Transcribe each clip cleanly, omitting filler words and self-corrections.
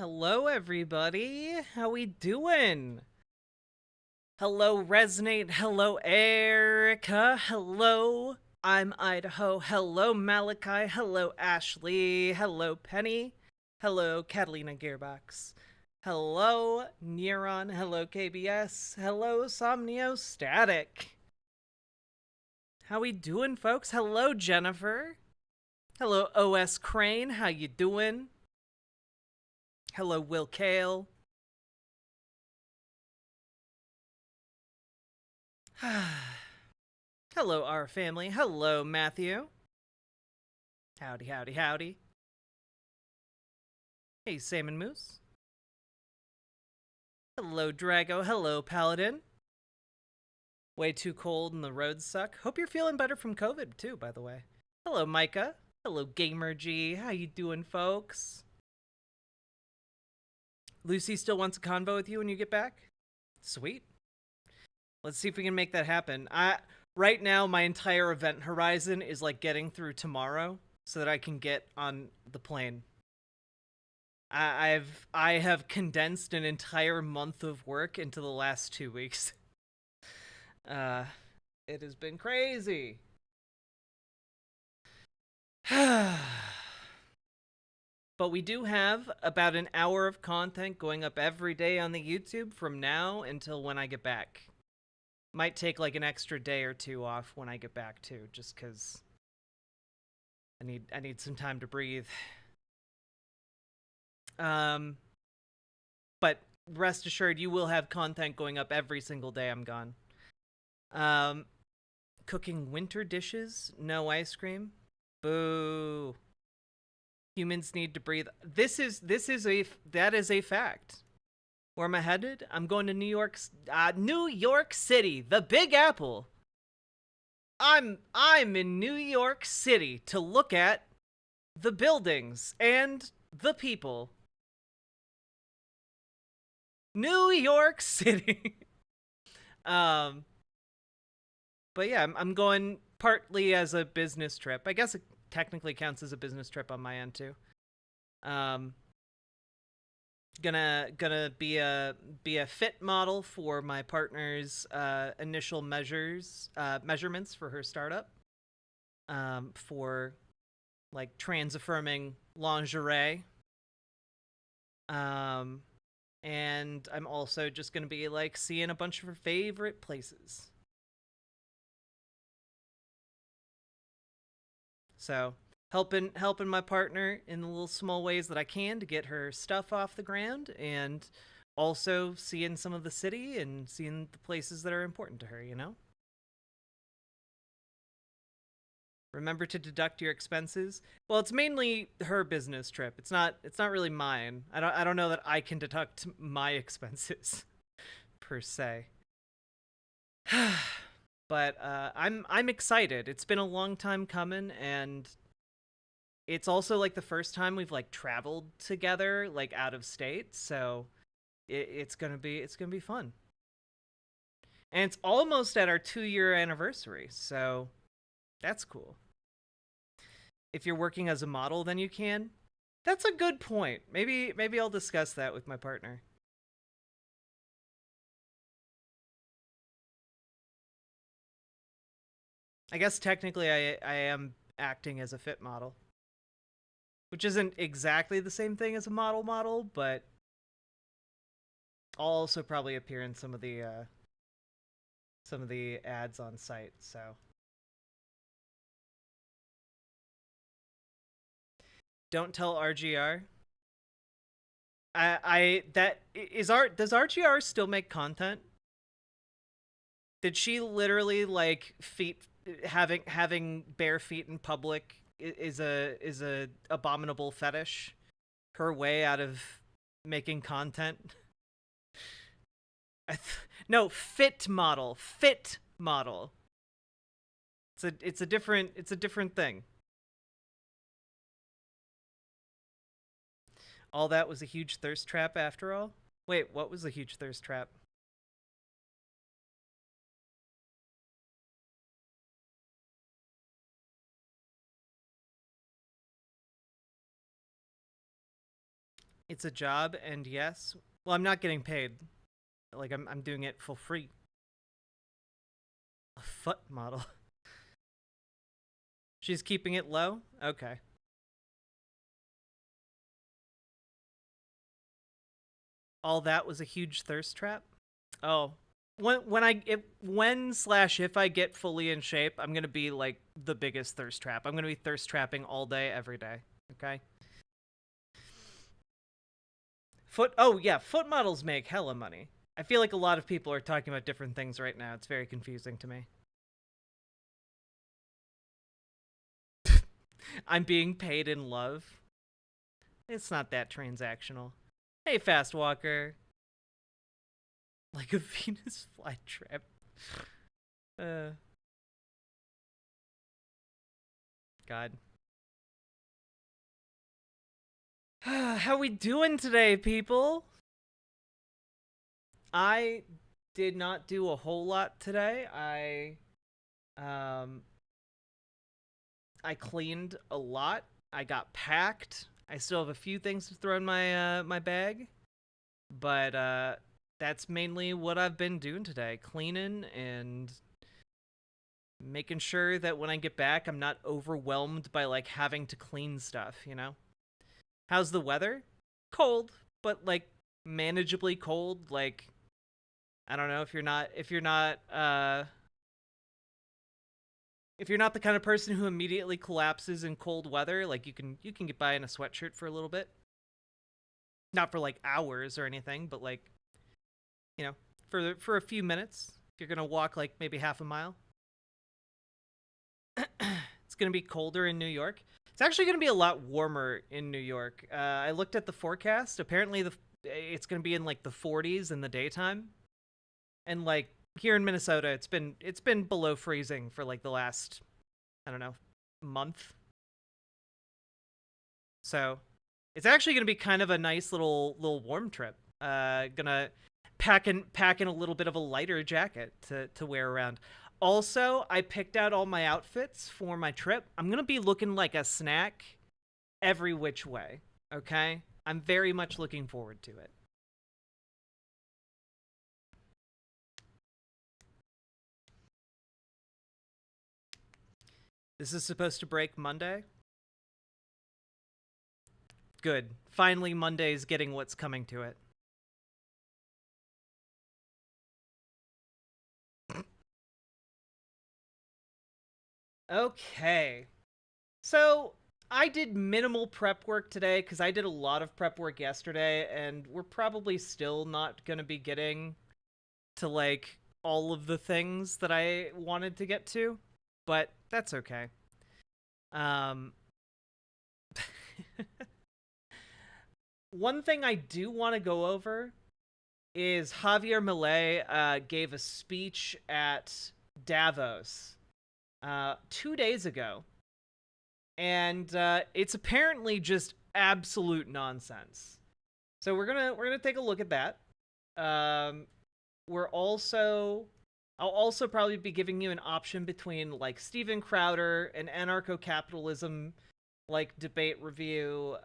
Hello, everybody. How we doing? Hello, Resonate. Hello, Erica. Hello, I'm Idaho. Hello, Malachi. Hello, Ashley. Hello, Penny. Hello, Catalina Gearbox. Hello, Neuron. Hello, KBS. Hello, Somnio Static. How we doing, folks? Hello, Jennifer. Hello, OS Crane. How you doing? Hello, Will Kale. Hello, our family. Hello, Matthew. Howdy, howdy, howdy. Hey, Salmon Moose. Hello, Drago. Hello, Paladin. Way too cold and the roads suck. Hope you're feeling better from COVID, too, by the way. Hello, Micah. Hello, Gamer G. How you doing, folks? Lucy still wants a convo with you when you get back? Sweet. Let's see if we can make that happen. Right now, my entire event horizon is like getting through tomorrow so that I can get on the plane. I have condensed an entire month of work into the last 2 weeks. It has been crazy. But we do have about an hour of content going up every day on the YouTube from now until when I get back. Might take like an extra day or two off when I get back too, just because I need some time to breathe. But rest assured, you will have content going up every single day I'm gone. Cooking winter dishes, no ice cream. Boo. Humans need to breathe. That is a fact. Where am I headed? I'm going to New York City, the Big Apple. I'm in New York City to look at the buildings and the people. New York City. But yeah, I'm going partly as a business trip. I guess it technically counts as a business trip on my end too. Gonna be a fit model for my partner's initial measurements for her startup. For like trans affirming lingerie. And I'm also just gonna be like seeing a bunch of her favorite places. So helping my partner in the little small ways that I can to get her stuff off the ground, and also seeing some of the city and seeing the places that are important to her, you know? Remember to deduct your expenses. Well, it's mainly her business trip. It's not really mine. I don't know that I can deduct my expenses per se. But I'm excited. It's been a long time coming, and it's also like the first time we've like traveled together, like out of state. So it's gonna be fun. And it's almost at our 2-year anniversary, so that's cool. If you're working as a model, then you can. That's a good point. Maybe I'll discuss that with my partner. I guess technically I am acting as a fit model, which isn't exactly the same thing as a model, but I'll also probably appear in some of the ads on site. So don't tell RGR. Does RGR still make content? Did she literally like feet having bare feet in public is a abominable fetish? Her way out of making content? No, fit model. It's a different thing. All that was a huge thirst trap after all? Wait, what was a huge thirst trap? It's a job, and yes, well, I'm not getting paid. Like I'm doing it for free. A foot model. She's keeping it low. Okay. All that was a huge thirst trap. Oh, when slash if I get fully in shape, I'm gonna be like the biggest thirst trap. I'm gonna be thirst trapping all day, every day. Okay. Oh yeah, foot models make hella money. I feel like a lot of people are talking about different things right now. It's very confusing to me. I'm being paid in love. It's not that transactional. Hey, fast walker. Like a Venus flytrap. Uh, God. How we doing today, people? I did not do a whole lot today. Um I cleaned a lot. I got packed. I still have a few things to throw in my bag, but that's mainly what I've been doing today, cleaning and making sure that when I get back, I'm not overwhelmed by like having to clean stuff, you know? How's the weather? Cold, but like manageably cold. Like I don't know if you're not the kind of person who immediately collapses in cold weather, like you can get by in a sweatshirt for a little bit. Not for like hours or anything, but like, you know, for a few minutes. If you're going to walk like maybe half a mile. It's going to be colder in New York. It's actually going to be a lot warmer in New York. I looked at the forecast. Apparently it's going to be in like the 40s in the daytime. And like here in Minnesota, it's been below freezing for like the last, I don't know, month. So it's actually going to be kind of a nice little warm trip. Gonna pack in a little bit of a lighter jacket to wear around. Also, I picked out all my outfits for my trip. I'm gonna be looking like a snack every which way. Okay, I'm very much looking forward to it. This is supposed to break Monday. Good. Finally, Monday's getting what's coming to it. Okay. So, I did minimal prep work today because I did a lot of prep work yesterday, and we're probably still not going to be getting to like all of the things that I wanted to get to, but that's okay. Um, One thing I do want to go over is Javier Milei gave a speech at Davos 2 days ago, and it's apparently just absolute nonsense. So we're gonna take a look at that. Um, we're also I'll also probably be giving you an option between like Steven Crowder and anarcho-capitalism like debate review,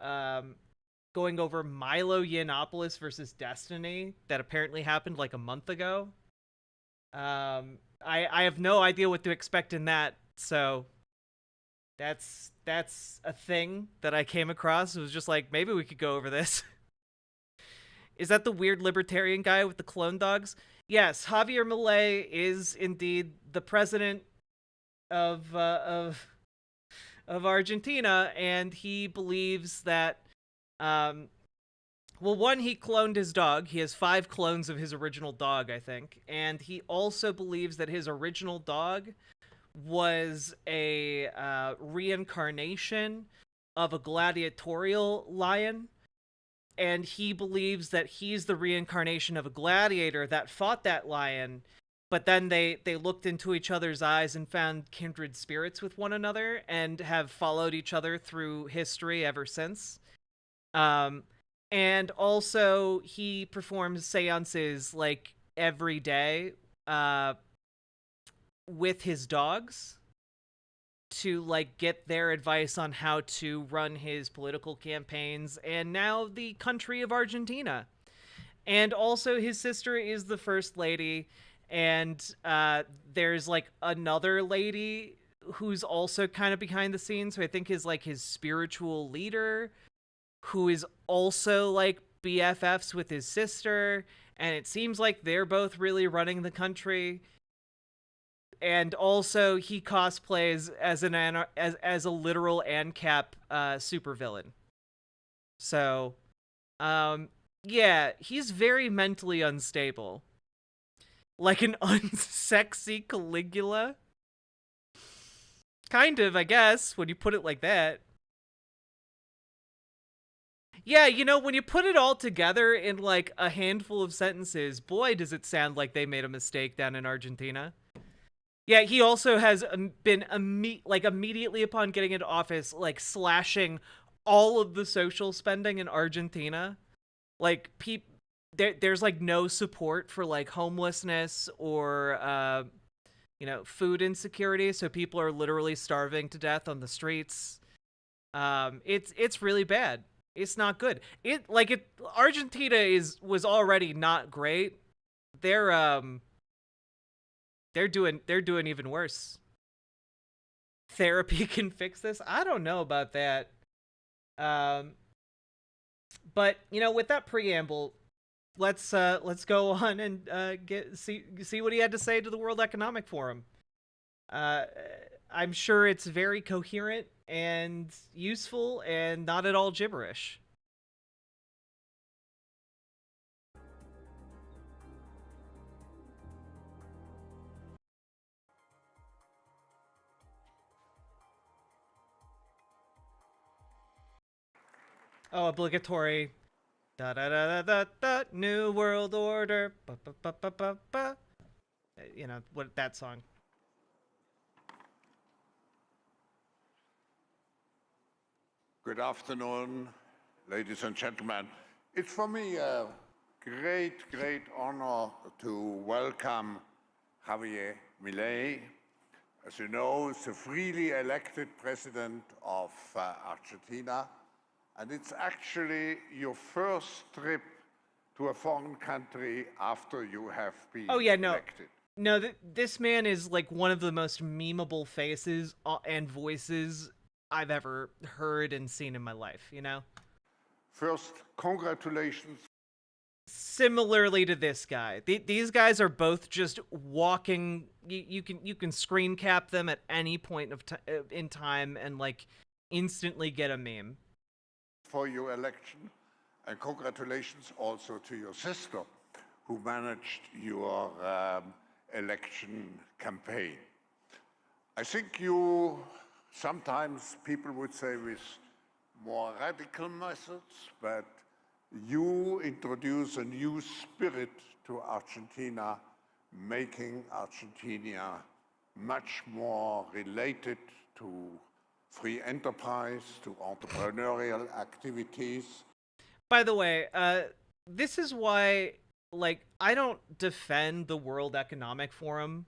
going over Milo Yiannopoulos versus Destiny that apparently happened like a month ago. I have no idea what to expect in that, so that's a thing that I came across. It was just like maybe we could go over this. Is that the weird libertarian guy with the clone dogs? Yes, Javier Milei is indeed the president of Argentina, and he believes that well, one, he cloned his dog. He has 5 clones of his original dog, I think, and he also believes that his original dog was a reincarnation of a gladiatorial lion, and he believes that he's the reincarnation of a gladiator that fought that lion, but then they looked into each other's eyes and found kindred spirits with one another and have followed each other through history ever since. um and also he performs seances like every day uh with his dogs. to like get their advice on how to run his political campaigns, and now the country of Argentina. And also his sister is the first lady, and there's like another lady who's also kind of behind the scenes, who I think is like his spiritual leader, who is also like BFFs with his sister, and it seems like they're both really running the country. And also he cosplays as as a literal ANCAP supervillain. So, yeah, he's very mentally unstable. Like an unsexy Caligula. Kind of, I guess, when you put it like that. Yeah, you know, when you put it all together in like a handful of sentences, boy, does it sound like they made a mistake down in Argentina. Yeah, he also has been immediately upon getting into office, like slashing all of the social spending in Argentina. Like there's like no support for like homelessness or food insecurity, so people are literally starving to death on the streets. It's really bad. It's not good. Argentina was already not great. They're doing even worse. Therapy can fix this? I don't know about that. But with that preamble, let's go on and see what he had to say to the World Economic Forum. I'm sure it's very coherent and useful and not at all gibberish. Oh, obligatory. Da da da da da da. New World Order. Ba ba ba ba ba ba. What that song. Good afternoon, ladies and gentlemen. It's for me a great honor to welcome Javier Milei. As you know, he's the freely elected president of Argentina, and it's actually your first trip to a foreign country after you have been elected. No, this man is like one of the most memeable faces and voices I've ever heard and seen in my life, First, congratulations. Similarly to this guy, these guys are both just walking. You can screen cap them at any point in time and like instantly get a meme. For your election, and congratulations also to your sister, who managed your election campaign. I think sometimes people would say with more radical methods, but you introduce a new spirit to Argentina, making Argentina much more related to free enterprise, to entrepreneurial activities. By the way, this is why, I don't defend the World Economic Forum.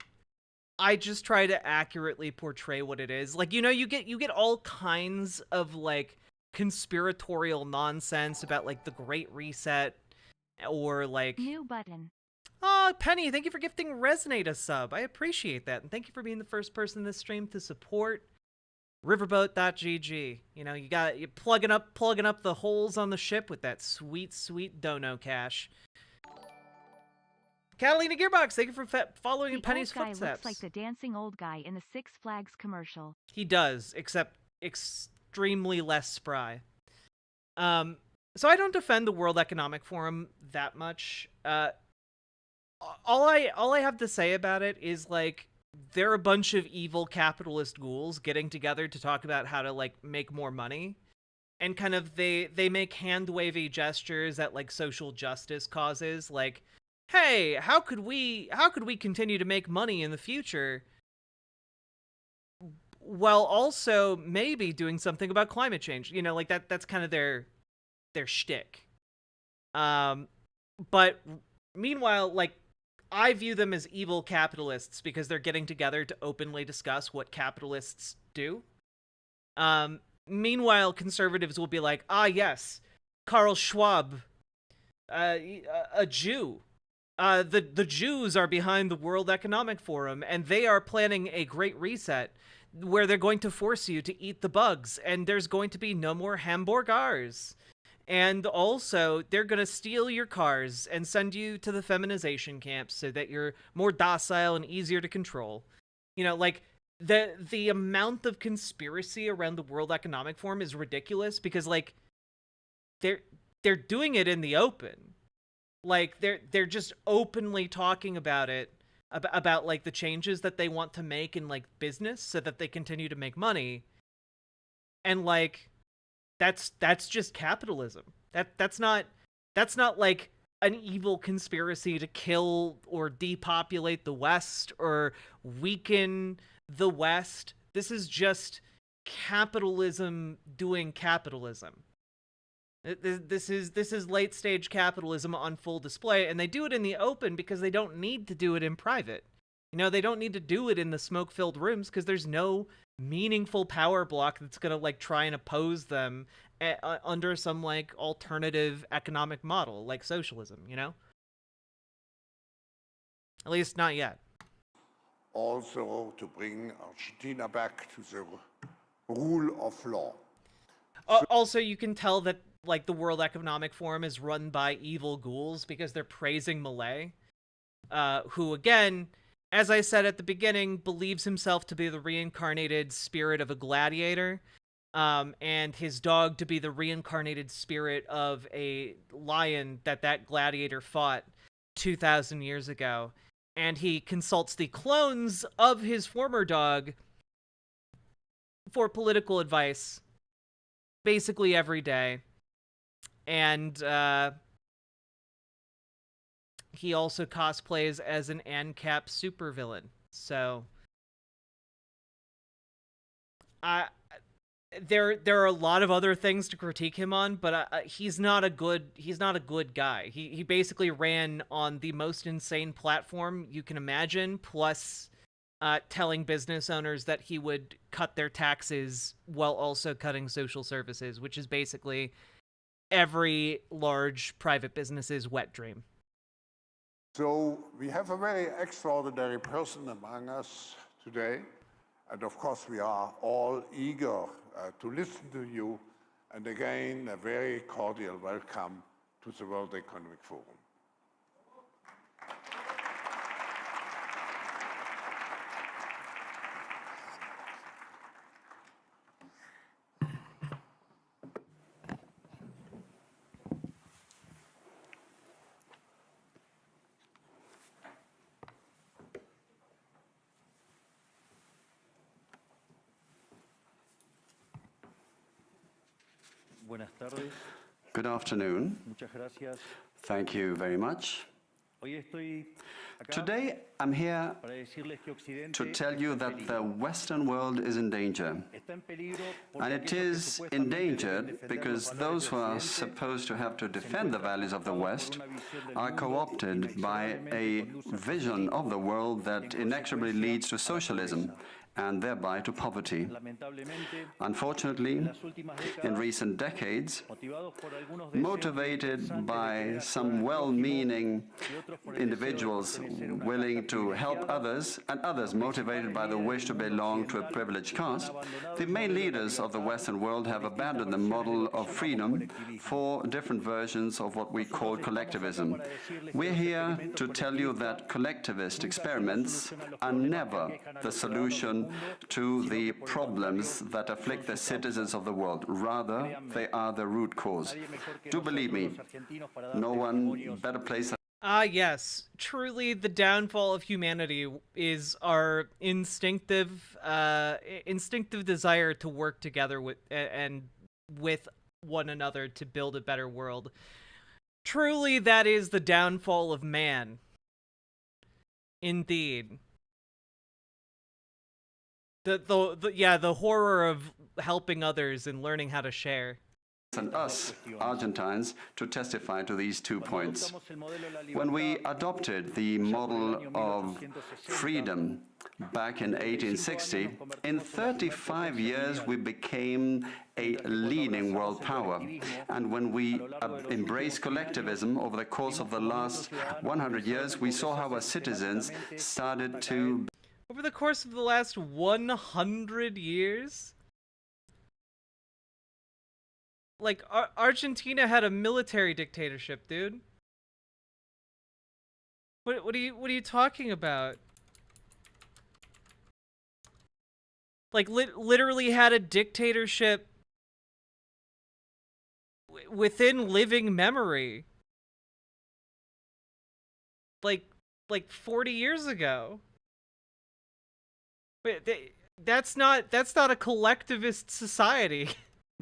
I just try to accurately portray what it is. You get all kinds of conspiratorial nonsense about the Great Reset or new button. Oh, Penny, thank you for gifting Resonate a sub. I appreciate that, and thank you for being the first person in this stream to support Riverboat.gg. You plugging up the holes on the ship with that sweet dono cash. Catalina Gearbox, thank you for following in Penny's footsteps. The old guy looks like the dancing old guy in the Six Flags commercial. He does, except extremely less spry. So I don't defend the World Economic Forum that much. All I have to say about it is they're a bunch of evil capitalist ghouls getting together to talk about how to make more money, and kind of they make hand wavy gestures at social justice causes, hey, how could we continue to make money in the future while also maybe doing something about climate change? That's kind of their shtick. But meanwhile, I view them as evil capitalists because they're getting together to openly discuss what capitalists do. Meanwhile, conservatives will be like, ah, yes, Karl Schwab, a Jew. The Jews are behind the World Economic Forum, and they are planning a great reset where they're going to force you to eat the bugs, and there's going to be no more hamburgers. And also, they're going to steal your cars and send you to the feminization camps so that you're more docile and easier to control. You know, like, the amount of conspiracy around the World Economic Forum is ridiculous because, like, they're doing it in the open. Like, they're just openly talking about it, about like the changes that they want to make in like business so that they continue to make money. And like that's just capitalism. That's not like an evil conspiracy to kill or depopulate the West or weaken the West. This is just capitalism doing capitalism. This is late stage capitalism on full display, and they do it in the open because they don't need to do it in private. You know, they don't need to do it in the smoke-filled rooms because there's no meaningful power block that's gonna like try and oppose them under some like alternative economic model like socialism. You know, at least not yet. Also to bring Argentina back to the rule of law. Also, you can tell that like the World Economic Forum is run by evil ghouls because they're praising Milei, who again, as I said at the beginning, believes himself to be the reincarnated spirit of a gladiator, and his dog to be the reincarnated spirit of a lion that gladiator fought 2,000 years ago. And he consults the clones of his former dog for political advice basically every day. And he also cosplays as an ANCAP supervillain. So there are a lot of other things to critique him on, but he's not a good guy. He basically ran on the most insane platform you can imagine, plus telling business owners that he would cut their taxes while also cutting social services, which is basically every large private business's wet dream. So we have a very extraordinary person among us today. And of course, we are all eager to listen to you. And again, a very cordial welcome to the World Economic Forum. Buenas tardes. Good afternoon. Muchas gracias. Thank you very much. Hoy estoy acá Today, I'm here para decirles que Occidente to tell you está en that the peligro. Western world is in danger. Está en peligro porque And it aquellos que is supuestamente deben endangered defender because los valores those de who are Occidente supposed to have to se defend the encuentran values of the cooptados West por una visión del are mundo co-opted by a inexorablemente conduce al vision of the fascismo, world that en inexorably consecuencia, leads to a la socialism pobreza. and thereby to poverty. Lamentablemente, Unfortunately, en las últimas in décadas, recent decades, motivados por algunos deseos motivated interesantes de by querer some ayudar al prójimo well-meaning y otros por el deseo de individuals pertenecer a una willing casta to help privilegiada, others, and others motivated by the wish to belong to a privileged caste, the main leaders of the Western world have abandoned the model of freedom for different versions of what we call collectivism. We're here to tell you that collectivist experiments are never the solution to the problems that afflict the citizens of the world. Rather, they are the root cause. Do believe me, no one better placed. Yes, truly the downfall of humanity is our instinctive desire to work together with one another to build a better world. Truly, that is the downfall of man. Indeed. The horror of helping others and learning how to share. and us, Argentines, to testify to these 2 points. When we adopted the model of freedom back in 1860, in 35 years we became a leading world power. And when we embraced collectivism over the course of the last 100 years, we saw how our citizens started to... Over the course of the last 100 years? Like, Argentina had a military dictatorship, dude. What are you talking about? Like, literally had a dictatorship within living memory. Like 40 years ago. But that's not a collectivist society.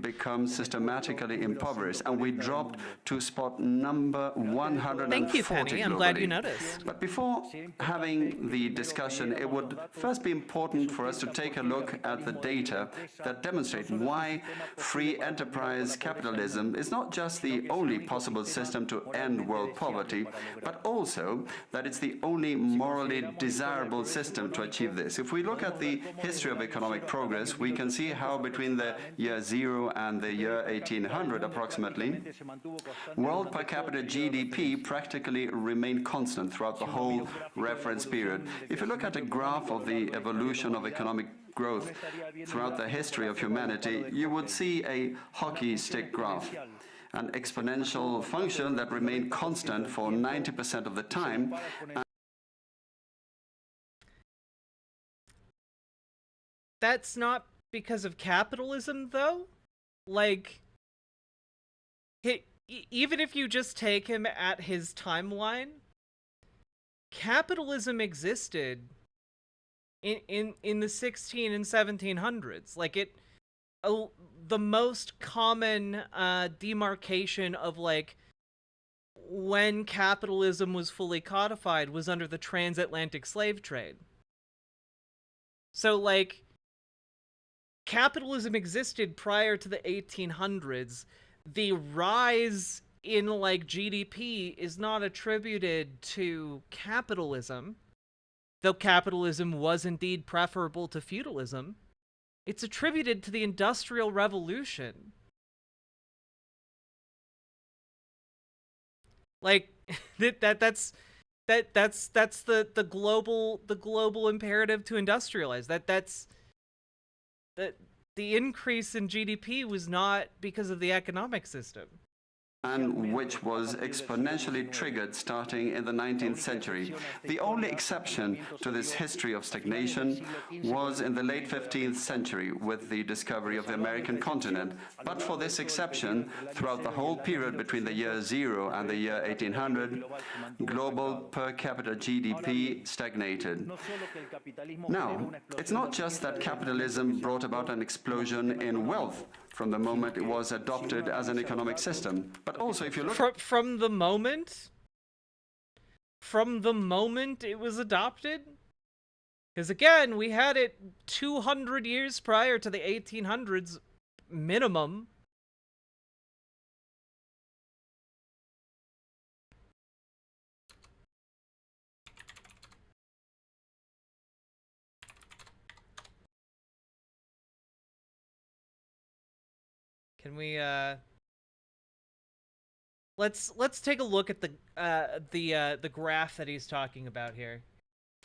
become systematically impoverished, and we dropped to spot number 140 Thank you, Penny. I'm glad you globally. noticed. But before having the discussion, it would first be important for us to take a look at the data that demonstrate why free enterprise capitalism is not just the only possible system to end world poverty, but also that it's the only morally desirable system to achieve this. If we look at the history of economic progress, we can see how between the year 0 and the year 1800 approximately, world per capita GDP practically remained constant throughout the whole reference period. If you look at a graph of the evolution of economic growth throughout the history of humanity, you would see a hockey stick graph, an exponential function that remained constant for 90% of the time. That's not because of capitalism, though? Like, even if you just take him at his timeline, capitalism existed in the 16 and 1700s. Like, the most common demarcation of, like, when capitalism was fully codified was under the transatlantic slave trade. So, like, capitalism existed prior to the 1800s. The rise in, like, GDP is not attributed to capitalism, though capitalism was indeed preferable to feudalism. It's attributed to the Industrial Revolution. Like, that's the global imperative to industrialize. That's the increase in GDP was not because of the economic system. And which was exponentially triggered starting in the 19th century. The only exception to this history of stagnation was in the late 15th century with the discovery of the American continent. But for this exception, throughout the whole period between the year 0 and the year 1800, global per capita GDP stagnated. Now, it's not just that capitalism brought about an explosion in wealth from the moment it was adopted as an economic system. But also, if you look... From the moment it was adopted? Because again, we had it 200 years prior to the 1800s minimum. Can we let's take a look at the graph that he's talking about here.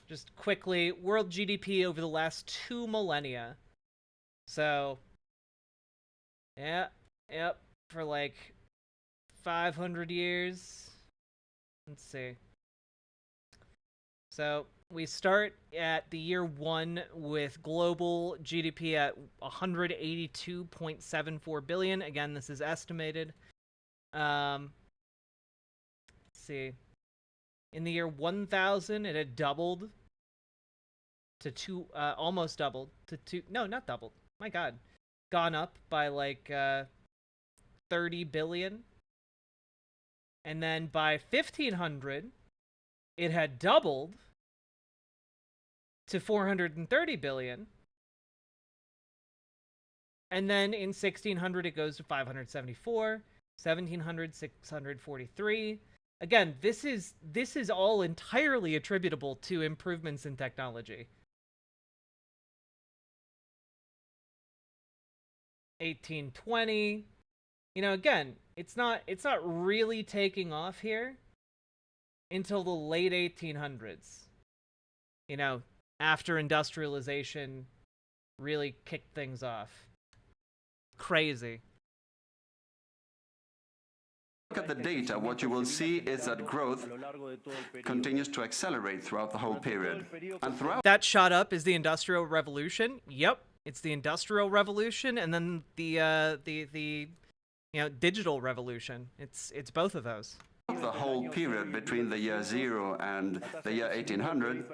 Just quickly, world GDP over the last 2 millennia. So, yep, for like 500 years. Let's see. So, we start at the year 1 with global GDP at 182.74 billion. Again, this is estimated. Let's see. In the year 1000, it had doubled to almost doubled to 2. No, not doubled. My God, gone up by like 30 billion. And then by 1500, it had doubled to 430 billion. And then in 1600 it goes to 574, 1700 643. Again, this is all entirely attributable to improvements in technology. 1820, you know, again, it's not really taking off here until the late 1800s. You know, after industrialization really kicked things off. Crazy. Look at the data, what you will see is that growth continues to accelerate throughout the whole period. And throughout That shot up is the Industrial Revolution. Yep, it's the Industrial Revolution, and then the digital revolution. It's both of those. the whole period between the year 0 and the year 1800,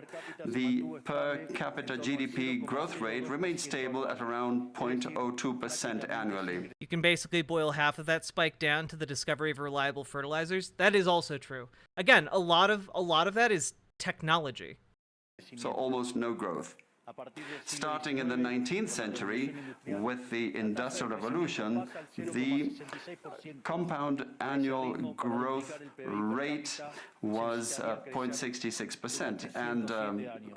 the per capita GDP growth rate remained stable at around 0.02% annually. You can basically boil half of that spike down to the discovery of reliable fertilizers. That is also true. Again, a lot of that is technology. So almost no growth. Starting in the 19th century, with the Industrial Revolution, the compound annual growth rate was 0.66%. And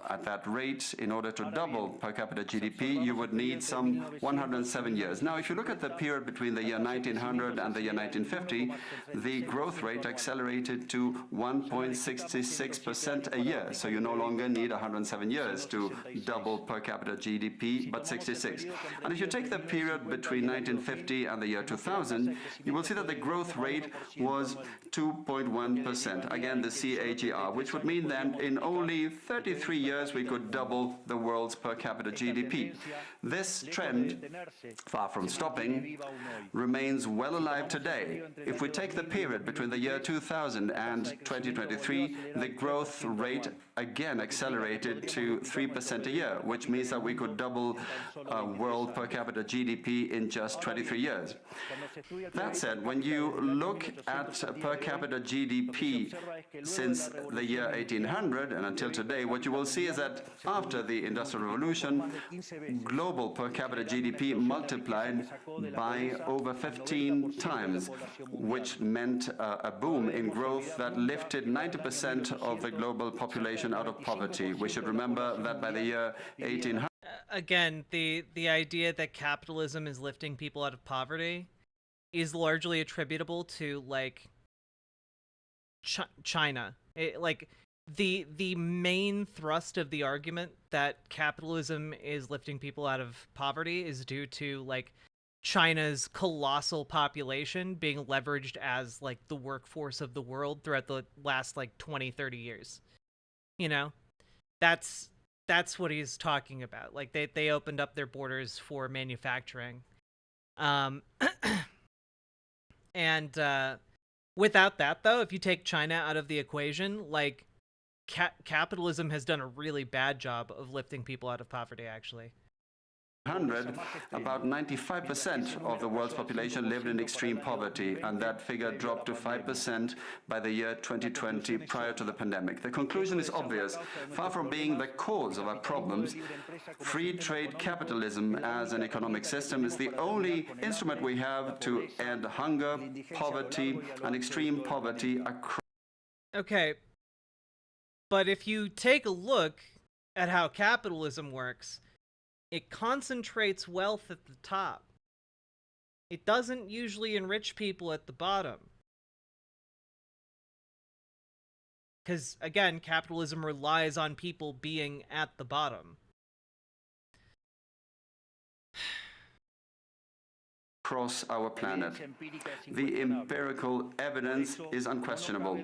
at that rate, in order to double per capita GDP, you would need some 107 years. Now, if you look at the period between the year 1900 and the year 1950, the growth rate accelerated to 1.66% a year. So you no longer need 107 years to double per capita GDP, but 66. And if you take the period between 1950 and the year 2000, you will see that the growth rate was 2.1%. Again, the CAGR, which would mean then in only 33 years we could double the world's per capita GDP. This trend, far from stopping, remains well alive today. If we take the period between the year 2000 and 2023, the growth rate again accelerated to 3% a year, which means that we could double world per capita GDP in just 23 years. That said, when you look at per capita GDP since the year 1800 and until today, what you will see is that after the Industrial Revolution, global per capita GDP multiplied by over 15 times, which meant a boom in growth that lifted 90% of the global population out of poverty. We should remember that by the year 1800, Again, the idea that capitalism is lifting people out of poverty is largely attributable to like China. The main thrust of the argument that capitalism is lifting people out of poverty is due to like China's colossal population being leveraged as like the workforce of the world throughout the last like 20-30 years. You know, that's what he's talking about. Like they opened up their borders for manufacturing. And without that, though, if you take China out of the equation, like capitalism has done a really bad job of lifting people out of poverty, actually. about 95% of the world's population lived in extreme poverty, and that figure dropped to 5% by the year 2020, prior to the pandemic. The conclusion is obvious. Far from being the cause of our problems, free trade capitalism as an economic system is the only instrument we have to end hunger, poverty, and extreme poverty across. Okay, but if you take a look at how capitalism works, it concentrates wealth at the top. It doesn't usually enrich people at the bottom. Because, again, capitalism relies on people being at the bottom. Across our planet. The empirical evidence is unquestionable.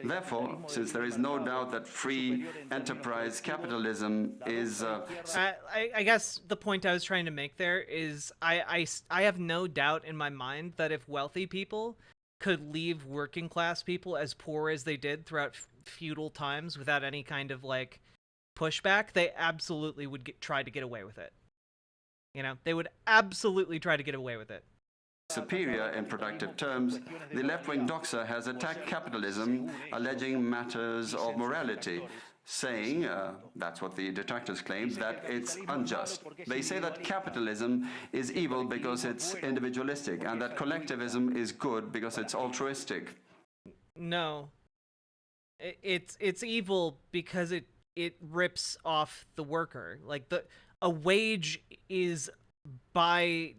Therefore, since there is no doubt that free enterprise capitalism is... I guess the point I was trying to make there is I have no doubt in my mind that if wealthy people could leave working class people as poor as they did throughout feudal times without any kind of like pushback, they absolutely would try to get away with it. You know, they would absolutely try to get away with it. Superior in productive terms, the left-wing doxa has attacked capitalism, alleging matters of morality. saying, that's what the detractors claim, that it's unjust. They say that capitalism is evil because it's individualistic, and that collectivism is good because it's altruistic. No. It's evil because it rips off the worker. Like a wage is, by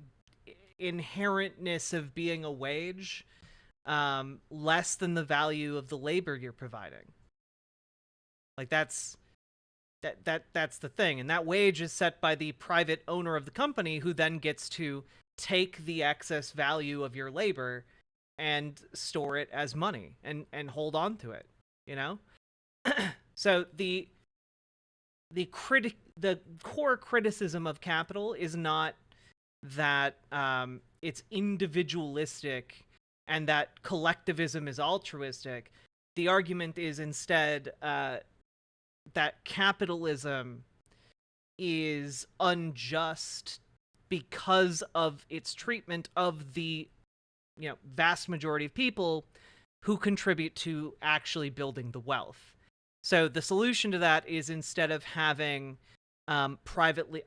inherentness of being a wage, less than the value of the labor you're providing. Like that's the thing, and that wage is set by the private owner of the company, who then gets to take the excess value of your labor and store it as money and hold on to it, you know? So the core criticism of capital is not that it's individualistic and that collectivism is altruistic. The argument is instead that capitalism is unjust because of its treatment of the vast majority of people who contribute to actually building the wealth. So the solution to that is, instead of having a privately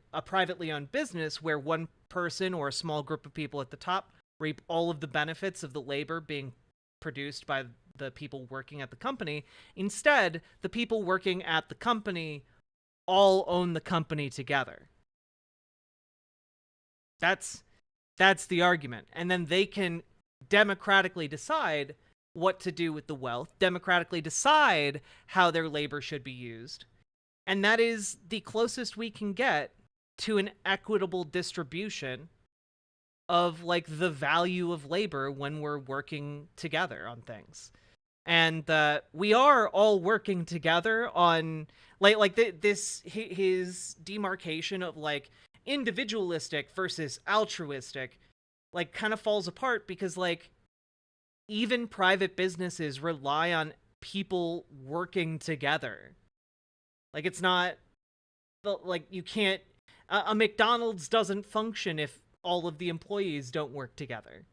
owned business where one person or a small group of people at the top reap all of the benefits of the labor being produced by the people working at the company, instead, the people working at the company all own the company together. That's the argument. And then they can democratically decide what to do with the wealth, democratically decide how their labor should be used. And that is the closest we can get to an equitable distribution of the value of labor when we're working together on things. And we are all working together on his demarcation of individualistic versus altruistic kind of falls apart, because even private businesses rely on people working together. It's not you can't a McDonald's doesn't function if all of the employees don't work together.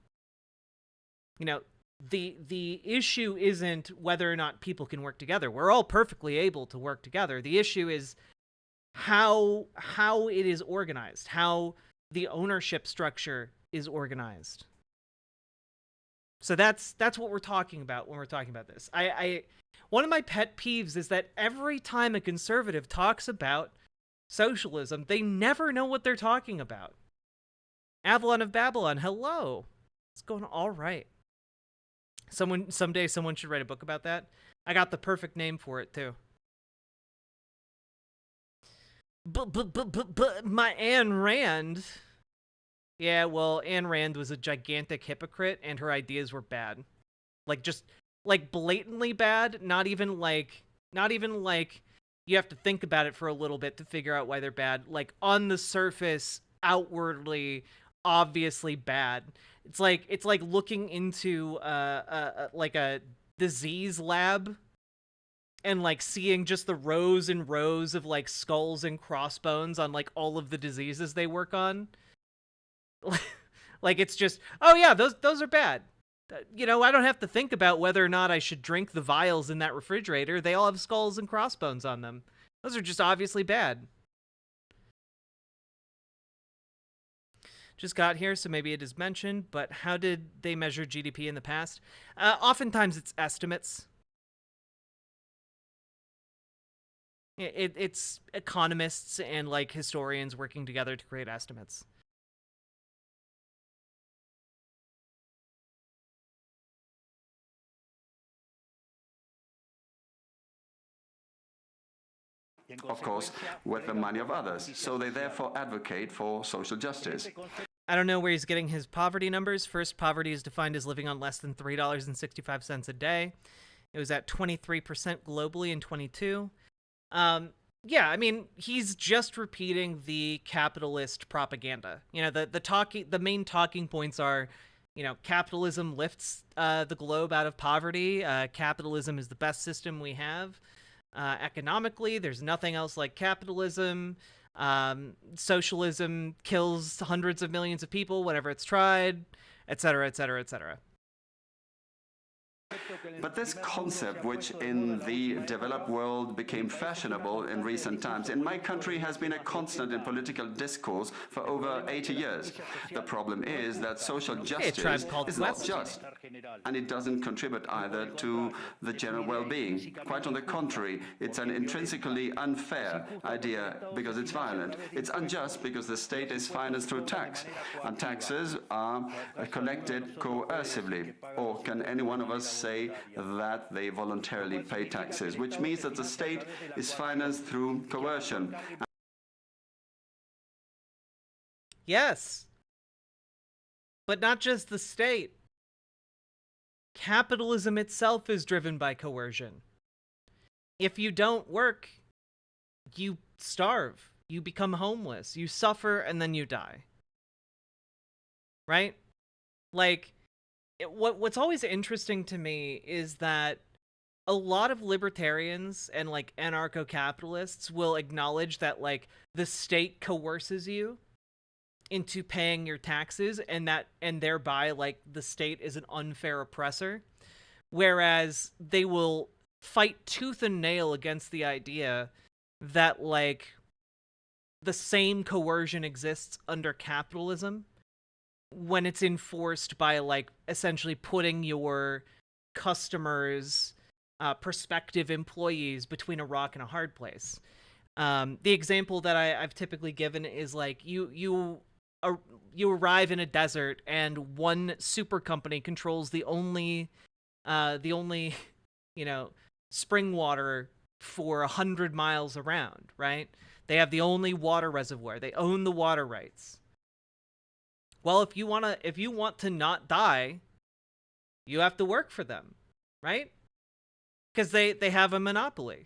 The issue isn't whether or not people can work together. We're all perfectly able to work together. The issue is how it is organized, how the ownership structure is organized. So that's what we're talking about when we're talking about this. One of my pet peeves is that every time a conservative talks about socialism, they never know what they're talking about. Avalon of Babylon, hello. It's going all right. Someday someone should write a book about that. I got the perfect name for it too. But my Ayn Rand. Yeah, well, Ayn Rand was a gigantic hypocrite, and her ideas were bad. Just blatantly bad. Not even you have to think about it for a little bit to figure out why they're bad. On the surface, outwardly, obviously bad. It's like looking into a disease lab and seeing just the rows and rows of skulls and crossbones on all of the diseases they work on. It's just, oh yeah, those are bad. I don't have to think about whether or not I should drink the vials in that refrigerator. They all have skulls and crossbones on them. Those are just obviously bad. Just got here, so maybe it is mentioned, but how did they measure GDP in the past? Oftentimes it's estimates. It's economists and historians working together to create estimates. Of course, with the money of others. So they therefore advocate for social justice. I don't know where he's getting his poverty numbers. First, poverty is defined as living on less than $3.65 a day. It was at 23% globally in 22. Yeah, I mean, he's just repeating the capitalist propaganda. The main talking points are, capitalism lifts the globe out of poverty. Capitalism is the best system we have. Economically, there's nothing else like capitalism. Socialism kills hundreds of millions of people whenever it's tried, etc., etc., etc. But this concept, which in the developed world became fashionable in recent times, in my country has been a constant in political discourse for over 80 years. The problem is that social justice is not just, and it doesn't contribute either to the general well-being. Quite on the contrary, it's an intrinsically unfair idea because it's violent. It's unjust because the state is financed through tax, and taxes are collected coercively. Or can any one of us say that they voluntarily pay taxes, which means that the state is financed through coercion? Yes. But not just the state. Capitalism itself is driven by coercion. If you don't work, you starve, you become homeless, you suffer, and then you die. Right? Like, what's always interesting to me is that a lot of libertarians and, like, anarcho-capitalists will acknowledge that, like, the state coerces you into paying your taxes, and thereby, like, the state is an unfair oppressor, whereas they will fight tooth and nail against the idea that, like, the same coercion exists under capitalism when it's enforced by, like, essentially putting your customers, prospective employees between a rock and a hard place. The example that I've typically given is, like, you arrive in a desert and one super company controls the only you know, spring water for 100 miles around, right? They have the only water reservoir. They own the water rights. Well, if you want to not die, you have to work for them, right? Because they have a monopoly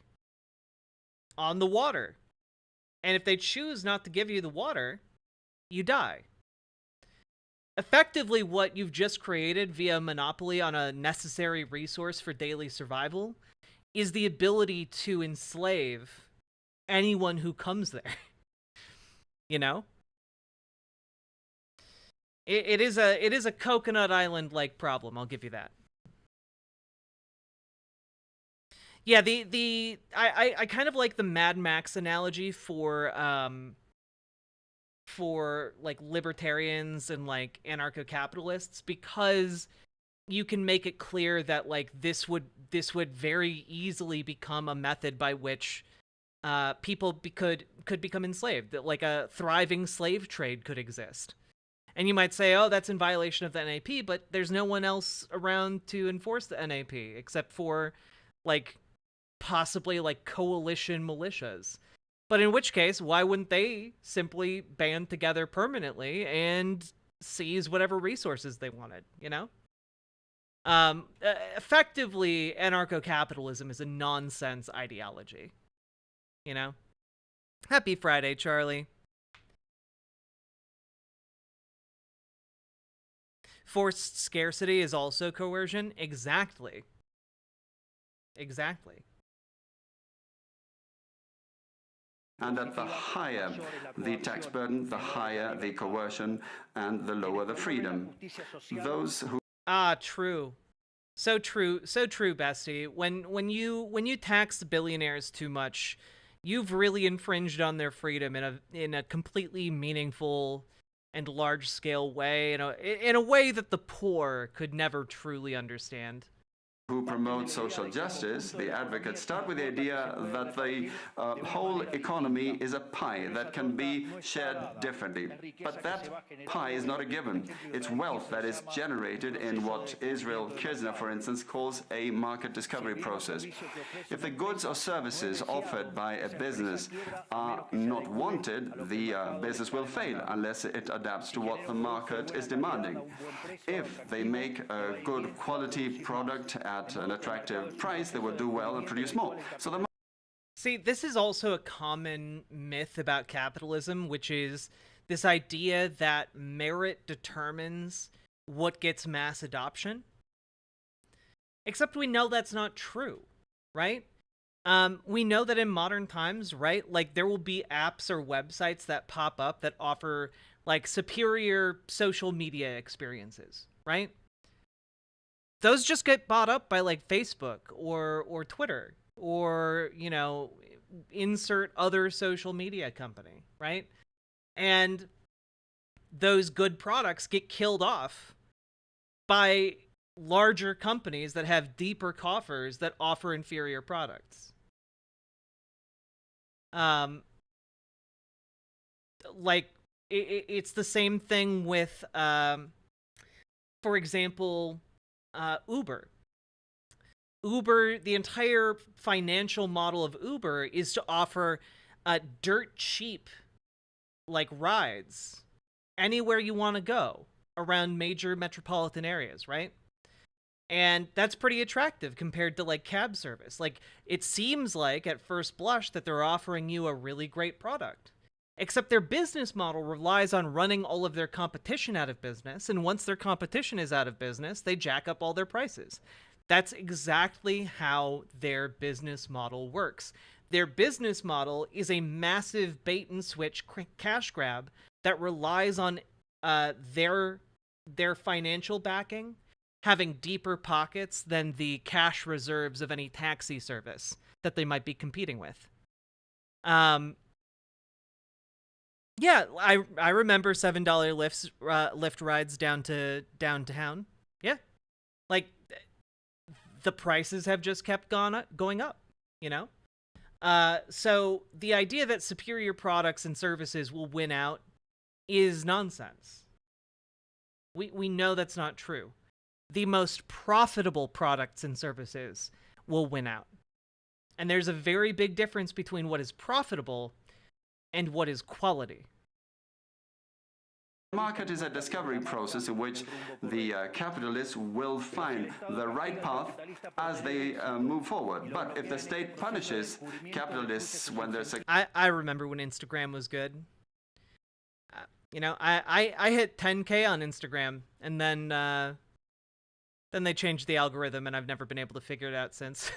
on the water. And if they choose not to give you the water, you die. Effectively, what you've just created via monopoly on a necessary resource for daily survival is the ability to enslave anyone who comes there. You know? It is a Coconut Island-like problem, I'll give you that. Yeah, I kind of like the Mad Max analogy for like libertarians and like anarcho-capitalists, because you can make it clear that, like, this would very easily become a method by which people could become enslaved, that, like, a thriving slave trade could exist. And you might say, oh, that's in violation of the NAP, but there's no one else around to enforce the NAP except for, like, possibly, like, coalition militias. But in which case, why wouldn't they simply band together permanently and seize whatever resources they wanted, you know? Effectively, anarcho-capitalism is a nonsense ideology, you know? Happy Friday, Charlie. Forced scarcity is also coercion? Exactly. Exactly. And that the higher the tax burden, the higher the coercion, and the lower the freedom. Those who... Ah, true. So true, bestie. When you tax billionaires too much, you've really infringed on their freedom in a completely meaningful and large-scale way, in a way that the poor could never truly understand. Who promote social justice, the advocates start with the idea that the whole economy is a pie that can be shared differently. But that pie is not a given. It's wealth that is generated in what Israel Kirzner, for instance, calls a market discovery process. If the goods or services offered by a business are not wanted, the business will fail unless it adapts to what the market is demanding. If they make a good quality product at an attractive price, they will do well and produce more. So See, this is also a common myth about capitalism, which is this idea that merit determines what gets mass adoption. Except we know that's not true, right? We know that in modern times, right, like, there will be apps or websites that pop up that offer, like, superior social media experiences, right? those just get bought up by like Facebook or Twitter or, you know, insert other social media company, right? And those good products get killed off by larger companies that have deeper coffers that offer inferior products. Like it's the same thing with, for example, Uber. Uber, the entire financial model of Uber is to offer dirt cheap, like, rides anywhere you want to go around major metropolitan areas, right? And that's pretty attractive compared to, like, cab service. Like, it seems like, at first blush, that they're offering you a really great product. Except their business model relies on running all of their competition out of business, and once their competition is out of business, they jack up all their prices. That's exactly how their business model works. Their business model is a massive bait-and-switch cash grab that relies on their financial backing having deeper pockets than the cash reserves of any taxi service that they might be competing with. Yeah, I remember $7 Lyft rides downtown. Yeah, like the prices have just kept going up. You know, so the idea that superior products and services will win out is nonsense. We know that's not true. The most profitable products and services will win out, and there's a very big difference between what is profitable and what is quality. The market is a discovery process in which the capitalists will find the right path as they move forward. But if the state punishes capitalists when they're I remember when Instagram was good. You know, I hit 10K on Instagram, and then they changed the algorithm, and I've never been able to figure it out since.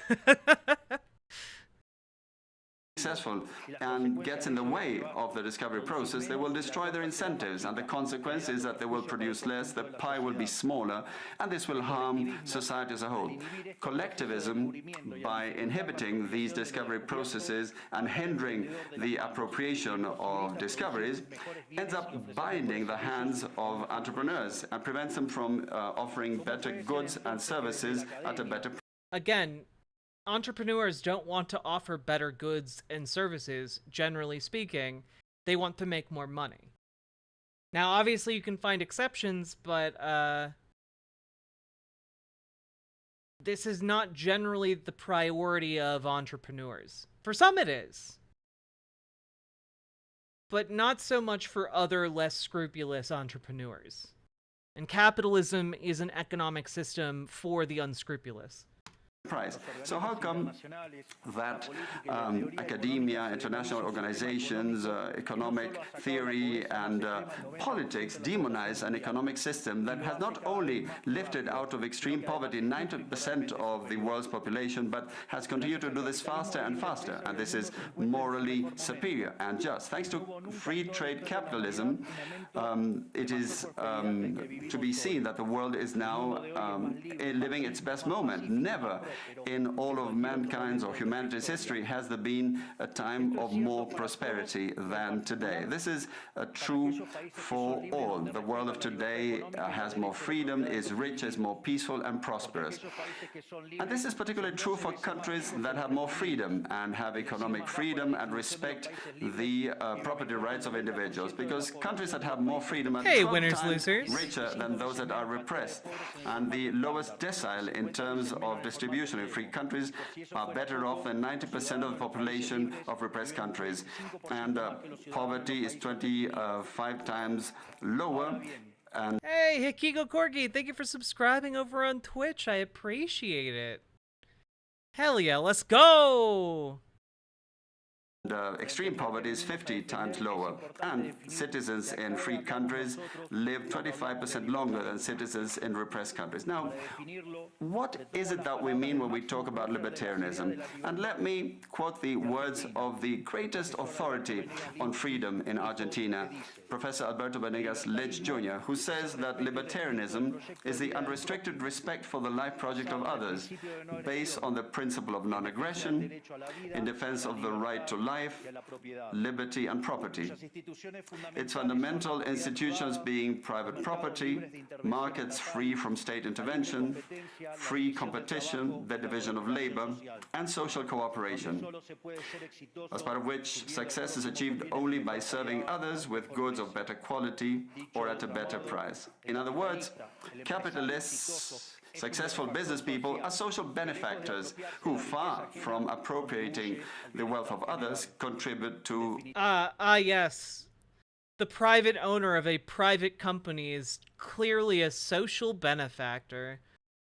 successful and gets in the way of the discovery process, they will destroy their incentives, and the consequence is that they will produce less, the pie will be smaller, and this will harm society as a whole. Collectivism, by inhibiting these discovery processes and hindering the appropriation of discoveries, ends up binding the hands of entrepreneurs and prevents them from offering better goods and services at a better price. Again, entrepreneurs don't want to offer better goods and services, generally speaking. They want to make more money. Now, obviously, you can find exceptions, but this is not generally the priority of entrepreneurs. For some, it is. But not so much for other, less scrupulous entrepreneurs. And capitalism is an economic system for the unscrupulous. Price. So how come that academia, international organizations, economic theory and politics demonize an economic system that has not only lifted out of extreme poverty 90% of the world's population, but has continued to do this faster and faster, and this is morally superior and just. Thanks to free trade capitalism, it is to be seen that the world is now living its best moment. Never in all of mankind's or humanity's history has there been a time of more prosperity than today. This is true for all. The world of today has more freedom, is rich, is more peaceful and prosperous. And this is particularly true for countries that have more freedom and have economic freedom and respect the property rights of individuals, because countries that have more freedom are 12 winners, times losers. richer than those that are repressed, and the lowest decile in terms of distribution. Free countries are better off than 90% of the population of repressed countries, and poverty is 25 times lower. And hey, Hikiko Corgi, thank you for subscribing over on Twitch. I appreciate it. Hell yeah, let's go! extreme poverty is 50 times lower, and citizens in free countries live 25% longer than citizens in repressed countries. Now, what is it that we mean when we talk about libertarianism? And let me quote the words of the greatest authority on freedom in Argentina, Professor Alberto Venegas Lich Jr., who says that libertarianism is the unrestricted respect for the life project of others, based on the principle of non-aggression, in defense of the right to life, liberty and property. Its fundamental institutions being private property, markets free from state intervention, free competition, the division of labor, and social cooperation, as part of which success is achieved only by serving others with goods of better quality or at a better price. In other words, capitalists, successful business people are social benefactors who, far from appropriating the wealth of others, contribute to... Yes. The private owner of a private company is clearly a social benefactor.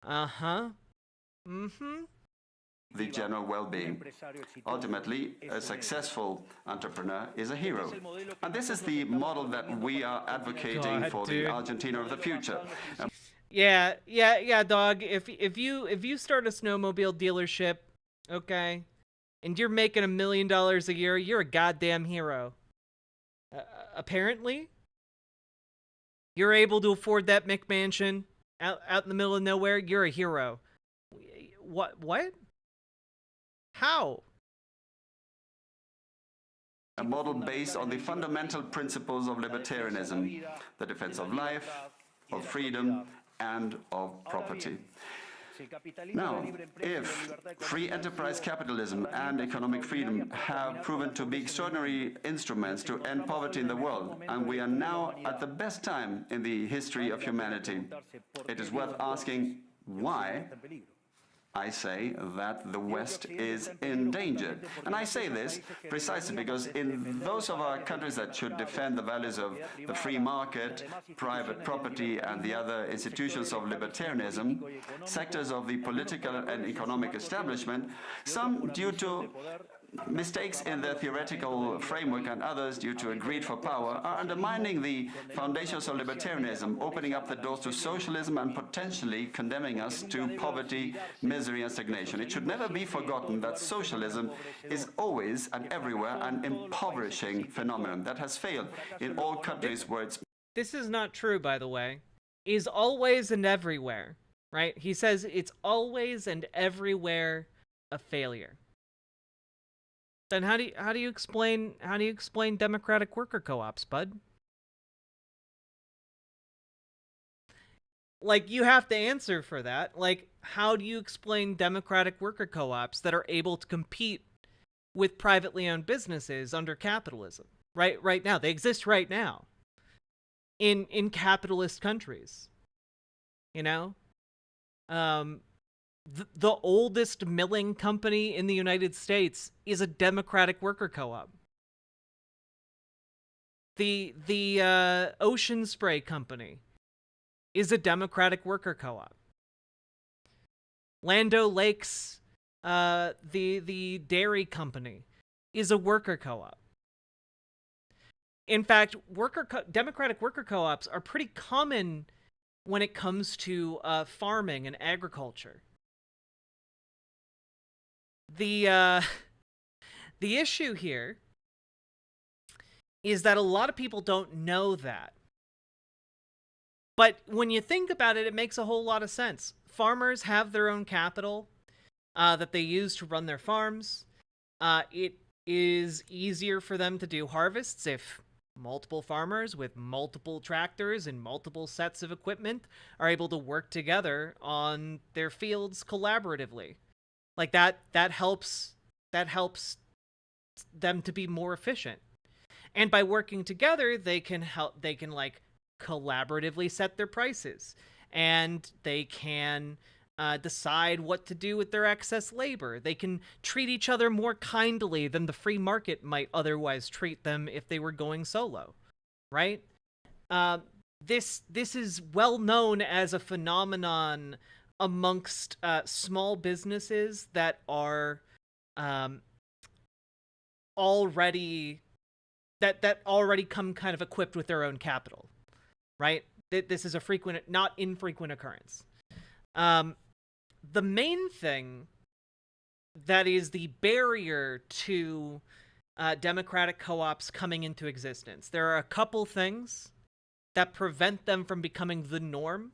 Uh-huh. Mm-hmm. the general well-being. Ultimately, a successful entrepreneur is a hero. And this is the model that we are advocating for the Argentina of the future. Yeah, dog. If you start a snowmobile dealership, okay, and you're making $1 million a year, you're a goddamn hero. Apparently, you're able to afford that McMansion out in the middle of nowhere. You're a hero. What? How? A model based on the fundamental principles of libertarianism, the defense of life, of freedom, and of property. Now, if free enterprise capitalism and economic freedom have proven to be extraordinary instruments to end poverty in the world, and we are now at the best time in the history of humanity, it is worth asking why I say that the West is endangered. And I say this precisely because in those of our countries that should defend the values of the free market, private property, and the other institutions of libertarianism, sectors of the political and economic establishment, some due to mistakes in their theoretical framework and others due to a greed for power, are undermining the foundations of libertarianism, opening up the doors to socialism and potentially condemning us to poverty, misery and stagnation. It should never be forgotten that socialism is always and everywhere an impoverishing phenomenon that has failed in all countries where it's... This is not true, by the way. Is always and everywhere, right? He says it's always and everywhere a failure. Then how do you explain democratic worker co-ops, bud? Like, you have to answer for that. Like, how do you explain democratic worker co-ops that are able to compete with privately owned businesses under capitalism? Right now. They exist right now. In capitalist countries. You know? The oldest milling company in the United States is a democratic worker co-op. The Ocean Spray Company is a democratic worker co-op. Land O'Lakes, the dairy company, is a worker co-op. In fact, democratic worker co-ops are pretty common when it comes to farming and agriculture. The issue here is that a lot of people don't know that. But when you think about it, it makes a whole lot of sense. Farmers have their own capital that they use to run their farms. It is easier for them to do harvests if multiple farmers with multiple tractors and multiple sets of equipment are able to work together on their fields collaboratively. Like that helps them to be more efficient. And by working together, they can like collaboratively set their prices, and they can decide what to do with their excess labor. They can treat each other more kindly than the free market might otherwise treat them if they were going solo, right? This is well known as a phenomenon amongst small businesses that are already come kind of equipped with their own capital, right? This is a frequent, not infrequent occurrence. The main thing that is the barrier to democratic co-ops coming into existence. There are a couple things that prevent them from becoming the norm.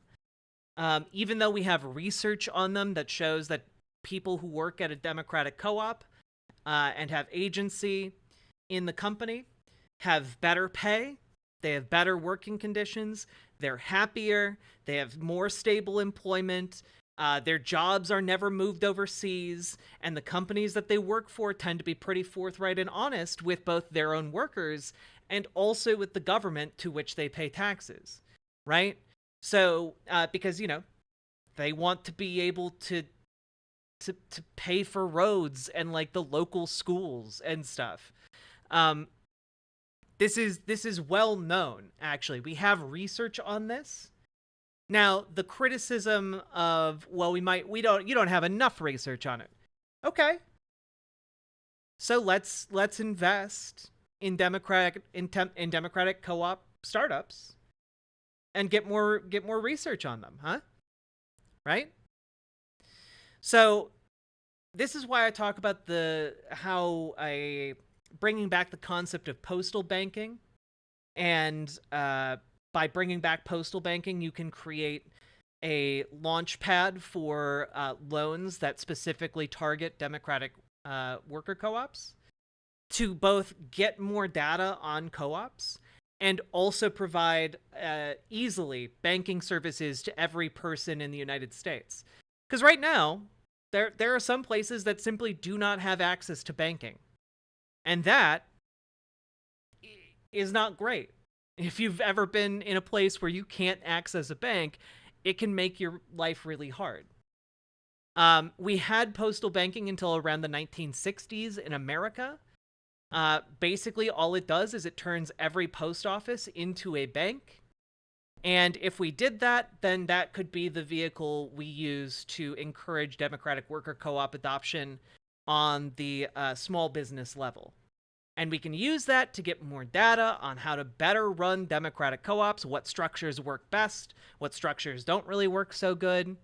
Even though we have research on them that shows that people who work at a democratic co-op and have agency in the company have better pay, they have better working conditions, they're happier, they have more stable employment, their jobs are never moved overseas, and the companies that they work for tend to be pretty forthright and honest with both their own workers and also with the government to which they pay taxes, right? So, because, you know, they want to be able to pay for roads and, like, the local schools and stuff. This is well known, actually. We have research on this. Now, the criticism of, well, you don't have enough research on it. Okay. So let's invest in democratic co-op startups and get more research on them, huh? Right? So this is why I talk about bringing back the concept of postal banking, and by bringing back postal banking, you can create a launch pad for loans that specifically target democratic worker co-ops to both get more data on co-ops and also provide easily banking services to every person in the United States. Because right now, there are some places that simply do not have access to banking. And that is not great. If you've ever been in a place where you can't access a bank, it can make your life really hard. We had postal banking until around the 1960s in America. Basically, all it does is it turns every post office into a bank. And if we did that, then that could be the vehicle we use to encourage democratic worker co-op adoption on the small business level. And we can use that to get more data on how to better run democratic co-ops, what structures work best, what structures don't really work so good,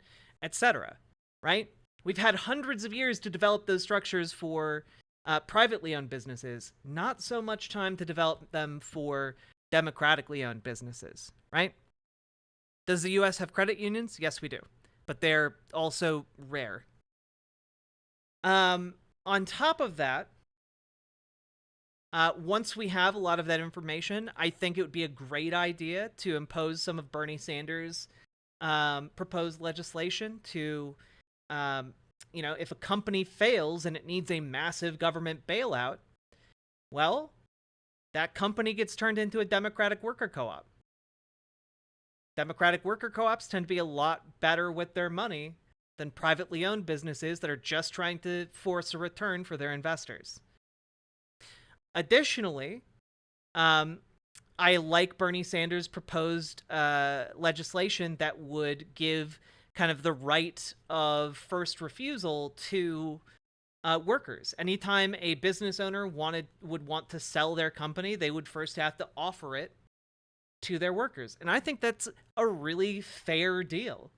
etc. Right? We've had hundreds of years to develop those structures for privately owned businesses, not so much time to develop them for democratically owned businesses, right? Does the US have credit unions? Yes, we do. But they're also rare. On top of that, once we have a lot of that information, I think it would be a great idea to impose some of Bernie Sanders' proposed legislation to, if a company fails and it needs a massive government bailout, well, that company gets turned into a democratic worker co-op. Democratic worker co-ops tend to be a lot better with their money than privately owned businesses that are just trying to force a return for their investors. Additionally, I like Bernie Sanders' proposed legislation that would give kind of the right of first refusal to workers. Anytime a business owner would want to sell their company, they would first have to offer it to their workers. And I think that's a really fair deal.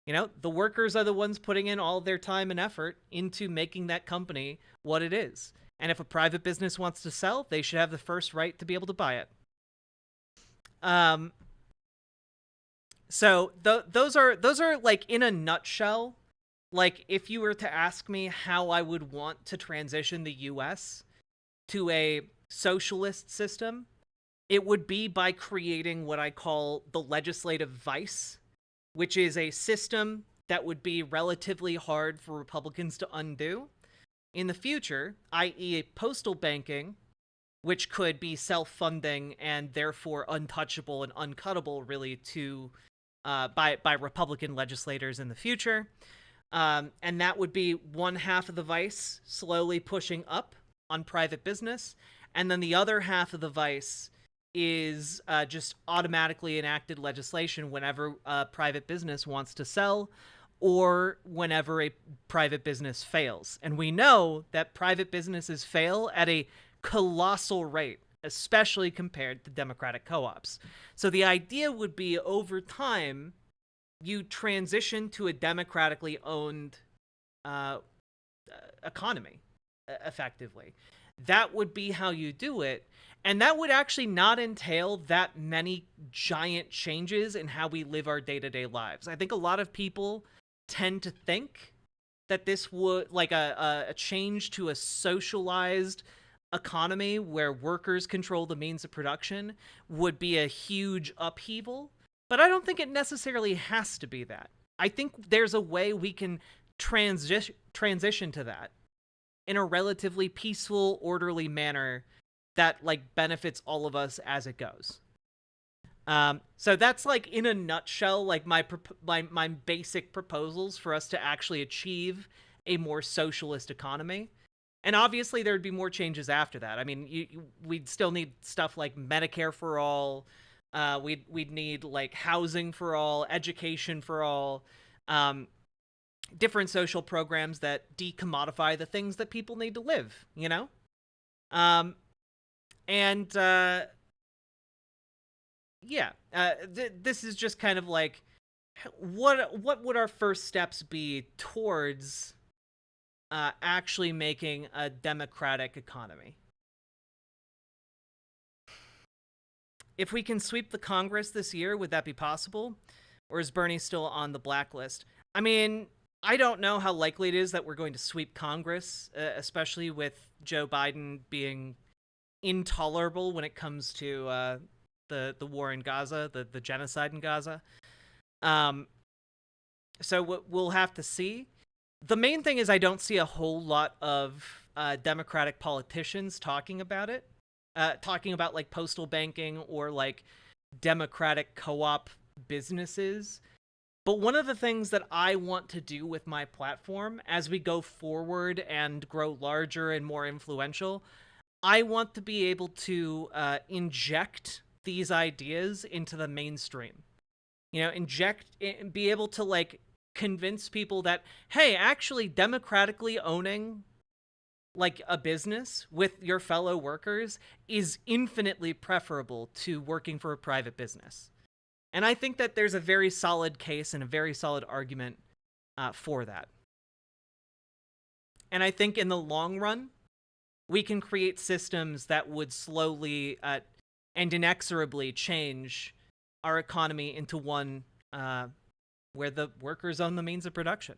You know, the workers are the ones putting in all their time and effort into making that company what it is. And if a private business wants to sell, they should have the first right to be able to buy it. So those are like, in a nutshell, like, if you were to ask me how I would want to transition the US to a socialist system, it would be by creating what I call the legislative vice, which is a system that would be relatively hard for Republicans to undo in the future, i.e. postal banking, which could be self-funding and therefore untouchable and uncuttable, really, to by Republican legislators in the future. And that would be one half of the vice slowly pushing up on private business, and then the other half of the vice is just automatically enacted legislation whenever a private business wants to sell or whenever a private business fails. And we know that private businesses fail at a colossal rate, especially compared to democratic co-ops. So the idea would be over time, you transition to a democratically owned economy, effectively. That would be how you do it. And that would actually not entail that many giant changes in how we live our day-to-day lives. I think a lot of people tend to think that this would, like a change to a socialized economy where workers control the means of production, would be a huge upheaval. But I don't think it necessarily has to be that. I think there's a way we can transition to that in a relatively peaceful, orderly manner that like benefits all of us as it goes. So that's like in a nutshell, like my basic proposals for us to actually achieve a more socialist economy. And obviously there'd be more changes after that. I mean, we'd still need stuff like Medicare for all. We'd need like housing for all, education for all, different social programs that decommodify the things that people need to live, you know? This is just kind of like, what would our first steps be towards actually making a democratic economy? If we can sweep the Congress this year, would that be possible? Or is Bernie still on the blacklist? I mean, I don't know how likely it is that we're going to sweep Congress, especially with Joe Biden being intolerable when it comes to the war in Gaza, the genocide in Gaza. So we'll have to see. The main thing is I don't see a whole lot of Democratic politicians talking about it. Talking about like postal banking or like democratic co-op businesses. But one of the things that I want to do with my platform as we go forward and grow larger and more influential, I want to be able to inject these ideas into the mainstream. You know, be able to like convince people that, hey, actually democratically owning like a business with your fellow workers is infinitely preferable to working for a private business. And I think that there's a very solid case and a very solid argument for that. And I think in the long run, we can create systems that would slowly and inexorably change our economy into one where the workers own the means of production.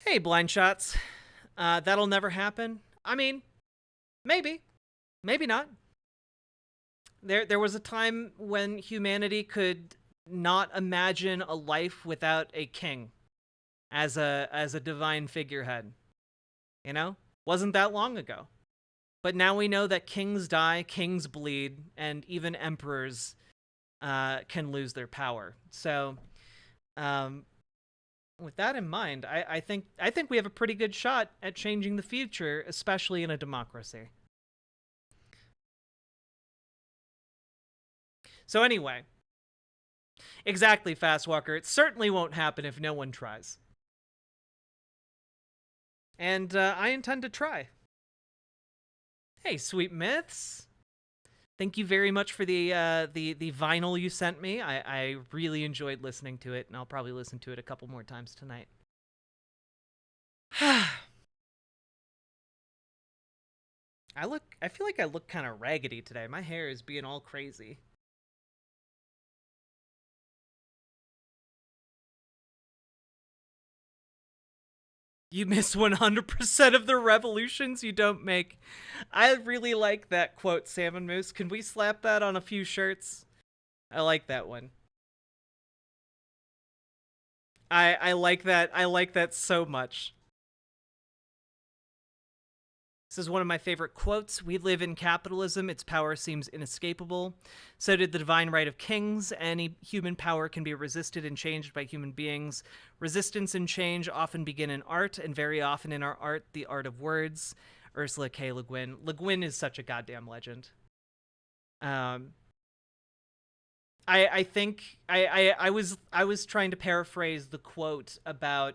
Hey, blind shots. That'll never happen. I mean, maybe not. There was a time when humanity could not imagine a life without a king as a divine figurehead. You know? Wasn't that long ago. But now we know that kings die, kings bleed, and even emperors can lose their power. So, with that in mind, I think we have a pretty good shot at changing the future, especially in a democracy. So anyway, exactly, Fastwalker. It certainly won't happen if no one tries. And I intend to try. Hey, Sweet Myths. Thank you very much for the vinyl you sent me. I really enjoyed listening to it, and I'll probably listen to it a couple more times tonight. I feel like I look kind of raggedy today. My hair is being all crazy. You miss 100% of the revolutions you don't make. I really like that quote, Salmon Moose. Can we slap that on a few shirts? I like that one. I like that. I like that so much. This is one of my favorite quotes. We live in capitalism. Its power seems inescapable. So did the divine right of kings. Any human power can be resisted and changed by human beings. Resistance and change often begin in art, and very often in our art, the art of words. Ursula K. Le Guin. Le Guin is such a goddamn legend. I think I was trying to paraphrase the quote about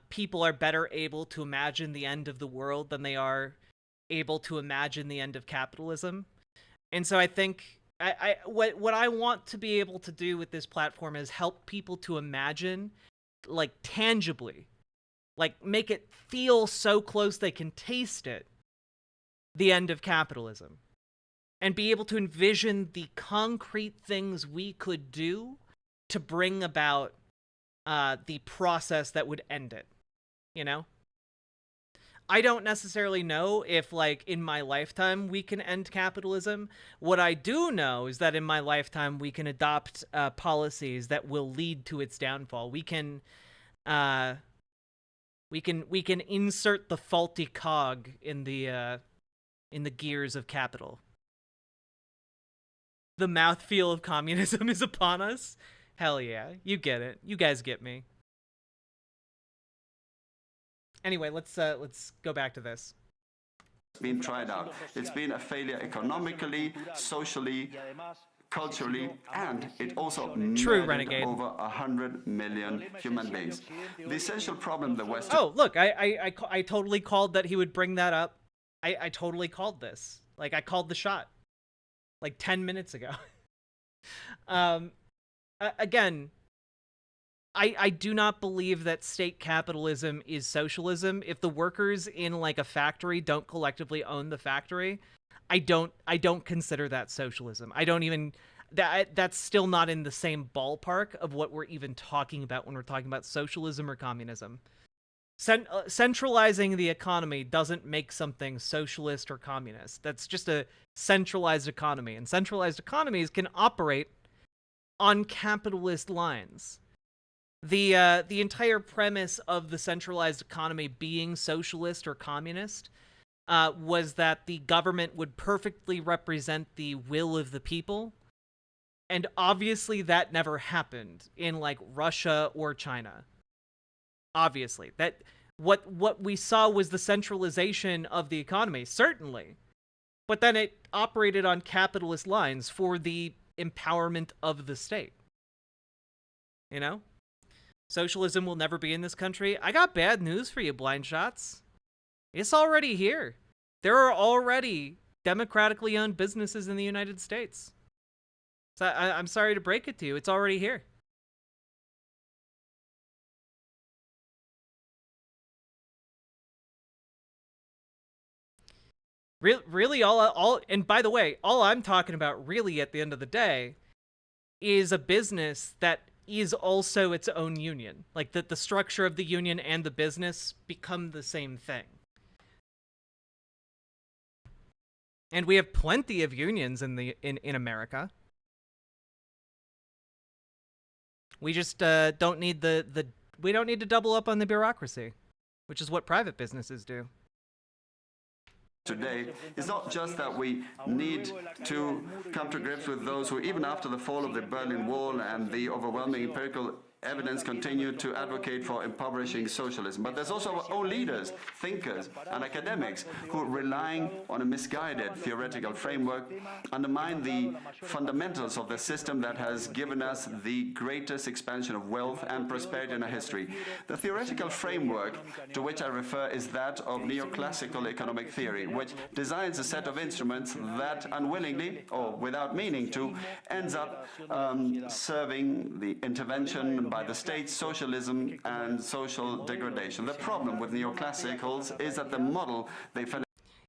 people are better able to imagine the end of the world than they are able to imagine the end of capitalism. And so I think what I want to be able to do with this platform is help people to imagine, like, tangibly, like, make it feel so close they can taste it, the end of capitalism, and be able to envision the concrete things we could do to bring about the process that would end it, you know? I don't necessarily know if, like, in my lifetime we can end capitalism. What I do know is that in my lifetime we can adopt policies that will lead to its downfall. We can insert the faulty cog in the gears of capital. The mouthfeel of communism is upon us. Hell yeah, you get it. You guys get me. Anyway, let's go back to this. Been tried out. It's been a failure economically, socially, culturally, and it also True, murdered Renegade. over 100 million human beings. The essential problem the West... Oh, look, I totally called that he would bring that up. I totally called this. Like, I called the shot. Like 10 minutes ago. Again, I do not believe that state capitalism is socialism. If the workers in, like, a factory don't collectively own the factory, I don't consider that socialism. I don't even... That's still not in the same ballpark of what we're even talking about when we're talking about socialism or communism. Centralizing the economy doesn't make something socialist or communist. That's just a centralized economy, and centralized economies can operate on capitalist lines. The entire premise of the centralized economy being socialist or communist was that the government would perfectly represent the will of the people, and obviously that never happened in, like, Russia or China. Obviously, that what we saw was the centralization of the economy, certainly, but then it operated on capitalist lines for the empowerment of the state. You know? Socialism will never be in this country. I got bad news for you, blind shots. It's already here. There are already democratically owned businesses in the United States. So I'm sorry to break it to you. It's already here. Really, all, and by the way, all I'm talking about really at the end of the day is a business that is also its own union. Like, that the structure of the union and the business become the same thing. And we have plenty of unions in America. We just don't need we don't need to double up on the bureaucracy, which is what private businesses do. Today, it's not just that we need to come to grips with those who, even after the fall of the Berlin Wall and the overwhelming empirical evidence, continue to advocate for impoverishing socialism. But there's also our own leaders, thinkers, and academics who, relying on a misguided theoretical framework, undermine the fundamentals of the system that has given us the greatest expansion of wealth and prosperity in our history. The theoretical framework to which I refer is that of neoclassical economic theory, which designs a set of instruments that, unwillingly or without meaning to, ends up serving the intervention by the state, socialism, and social degradation. The problem with neoclassicals is that the model they...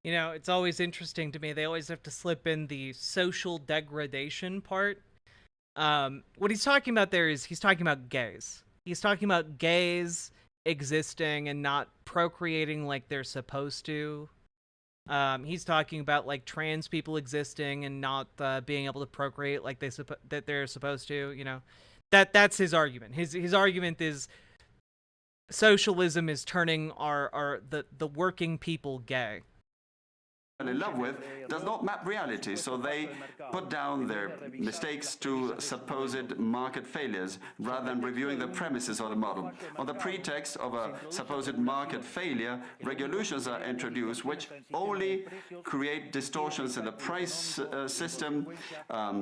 You know, it's always interesting to me. They always have to slip in the social degradation part. What he's talking about there is he's talking about gays. He's talking about gays existing and not procreating like they're supposed to. He's talking about, like, trans people existing and not being able to procreate like that they're supposed to, you know. That's his argument. His argument is socialism is turning the working people gay. in love with does not map reality, so they put down their mistakes to supposed market failures rather than reviewing the premises of the model. On the pretext of a supposed market failure, regulations are introduced which only create distortions in the price system,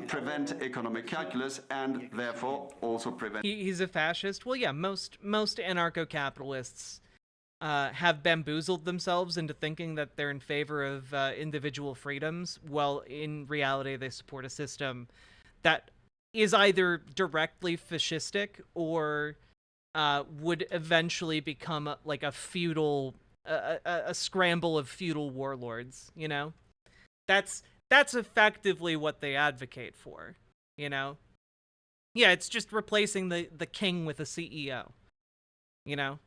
prevent economic calculus, and therefore also prevent... He's a fascist? Well, yeah, most anarcho-capitalists have bamboozled themselves into thinking that they're in favor of individual freedoms, while in reality they support a system that is either directly fascistic or would eventually become like a feudal, a scramble of feudal warlords, you know? That's effectively what they advocate for, you know? Yeah, it's just replacing the king with a CEO, you know?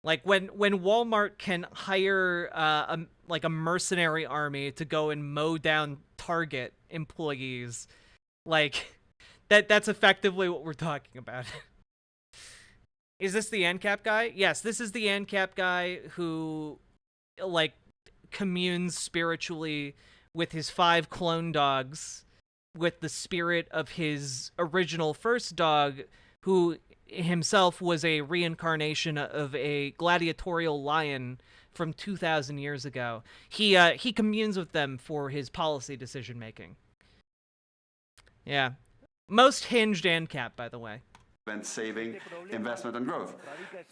Like when Walmart can hire a mercenary army to go and mow down Target employees, like that's effectively what we're talking about. Is this the ANCAP guy? Yes, this is the ANCAP guy who like communes spiritually with his 5 clone dogs with the spirit of his original first dog, who himself was a reincarnation of a gladiatorial lion from 2,000 years ago. He communes with them for his policy decision making. Yeah. Most hinged ANCAP, by the way. Prevent saving, investment, and growth.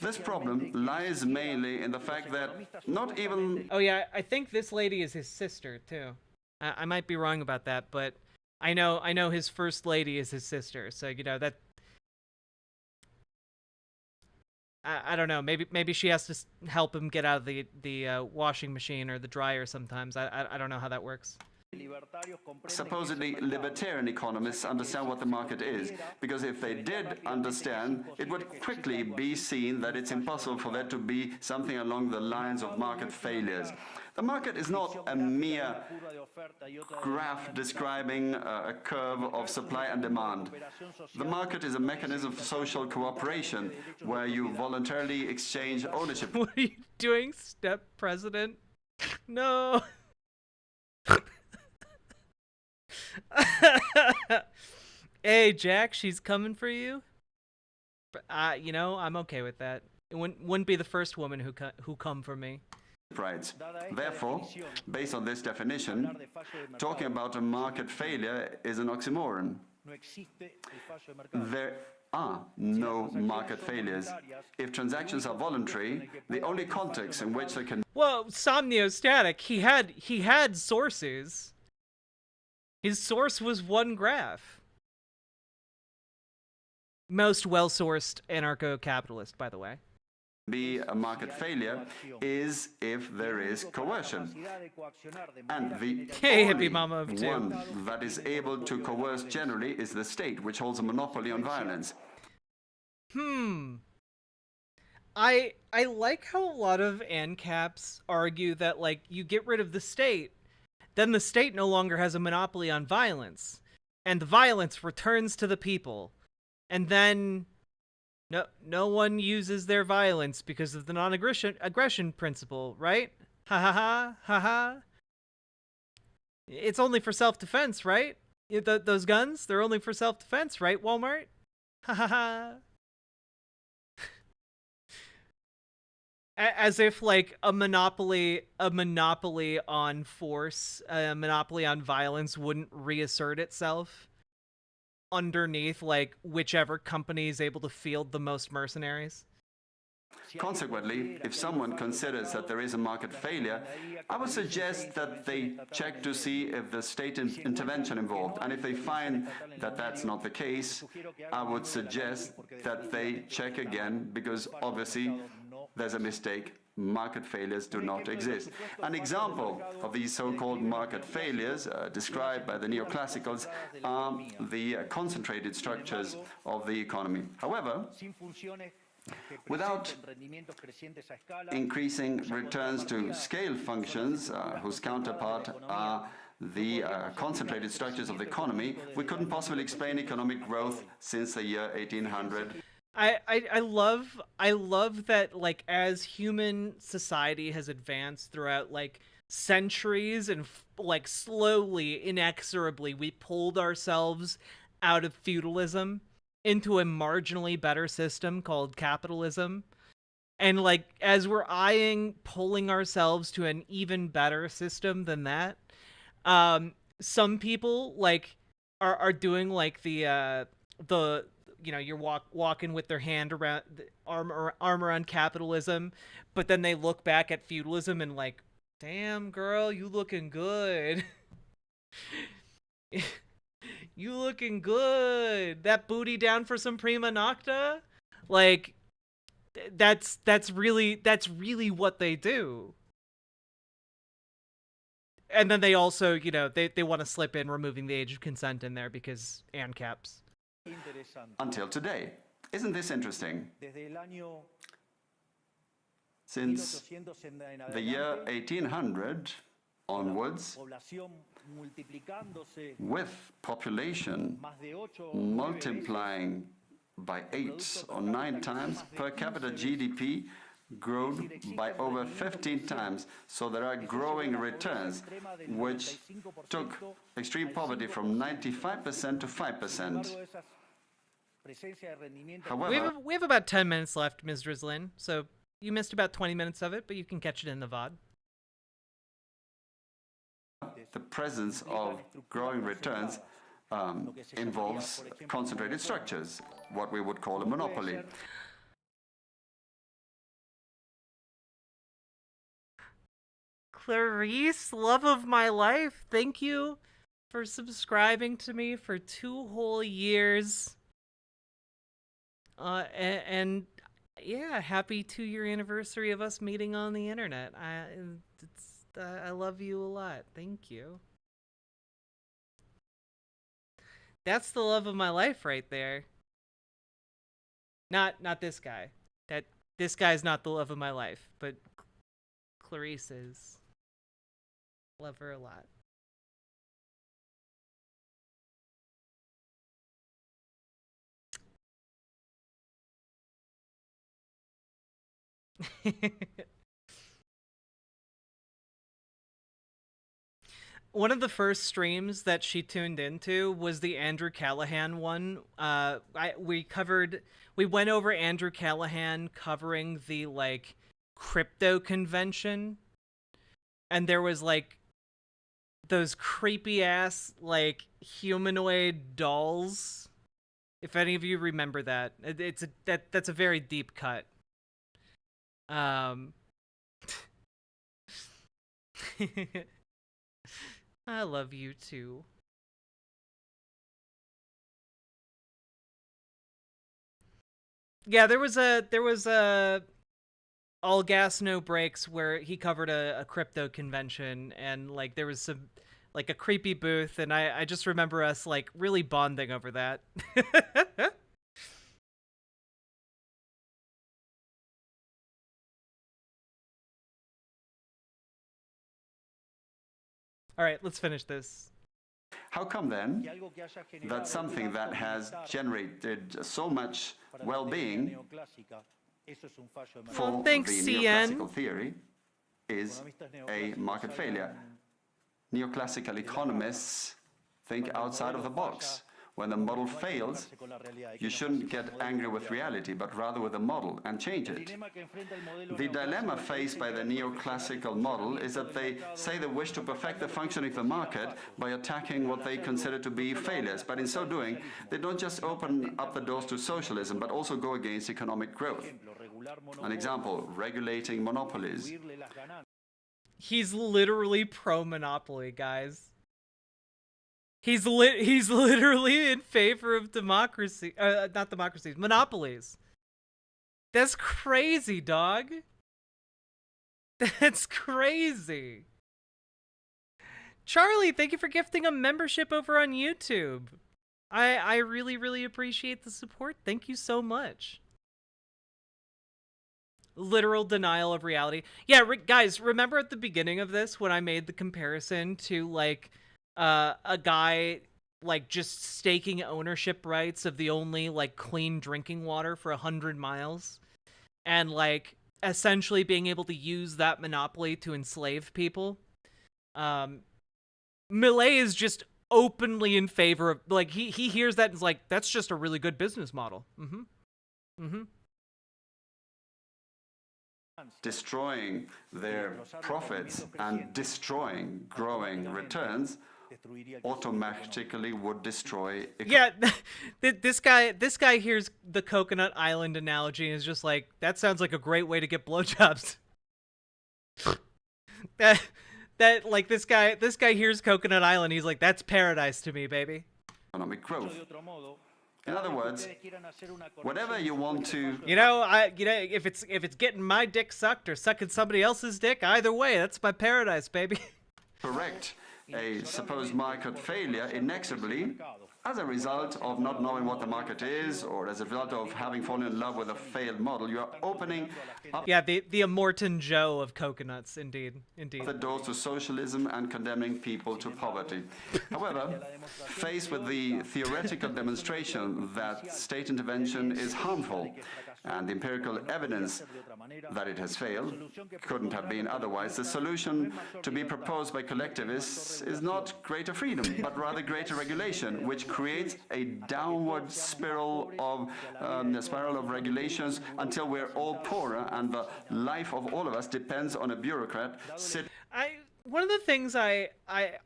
This problem lies mainly in the fact that not even... Oh yeah, I think this lady is his sister, too. I might be wrong about that, but I know his first lady is his sister, so, you know, that... I don't know. Maybe she has to help him get out of the washing machine or the dryer sometimes. I don't know how that works. Supposedly libertarian economists understand what the market is, because if they did understand, it would quickly be seen that it's impossible for there to be something along the lines of market failures. The market is not a mere graph describing a curve of supply and demand. The market is a mechanism for social cooperation, where you voluntarily exchange ownership. What are you doing, step president? No. Hey, Jack, she's coming for you. You know, I'm okay with that. It wouldn't be the first woman who come for me. Rights. Therefore, based on this definition, talking about a market failure is an oxymoron. There are no market failures. If transactions are voluntary, the only context in which they can... Well, Somniostatic, he had sources. His source was one graph. Most well-sourced anarcho-capitalist, by the way. Be a market failure is if there is coercion. And the only one that is able to coerce generally is the state, which holds a monopoly on violence. I like how a lot of ANCAPs argue that, like, you get rid of the state, then the state no longer has a monopoly on violence, and the violence returns to the people, and then no one uses their violence because of the non-aggression principle, right? Ha ha ha ha ha. It's only for self-defense, right? Those guns, they're only for self-defense, right, Walmart? Ha ha ha. As if, like, a monopoly on force, a monopoly on violence wouldn't reassert itself underneath, like, whichever company is able to field the most mercenaries. Consequently, if someone considers that there is a market failure, I would suggest that they check to see if the state intervention involved. And if they find that that's not the case, I would suggest that they check again, because obviously there's a mistake. Market failures do not exist. An example of these so-called market failures described by the neoclassicals are the concentrated structures of the economy. However, without increasing returns to scale functions, whose counterpart are the concentrated structures of the economy, we couldn't possibly explain economic growth since the year 1800. I love that, like, as human society has advanced throughout, like, centuries and like slowly, inexorably, we pulled ourselves out of feudalism into a marginally better system called capitalism. And like as we're eyeing pulling ourselves to an even better system than that, some people like are doing like the you're walking with their hand around arm around capitalism, but then they look back at feudalism and like, damn girl, you looking good. You looking good. That booty down for some prima nocta? Like that's really what they do. And then they also, they want to slip in removing the age of consent in there because ANCAPs. Until today. Isn't this interesting? Since the year 1800 onwards, with population multiplying by 8 or 9 times, per capita GDP grown by over 15 times. So there are growing returns, which took extreme poverty from 95% to 5%. However, we have about 10 minutes left, Ms. Drizzlin, so you missed about 20 minutes of it, but you can catch it in the VOD. The presence of growing returns involves concentrated structures, what we would call a monopoly. Clarice, love of my life, thank you for subscribing to me for 2 whole years. And yeah, happy 2-year anniversary of us meeting on the internet. I love you a lot. Thank you. That's the love of my life right there. Not this guy. This guy's not the love of my life, but Clarice is. Love her a lot. One of the first streams that she tuned into was the Andrew Callahan one. We went over Andrew Callahan covering the like crypto convention, and there was like those creepy ass like humanoid dolls. If any of you remember that, that's a very deep cut. I love you too. Yeah, there was a all gas no brakes where he covered a crypto convention, and like there was some like a creepy booth, and I just remember us like really bonding over that. All right, let's finish this. How come then that something that has generated so much well-being for thanks, the CN. neoclassical theory is a market failure? Neoclassical economists think outside of the box. When the model fails, you shouldn't get angry with reality, but rather with the model and change it. The dilemma faced by the neoclassical model is that they say they wish to perfect the functioning of the market by attacking what they consider to be failures. But in so doing, they don't just open up the doors to socialism, but also go against economic growth. An example, regulating monopolies. He's literally pro-monopoly, guys. He's literally in favor of democracy, not democracies, monopolies. That's crazy, dog. That's crazy. Charlie, thank you for gifting a membership over on YouTube. I really, really appreciate the support. Thank you so much. Literal denial of reality. Yeah, guys, remember at the beginning of this when I made the comparison to like a guy like just staking ownership rights of the only like clean drinking water for 100 miles and like essentially being able to use that monopoly to enslave people? Milei is just openly in favor of, like, he hears that and is like, that's just a really good business model. Destroying their profits and destroying growing returns automatically would destroy Yeah, this guy hears the Coconut Island analogy and is just like, that sounds like a great way to get blowjobs. that like this guy hears Coconut Island, he's like, that's paradise to me, baby. economic growth. In other words, whatever you want to If it's getting my dick sucked or sucking somebody else's dick, either way, that's my paradise, baby. correct a supposed market failure inexorably as a result of not knowing what the market is, or as a result of having fallen in love with a failed model, you are opening up Yeah, the Immortan Joe of coconuts, indeed. the doors to socialism and condemning people to poverty. However, faced with the theoretical demonstration that state intervention is harmful and the empirical evidence that it has failed couldn't have been otherwise, the solution to be proposed by collectivists is not greater freedom, but rather greater regulation, which creates a downward spiral of regulations until we're all poorer and the life of all of us depends on a bureaucrat sitting. One of the things I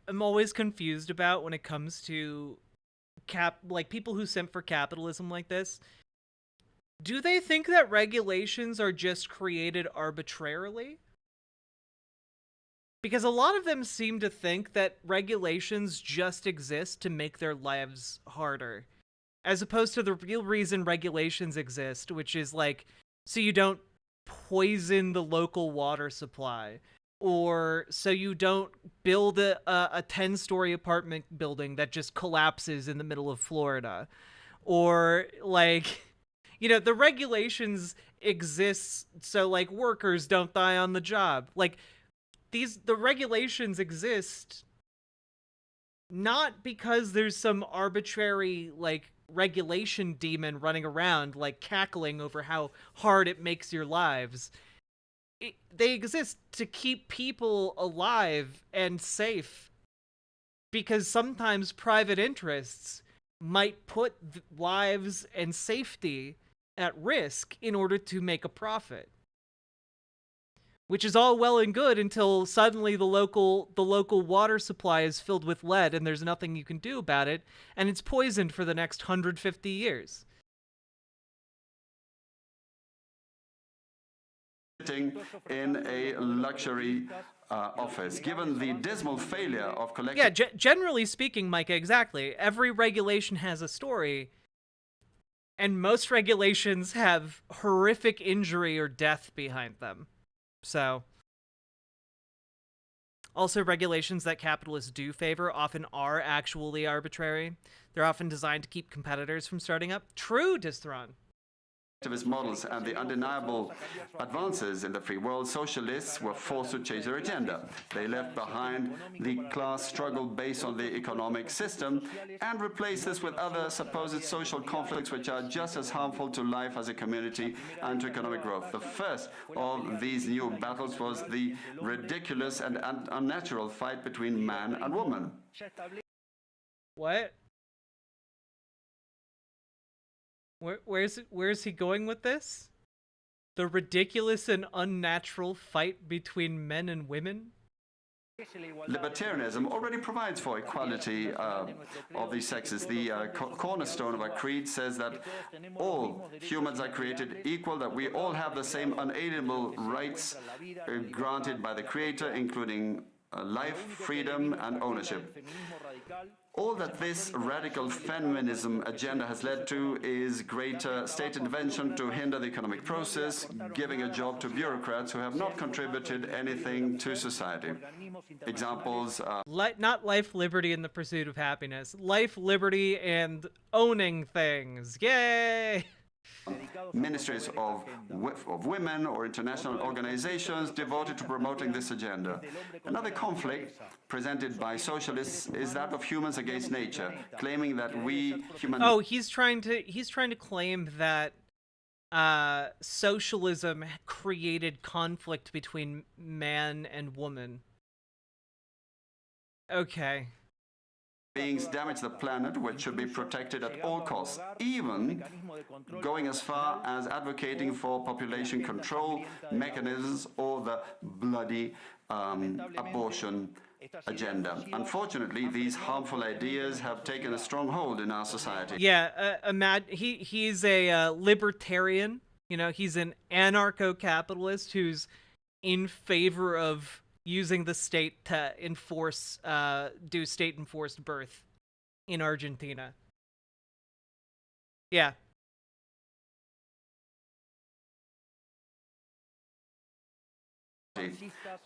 am always confused about when it comes to people who simp for capitalism like this, do they think that regulations are just created arbitrarily? Because a lot of them seem to think that regulations just exist to make their lives harder, as opposed to the real reason regulations exist, which is like, so you don't poison the local water supply, or so you don't build a 10-story apartment building that just collapses in the middle of Florida, or like, the regulations exist so like workers don't die on the job. Like the regulations exist not because there's some arbitrary like regulation demon running around like cackling over how hard it makes your lives. They exist to keep people alive and safe, because sometimes private interests might put lives and safety at risk in order to make a profit. Which is all well and good until suddenly the local water supply is filled with lead and there's nothing you can do about it, and it's poisoned for the next 150 years. Sitting in a luxury office, given the dismal failure of collective... Yeah, generally speaking, Micah, exactly. Every regulation has a story, and most regulations have horrific injury or death behind them. So, also regulations that capitalists do favor often are actually arbitrary. They're often designed to keep competitors from starting up. True, Distron. Activist models and the undeniable advances in the free world, socialists were forced to change their agenda. They left behind the class struggle based on the economic system and replaced this with other supposed social conflicts which are just as harmful to life as a community and to economic growth. The first of these new battles was the ridiculous and unnatural fight between man and woman. What? Where's he going with this? The ridiculous and unnatural fight between men and women? Libertarianism already provides for equality of the sexes. The cornerstone of our creed says that all humans are created equal, that we all have the same unalienable rights granted by the Creator, including life, freedom, and ownership. All that this radical feminism agenda has led to is greater state intervention to hinder the economic process, giving a job to bureaucrats who have not contributed anything to society. Examples not life, liberty, and the pursuit of happiness. Life, liberty, and owning things. Yay! Ministries of women or international organizations devoted to promoting this agenda. Another conflict presented by socialists is that of humans against nature, claiming that we humans... Oh, he's trying to claim that socialism created conflict between man and woman. Okay. Beings damage the planet, which should be protected at all costs, even going as far as advocating for population control mechanisms or the bloody abortion agenda. Unfortunately, these harmful ideas have taken a strong hold in our society. Yeah, he's a libertarian. You know, he's an anarcho-capitalist who's in favor of using the state to enforce, do state-enforced birth in Argentina. Yeah.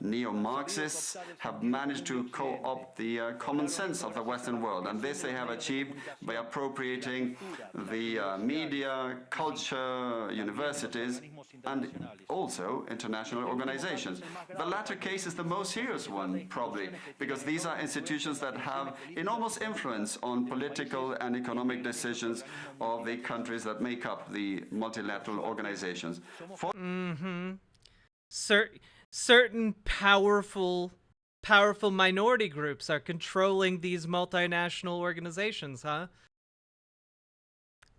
Neo-Marxists have managed to co-opt the common sense of the Western world, and this they have achieved by appropriating the media, culture, universities, and also international organizations. The latter case is the most serious one, probably, because these are institutions that have enormous influence on political and economic decisions of the countries that make up the multilateral organizations. Certain powerful minority groups are controlling these multinational organizations, huh?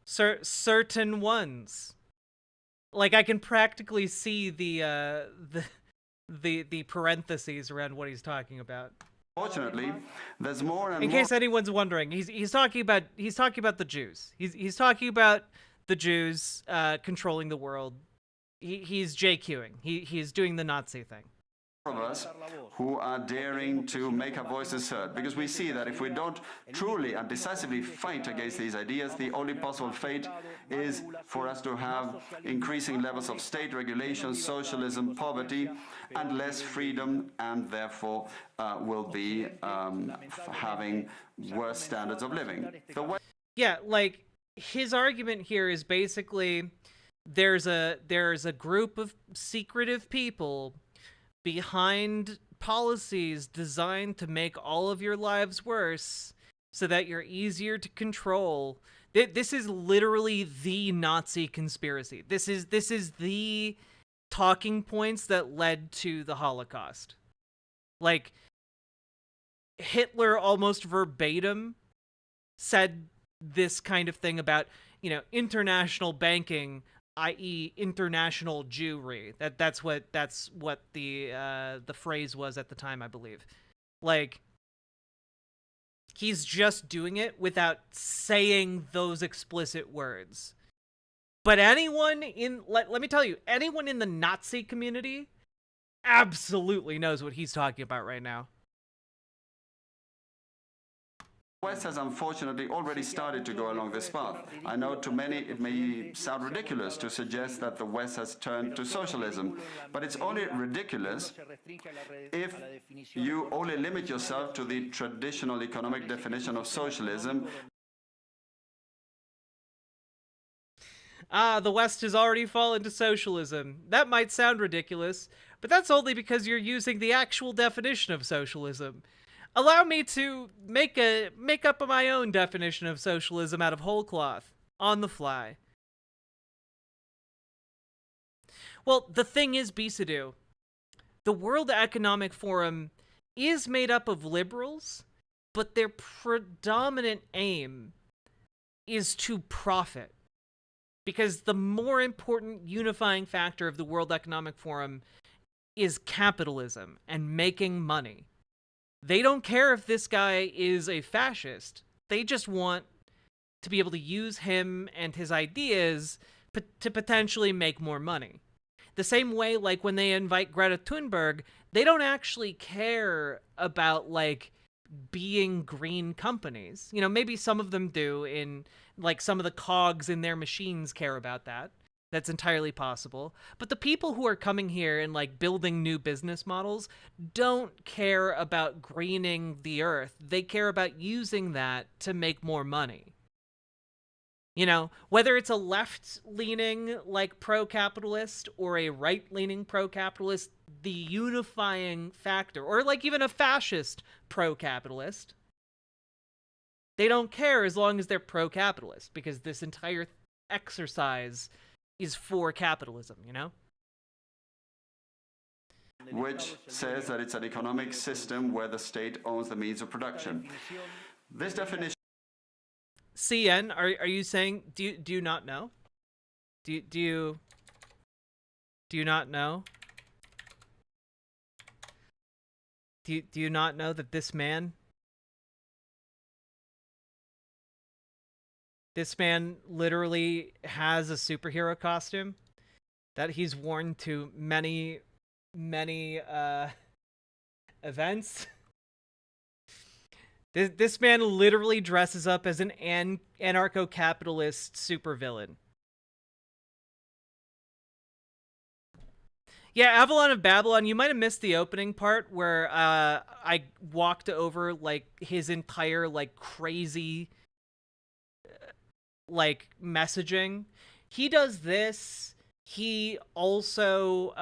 Certain ones. Like, I can practically see the parentheses around what he's talking about. Fortunately, there's more and in more. case anyone's wondering, he's talking about the Jews. He's talking about the Jews controlling the world. He's JQing. He's doing the Nazi thing. Of us who are daring to make our voices heard, because we see that if we don't truly and decisively fight against these ideas, the only possible fate is for us to have increasing levels of state regulation, socialism, poverty, and less freedom, and therefore will be having worse standards of living. Yeah, like, his argument here is basically there's a group of secretive people behind policies designed to make all of your lives worse so that you're easier to control. This is literally the Nazi conspiracy. This is the talking points that led to the Holocaust. Like, Hitler almost verbatim said this kind of thing about, you know, international banking, i.e. international Jewry. That's what the phrase was at the time, I believe. Like, he's just doing it without saying those explicit words. But anyone in, let me tell you, anyone in the Nazi community absolutely knows what he's talking about right now. The West has unfortunately already started to go along this path. I know to many it may sound ridiculous to suggest that the West has turned to socialism, but it's only ridiculous if you only limit yourself to the traditional economic definition of socialism. The West has already fallen to socialism. That might sound ridiculous, but that's only because you're using the actual definition of socialism. Allow me to make up my own definition of socialism out of whole cloth, on the fly. Well, the thing is, Bisadu, the World Economic Forum is made up of liberals, but their predominant aim is to profit. Because the more important unifying factor of the World Economic Forum is capitalism and making money. They don't care if this guy is a fascist. They just want to be able to use him and his ideas to potentially make more money. The same way, like, when they invite Greta Thunberg, they don't actually care about, like, being green companies. You know, maybe some of them do, in, like, some of the cogs in their machines care about that. That's entirely possible. But the people who are coming here and, like, building new business models don't care about greening the earth. They care about using that to make more money. You know, whether it's a left-leaning, like, pro-capitalist or a right-leaning pro-capitalist, the unifying factor, or, like, even a fascist pro-capitalist, they don't care as long as they're pro-capitalist, because this entire exercise is for capitalism, you know? which says that it's an economic system where the state owns the means of production. This definition CN, are you saying, do you not know? Do you not know? Do you not know that this man literally has a superhero costume that he's worn to many events? This man literally dresses up as an anarcho-capitalist supervillain. Yeah, Avalon of Babylon, you might have missed the opening part where I walked over like his entire like crazy like messaging. He does this. He also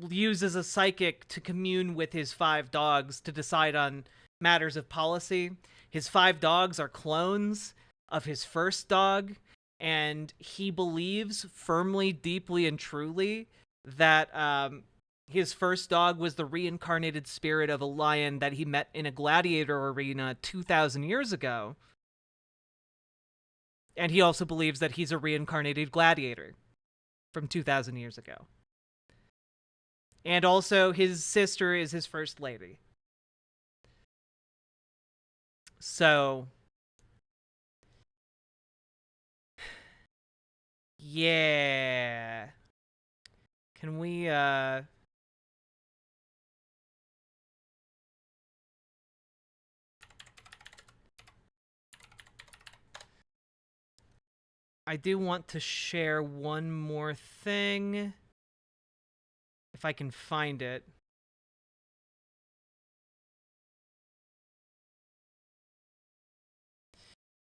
uses a psychic to commune with his 5 dogs to decide on matters of policy. His 5 dogs are clones of his first dog, and he believes firmly, deeply, and truly that his first dog was the reincarnated spirit of a lion that he met in a gladiator arena 2,000 years ago. And he also believes that he's a reincarnated gladiator from 2,000 years ago. And also, his sister is his first lady. So, yeah. Can we, I do want to share one more thing. If I can find it.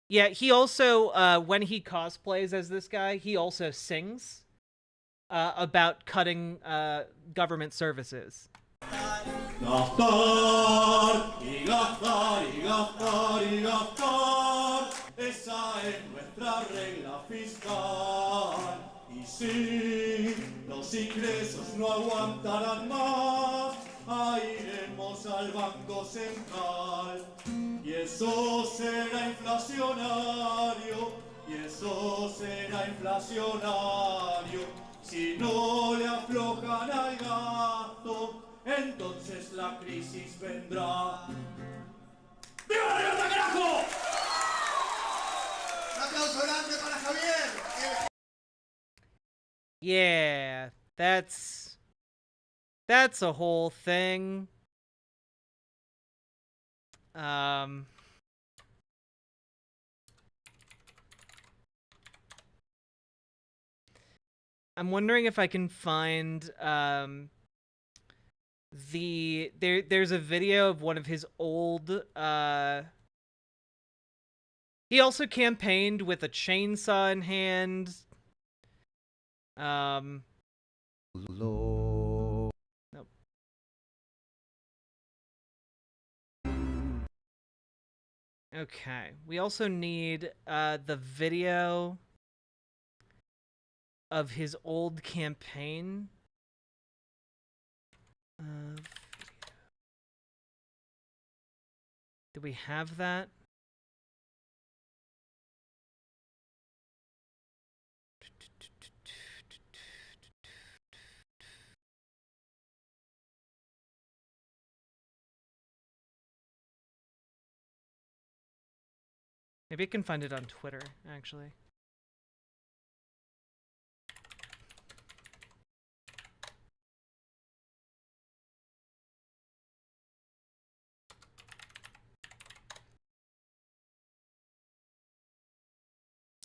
Yeah, he also, when he cosplays as this guy, he also sings about cutting government services. Gastar y gastar y gastar y gastar, esa es nuestra regla fiscal. Y si los ingresos no aguantarán más, iremos al Banco Central. Y eso será inflacionario, y eso será inflacionario. Si no le aflojan al gasto, entonces la crisis vendrá. ¡Viva la libertad, carajo! Un aplauso grande para Javier. Yeah, that's a whole thing. I'm wondering if I can find there's a video of one of his old he also campaigned with a chainsaw in hand. Nope. Okay, we also need the video of his old campaign. Do we have that? Maybe I can find it on Twitter, actually.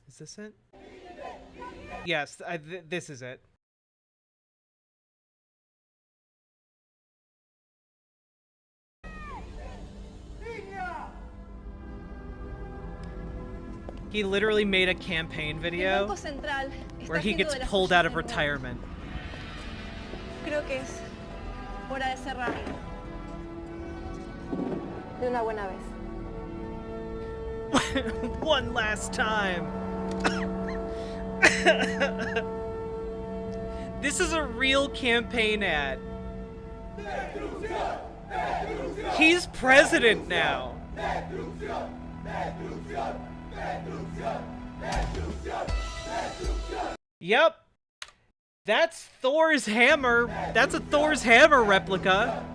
Is this it? Yes, this is it. He literally made a campaign video where he gets pulled out of retirement. Creo que es hora de cerrar. De una buena vez. One last time. This is a real campaign ad. He's president now. Yep. That's Thor's hammer. That's a Thor's hammer replica.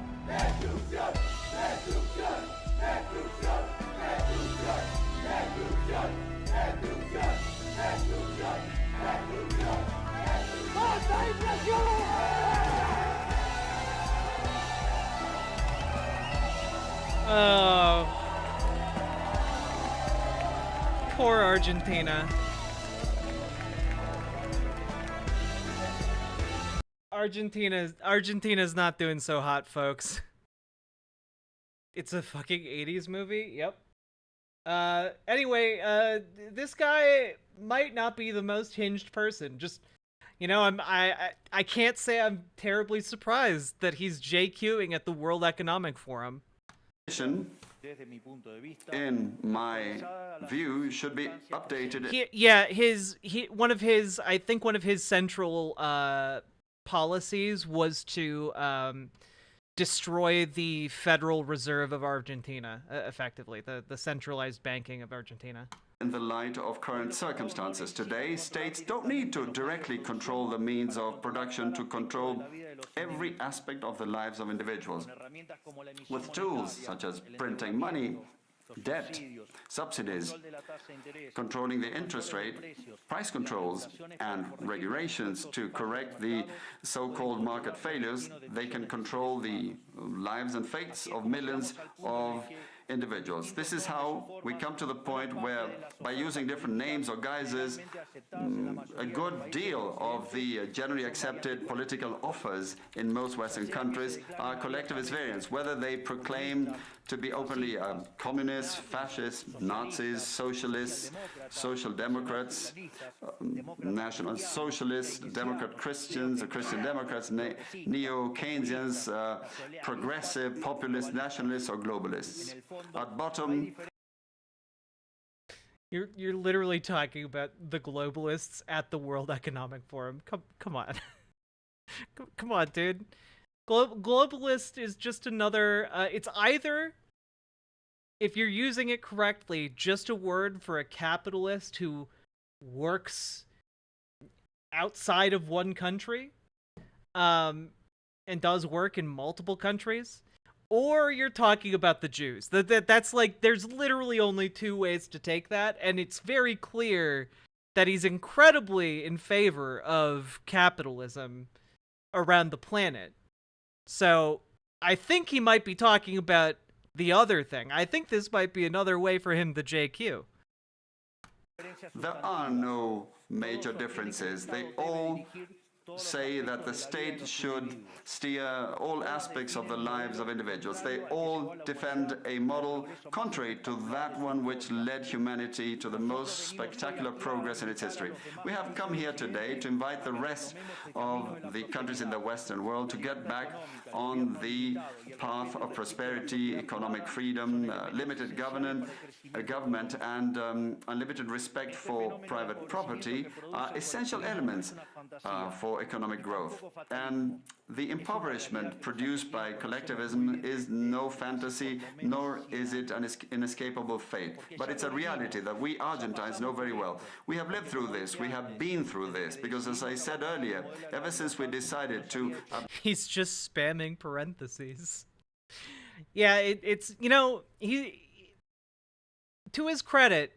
Oh. Poor Argentina. Argentina's not doing so hot, folks. It's a fucking 80s movie. Yep. Anyway, this guy might not be the most hinged person. Just, you know, I can't say I'm terribly surprised that he's JQing at the World Economic Forum. In my view, should be updated. I think one of his central policies was to destroy the Federal Reserve of Argentina, effectively, the centralized banking of Argentina. In the light of current circumstances today, states don't need to directly control the means of production to control every aspect of the lives of individuals. With tools such as printing money, debt, subsidies, controlling the interest rate, price controls, and regulations to correct the so-called market failures, they can control the lives and fates of millions of individuals. This is how we come to the point where, by using different names or guises, a good deal of the generally accepted political offers in most Western countries are collectivist variants, whether they proclaim to be openly communists, fascists, Nazis, socialists, social democrats, national socialists, Democrat Christians, Christian Democrats, neo-Keynesians, progressive, populist, nationalists, or globalists. At bottom, You're literally talking about the globalists at the World Economic Forum. Come on. Come on, dude. Globalist is just another, it's either, if you're using it correctly, just a word for a capitalist who works outside of one country, and does work in multiple countries, or you're talking about the Jews. That's like, there's literally only two ways to take that, and it's very clear that he's incredibly in favor of capitalism around the planet. So I think he might be talking about the other thing. I think this might be another way for him to JQ. there are no major differences. They all say that the state should steer all aspects of the lives of individuals. They all defend a model contrary to that one which led humanity to the most spectacular progress in its history. We have come here today to invite the rest of the countries in the Western world to get back on the path of prosperity, economic freedom, limited government, and unlimited respect for private property are essential elements for economic growth. And the impoverishment produced by collectivism is no fantasy, nor is it an inescapable fate. But it's a reality that we Argentines know very well. We have lived through this, we have been through this, because as I said earlier, ever since we decided to... He's just spamming parentheses. Yeah, it's, you know, to his credit,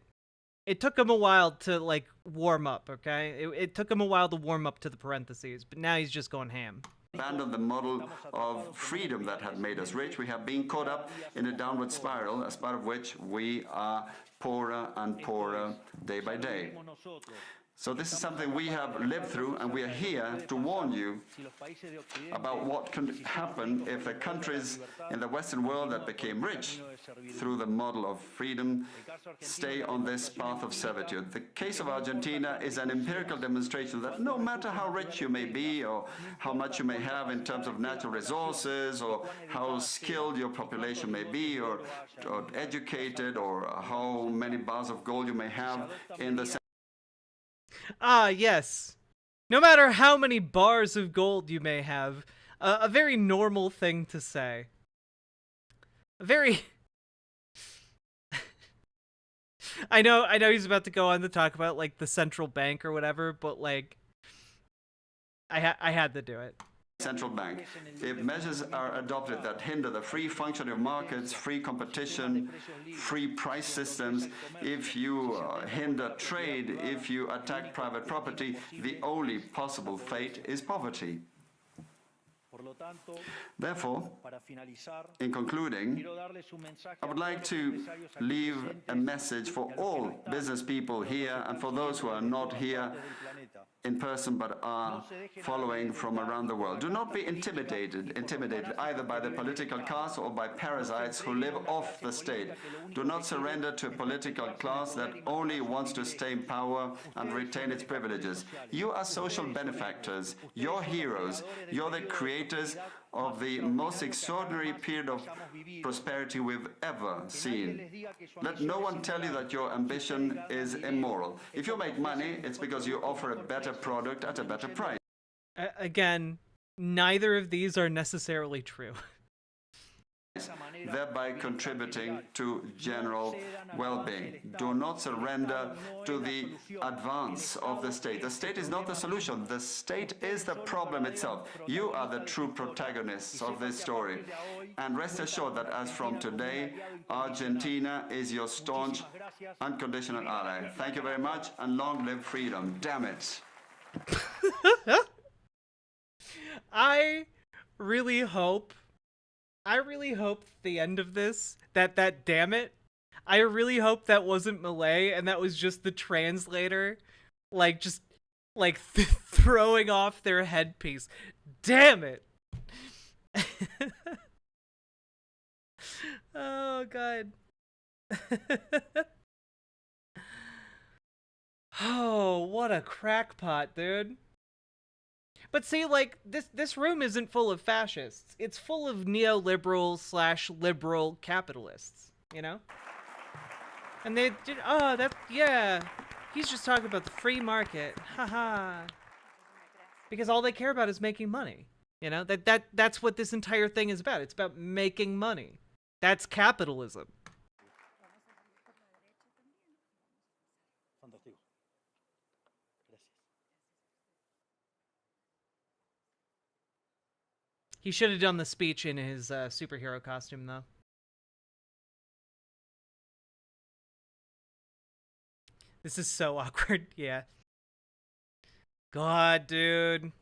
it took him a while to, like, warm up, okay? It took him a while to warm up to the parentheses, but now he's just going ham. Abandoned the model of freedom that had made us rich. We have been caught up in a downward spiral, as part of which we are poorer and poorer day by day. So this is something we have lived through, and we are here to warn you about what can happen if the countries in the Western world that became rich through the model of freedom stay on this path of servitude. The case of Argentina is an empirical demonstration that no matter how rich you may be, or how much you may have in terms of natural resources, or how skilled your population may be, or educated, or how many bars of gold you may have in the... Ah, yes. No matter how many bars of gold you may have, a very normal thing to say. A very... I know he's about to go on to talk about, like, the central bank or whatever, but, like, I had to do it. Central bank. If measures are adopted that hinder the free functioning of markets, free competition, free price systems, if you hinder trade, if you attack private property, the only possible fate is poverty. Therefore, in concluding, I would like to leave a message for all business people here and for those who are not here in person but are following from around the world. Do not be intimidated either by the political class or by parasites who live off the state. Do not surrender to a political class that only wants to stay in power and retain its privileges. You are social benefactors, you're heroes, you're the creators of the most extraordinary period of prosperity we've ever seen. Let no one tell you that your ambition is immoral. If you make money, it's because you offer a better product at a better price. Again, neither of these are necessarily true. Thereby contributing to general well-being. Do not surrender to the advance of the state. The state is not the solution. The state is the problem itself. You are the true protagonists of this story. And rest assured that as from today, Argentina is your staunch, unconditional ally. Thank you very much, and long live freedom. Damn it. I really hope the end of this, that damn it, I really hope that wasn't Milei and that was just the translator, like, just, like, throwing off their headpiece. Damn it! Oh, God. Oh, what a crackpot, dude. But see, like, this room isn't full of fascists. It's full of neoliberal/liberal capitalists, you know? And they did, oh, yeah, he's just talking about the free market, haha. Because all they care about is making money, you know? That's what this entire thing is about. It's about making money. That's capitalism. He should have done the speech in his superhero costume, though. This is so awkward, yeah. God, dude.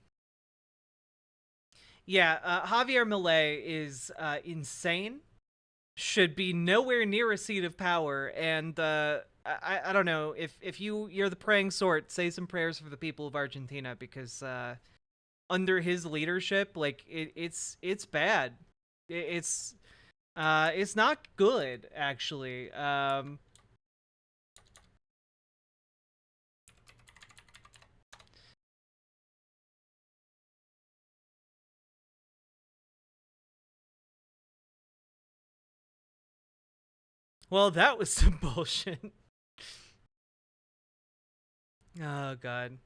Yeah, Javier Milei is insane. Should be nowhere near a seat of power, and I don't know, if you're the praying sort, say some prayers for the people of Argentina, because under his leadership, like, it's bad. It's not good, actually. Well, that was some bullshit. Oh, God.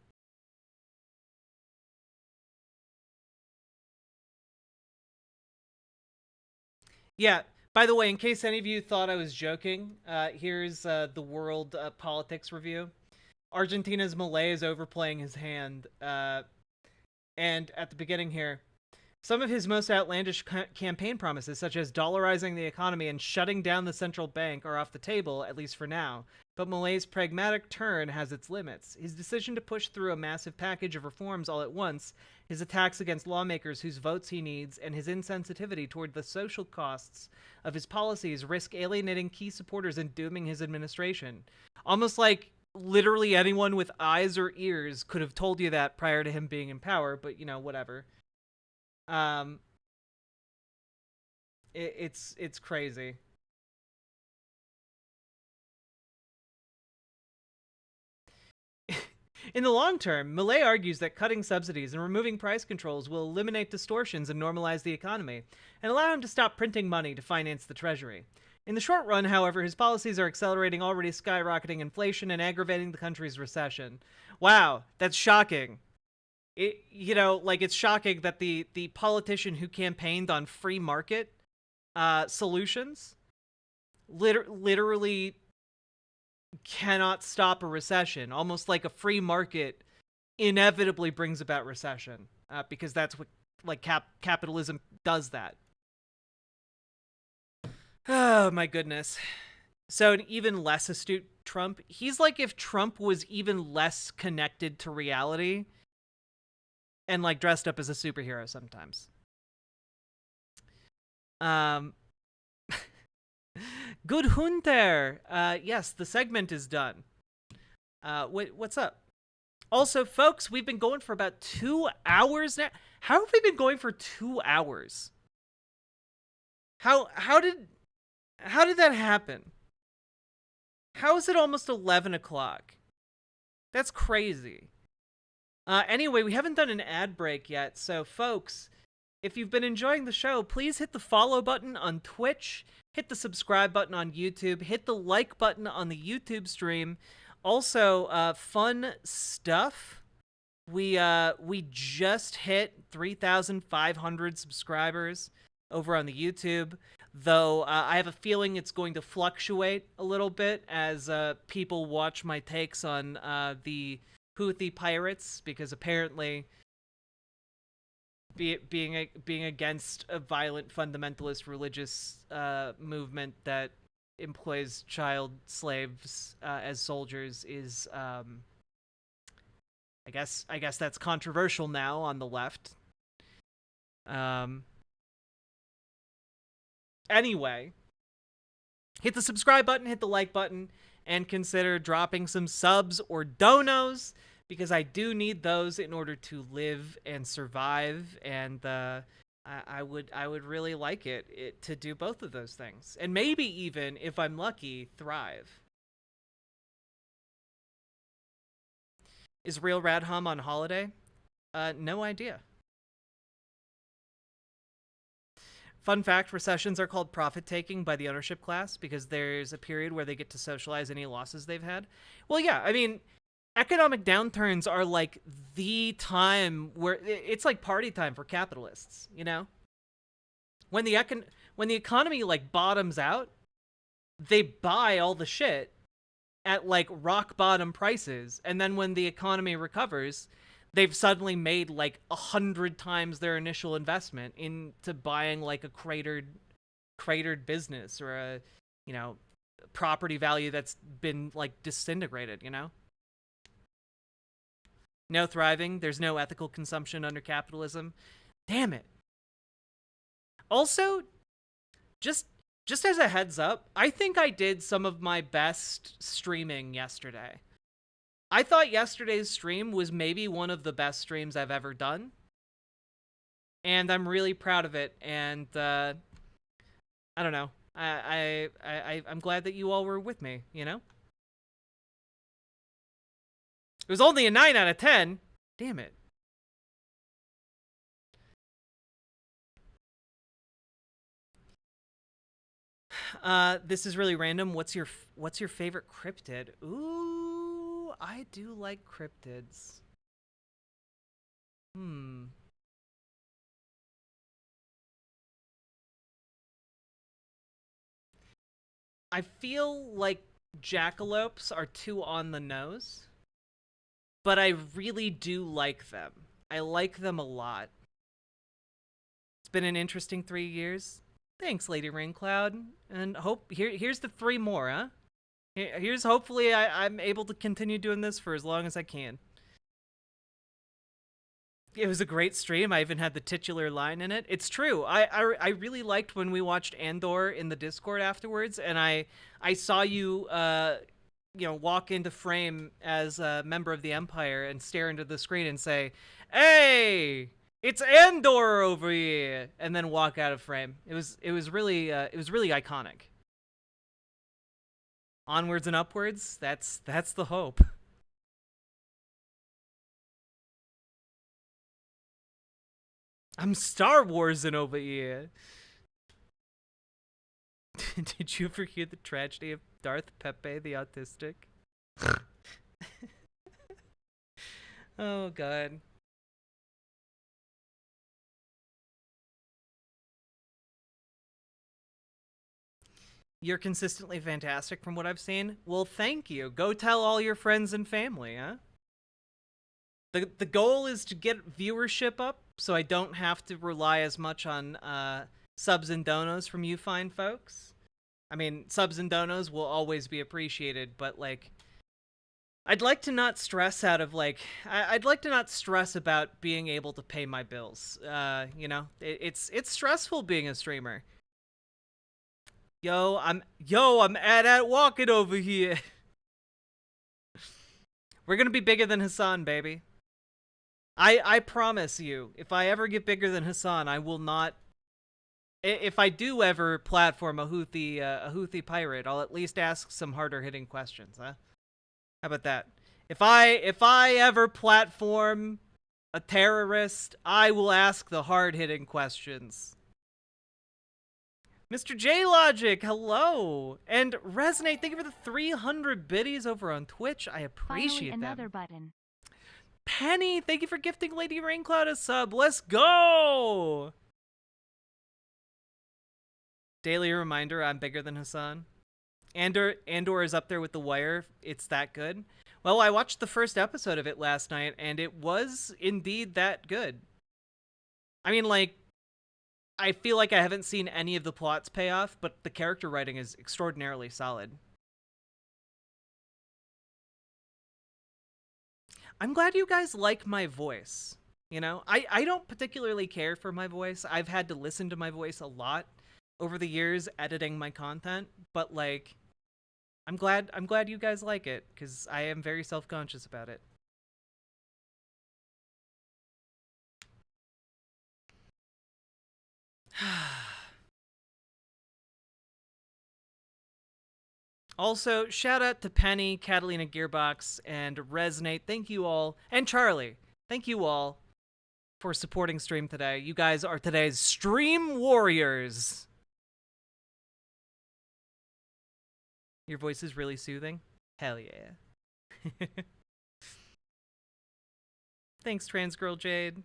Yeah, by the way, in case any of you thought I was joking, here's the World Politics Review. Argentina's Milei is overplaying his hand. And at the beginning here, some of his most outlandish campaign promises, such as dollarizing the economy and shutting down the central bank, are off the table, at least for now. But Milei's pragmatic turn has its limits. His decision to push through a massive package of reforms all at once, his attacks against lawmakers whose votes he needs, and his insensitivity toward the social costs of his policies risk alienating key supporters and dooming his administration. Almost like literally anyone with eyes or ears could have told you that prior to him being in power, but, you know, whatever. It's crazy. In the long term, Milei argues that cutting subsidies and removing price controls will eliminate distortions and normalize the economy, and allow him to stop printing money to finance the treasury. In the short run, however, his policies are accelerating already skyrocketing inflation and aggravating the country's recession. Wow, that's shocking. like it's shocking that the politician who campaigned on free market solutions literally cannot stop a recession, almost like a free market inevitably brings about recession, because that's what like capitalism does that. Oh my goodness. So an even less astute Trump, he's like if Trump was even less connected to reality and like dressed up as a superhero sometimes. Good Hunter. Yes, the segment is done. What's up? Also, folks, we've been going for about 2 hours now. How have we been going for 2 hours? How did that happen? How is it almost 11 o'clock? That's crazy. Anyway, we haven't done an ad break yet, so folks, if you've been enjoying the show, please hit the follow button on Twitch, hit the subscribe button on YouTube, hit the like button on the YouTube stream. Also, fun stuff. We just hit 3,500 subscribers over on the YouTube, though I have a feeling it's going to fluctuate a little bit as people watch my takes on the Houthi pirates, because apparently being against a violent fundamentalist religious movement that employs child slaves as soldiers is I guess that's controversial now on the left. Anyway, hit the subscribe button, hit the like button, and consider dropping some subs or donos, because I do need those in order to live and survive, and I would really like it to do both of those things, and maybe even, if I'm lucky, thrive. Is Real Radhum on holiday? No idea. Fun fact, recessions are called profit-taking by the ownership class because there's a period where they get to socialize any losses they've had. Well, yeah, I mean, economic downturns are like the time where it's like party time for capitalists, you know? When the economy like bottoms out, they buy all the shit at like rock bottom prices, and then when the economy recovers, they've suddenly made like 100 times their initial investment into buying like a cratered business or a, you know, property value that's been like disintegrated, you know? No thriving, there's no ethical consumption under capitalism. Damn it. Also, just as a heads up, I think I did some of my best streaming yesterday. I thought yesterday's stream was maybe one of the best streams I've ever done. And I'm really proud of it, and I don't know. I'm glad that you all were with me, you know? It was only a 9 out of 10. Damn it. This is really random. What's your favorite cryptid? Ooh, I do like cryptids. I feel like jackalopes are too on the nose, but I really do like them. I like them a lot. It's been an interesting 3 years. Thanks, Lady Raincloud. And here's the 3 more, huh? Here's hopefully I'm able to continue doing this for as long as I can. It was a great stream. I even had the titular line in it. It's true. I really liked when we watched Andor in the Discord afterwards, and I saw you walk into frame as a member of the Empire and stare into the screen and say, "Hey, it's Andor over here," and then walk out of frame. It was really iconic. Onwards and upwards. That's the hope. I'm Star Warsing over here. Did you ever hear the tragedy of Darth Pepe the Autistic? Oh, God. You're consistently fantastic from what I've seen. Well, thank you. Go tell all your friends and family, huh? The goal is to get viewership up, so I don't have to rely as much on subs and donos from you fine folks. I mean, subs and donos will always be appreciated, but like, I'd like to not stress out of like, I'd like to not stress about being able to pay my bills. You know, it's stressful being a streamer. Yo, I'm at walking over here. We're gonna be bigger than Hassan, baby. I promise you, if I ever get bigger than Hassan, I will not. If I do ever platform a Houthi pirate, I'll at least ask some harder hitting questions, huh? How about that? If I ever platform a terrorist, I will ask the hard hitting questions. Mr. J Logic, hello, and Resonate. Thank you for the 300 biddies over on Twitch. I appreciate that. Finally, another button. Penny, thank you for gifting Lady Raincloud a sub. Let's go! Daily reminder, I'm bigger than Hassan. Andor is up there with The Wire. It's that good. Well, I watched the first episode of it last night, and it was indeed that good. I mean, like, I feel like I haven't seen any of the plots pay off, but the character writing is extraordinarily solid. I'm glad you guys like my voice. You know, I don't particularly care for my voice. I've had to listen to my voice a lot over the years editing my content, but like, I'm glad you guys like it, because I am very self-conscious about it. Also, shout out to Penny, Catalina Gearbox, and Resonate. Thank you all. And Charlie. Thank you all for supporting stream today. You guys are today's stream warriors. Your voice is really soothing? Hell yeah. Thanks, Trans Girl Jade.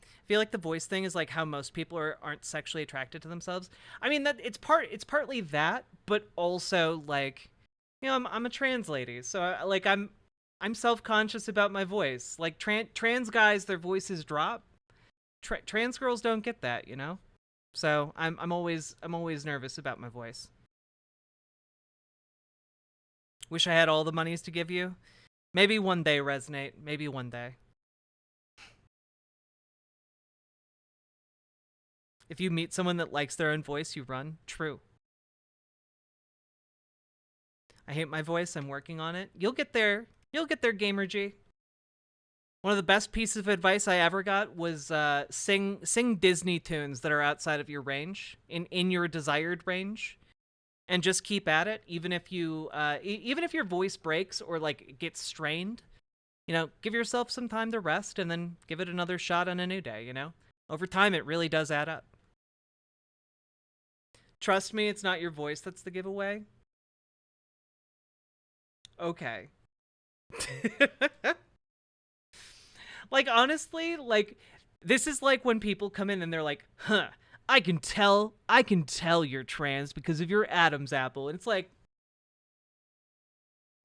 I feel like the voice thing is like how most people aren't sexually attracted to themselves. I mean, that it's partly that, but also like, you know, I'm a trans lady, so I'm self-conscious about my voice. Like trans guys, their voices drop. Trans girls don't get that, you know. So I'm always nervous about my voice. Wish I had all the monies to give you. Maybe one day, Resonate. Maybe one day. If you meet someone that likes their own voice, you run. True. I hate my voice. I'm working on it. You'll get there. You'll get there, Gamer G. One of the best pieces of advice I ever got was sing Disney tunes that are outside of your range, in your desired range, and just keep at it. Even if you even if your voice breaks or like gets strained, you know, give yourself some time to rest and then give it another shot on a new day. You know, over time it really does add up. Trust me, it's not your voice that's the giveaway. Okay. Like, honestly, like, this is like when people come in and they're like, huh, I can tell you're trans because of your Adam's apple. And it's like,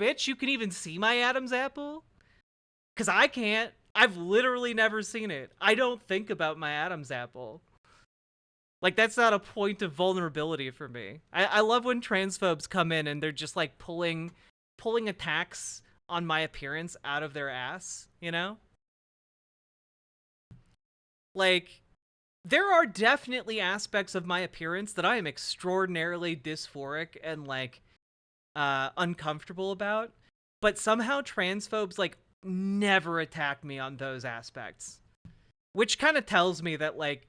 bitch, you can even see my Adam's apple? Because I can't. I've literally never seen it. I don't think about my Adam's apple. Like, that's not a point of vulnerability for me. I love when transphobes come in and they're just, like, pulling attacks on my appearance out of their ass, you know? Like, there are definitely aspects of my appearance that I am extraordinarily dysphoric and, like, uncomfortable about, but somehow transphobes, like, never attack me on those aspects. Which kind of tells me that, like,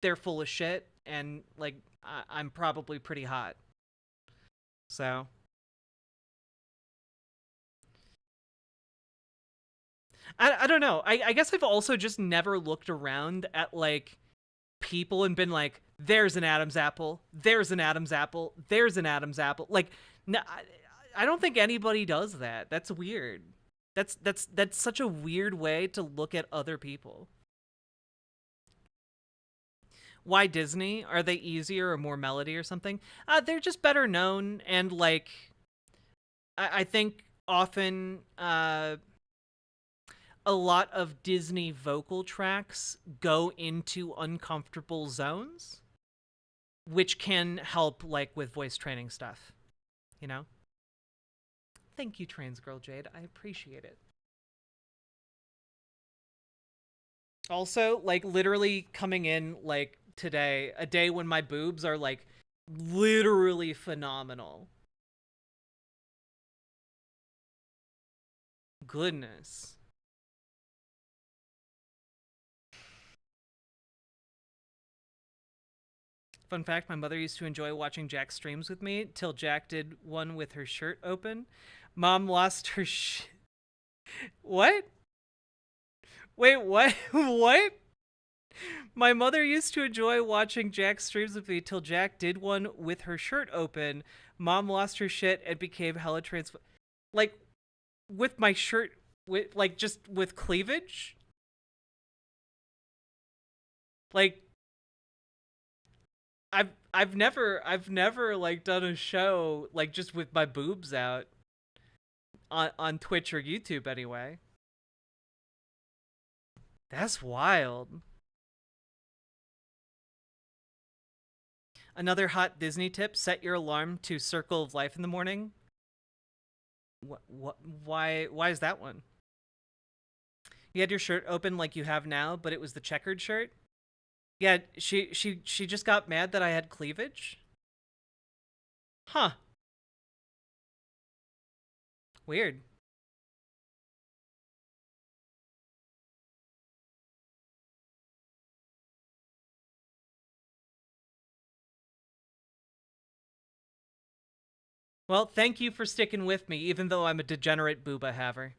they're full of shit, and, like, I'm probably pretty hot. So. I don't know. I guess I've also just never looked around at, like, people and been like, there's an Adam's apple, there's an Adam's apple, there's an Adam's apple. Like, no, I don't think anybody does that. That's weird. That's such a weird way to look at other people. Why Disney? Are they easier or more melody or something? They're just better known, and like I think often a lot of Disney vocal tracks go into uncomfortable zones, which can help like with voice training stuff, you know? Thank you, Trans Girl Jade. I appreciate it. Also, like literally coming in like today, a day when my boobs are like literally phenomenal. Goodness. Fun fact, my mother used to enjoy watching Jack streams with me till Jack did one with her shirt open. Mom lost her What? Wait, what? What? My mother used to enjoy watching Jack streams with me till Jack did one with her shirt open. Mom lost her shit and became hella like, with my shirt, with like just with cleavage? Like, I've never like done a show like just with my boobs out on Twitch or YouTube anyway. That's wild. Another hot Disney tip, set your alarm to Circle of Life in the morning. What why is that one? You had your shirt open like you have now, but it was the checkered shirt? Yeah, she just got mad that I had cleavage? Huh. Weird. Well, thank you for sticking with me, even though I'm a degenerate booba haver.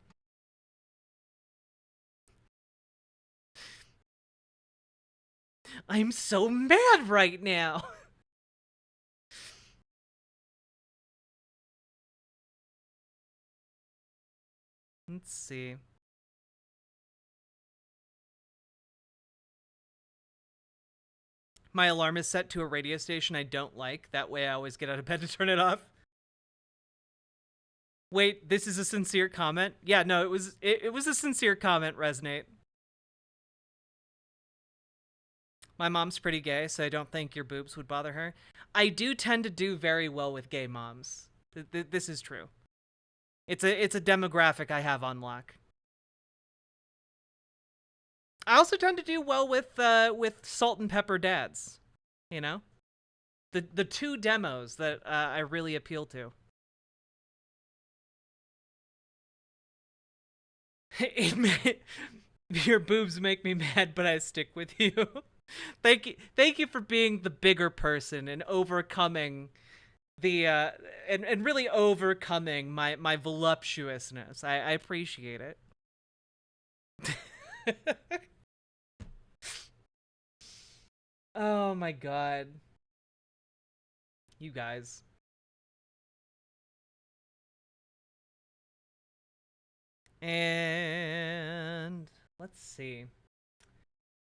I'm so mad right now. Let's see. My alarm is set to a radio station I don't like. That way I always get out of bed to turn it off. Wait, this is a sincere comment? Yeah, no, it was a sincere comment, Resonate. My mom's pretty gay, so I don't think your boobs would bother her. I do tend to do very well with gay moms. This is true. It's a demographic I have on lock. I also tend to do well with salt and pepper dads. You know? The two demos that I really appeal to. Your boobs make me mad, but I stick with you. Thank you for being the bigger person and overcoming the and really overcoming my voluptuousness. I appreciate it. Oh my god. You guys. And let's see.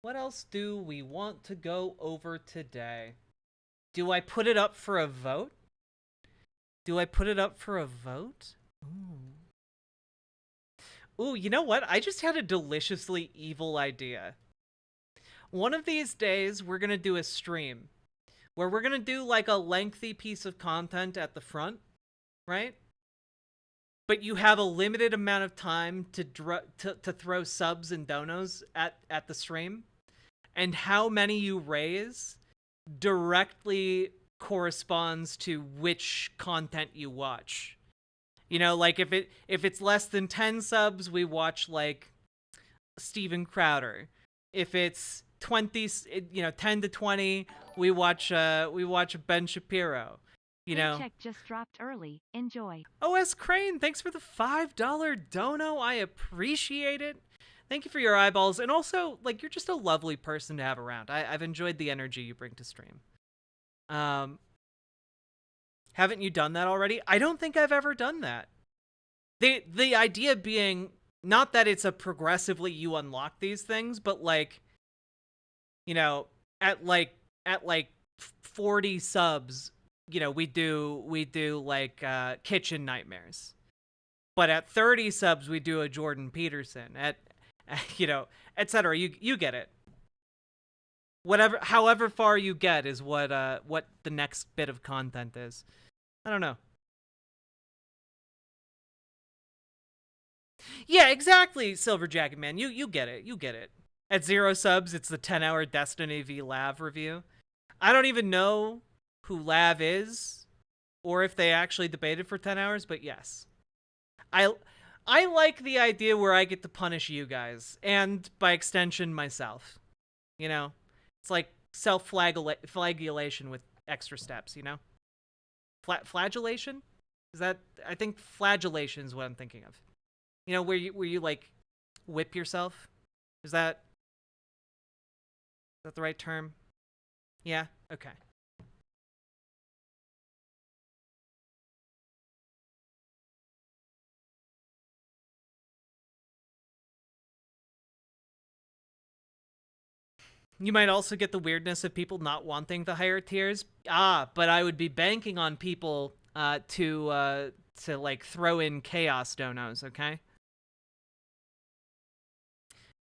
What else do we want to go over today? Do I put it up for a vote? Do I put it up for a vote? Ooh, you know what? I just had a deliciously evil idea. One of these days, we're gonna do a stream where we're gonna do like a lengthy piece of content at the front, right? But you have a limited amount of time to throw subs and donos at the stream, and how many you raise directly corresponds to which content you watch. You know, like if it's less than 10 subs, we watch like Steven Crowder. If it's 20, 10 to 20, we watch Ben Shapiro. You know, Paycheck just dropped early. Enjoy. OS Crane, thanks for the $5 dono. I appreciate it. Thank you for your eyeballs. And also, like, you're just a lovely person to have around. I've enjoyed the energy you bring to stream. Haven't you done that already? I don't think I've ever done that. The idea being, not that it's a progressively you unlock these things, but like, you know, at like at like 40 subs, you know, we do like Kitchen Nightmares. But at 30 subs, we do a Jordan Peterson. At you know, etc. You get it. Whatever, however far you get is what the next bit of content is. I don't know. Yeah, exactly, Silver Jacket Man. You get it. You get it. At 0 subs, it's the 10-hour Destiny v Lav review. I don't even know who Lav is, or if they actually debated for 10 hours, but yes. I like the idea where I get to punish you guys, and by extension, myself. You know? It's like self-flagellation with extra steps, you know? Flagellation? Is that... I think flagellation is what I'm thinking of. You know, where you like, whip yourself? Is that the right term? Yeah? Okay. You might also get the weirdness of people not wanting the higher tiers. But I would be banking on people to like throw in chaos donos, okay?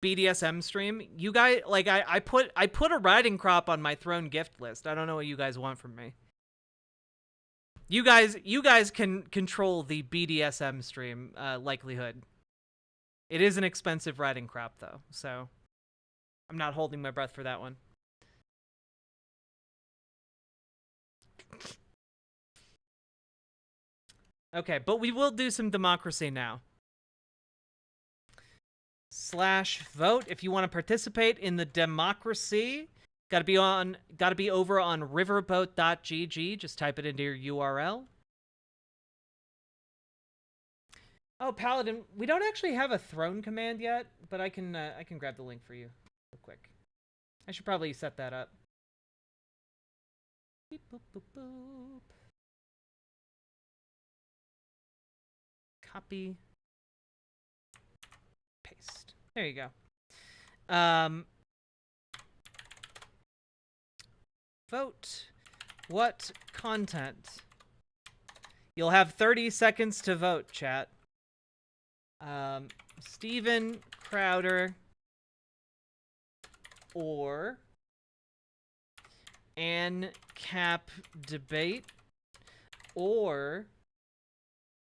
BDSM stream. You guys, like, I put a riding crop on my throne gift list. I don't know what you guys want from me. You guys can control the BDSM stream likelihood. It is an expensive riding crop though, so I'm not holding my breath for that one. Okay, but we will do some democracy now. /vote if you want to participate in the democracy. Gotta be over on riverboat.gg. Just type it into your URL. Oh, Paladin, we don't actually have a throne command yet, but I can grab the link for you real quick. I should probably set that up. Beep, boop, boop, boop. Copy. Paste. There you go. Vote. What content? You'll have 30 seconds to vote, chat. Steven Crowder or ANCAP debate or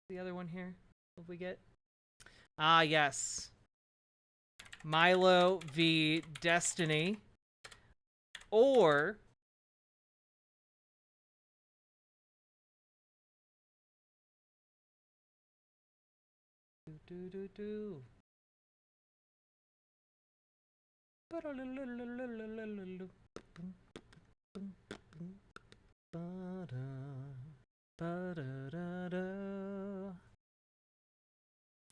the other one here. What we get? Ah, yes. Milo v Destiny or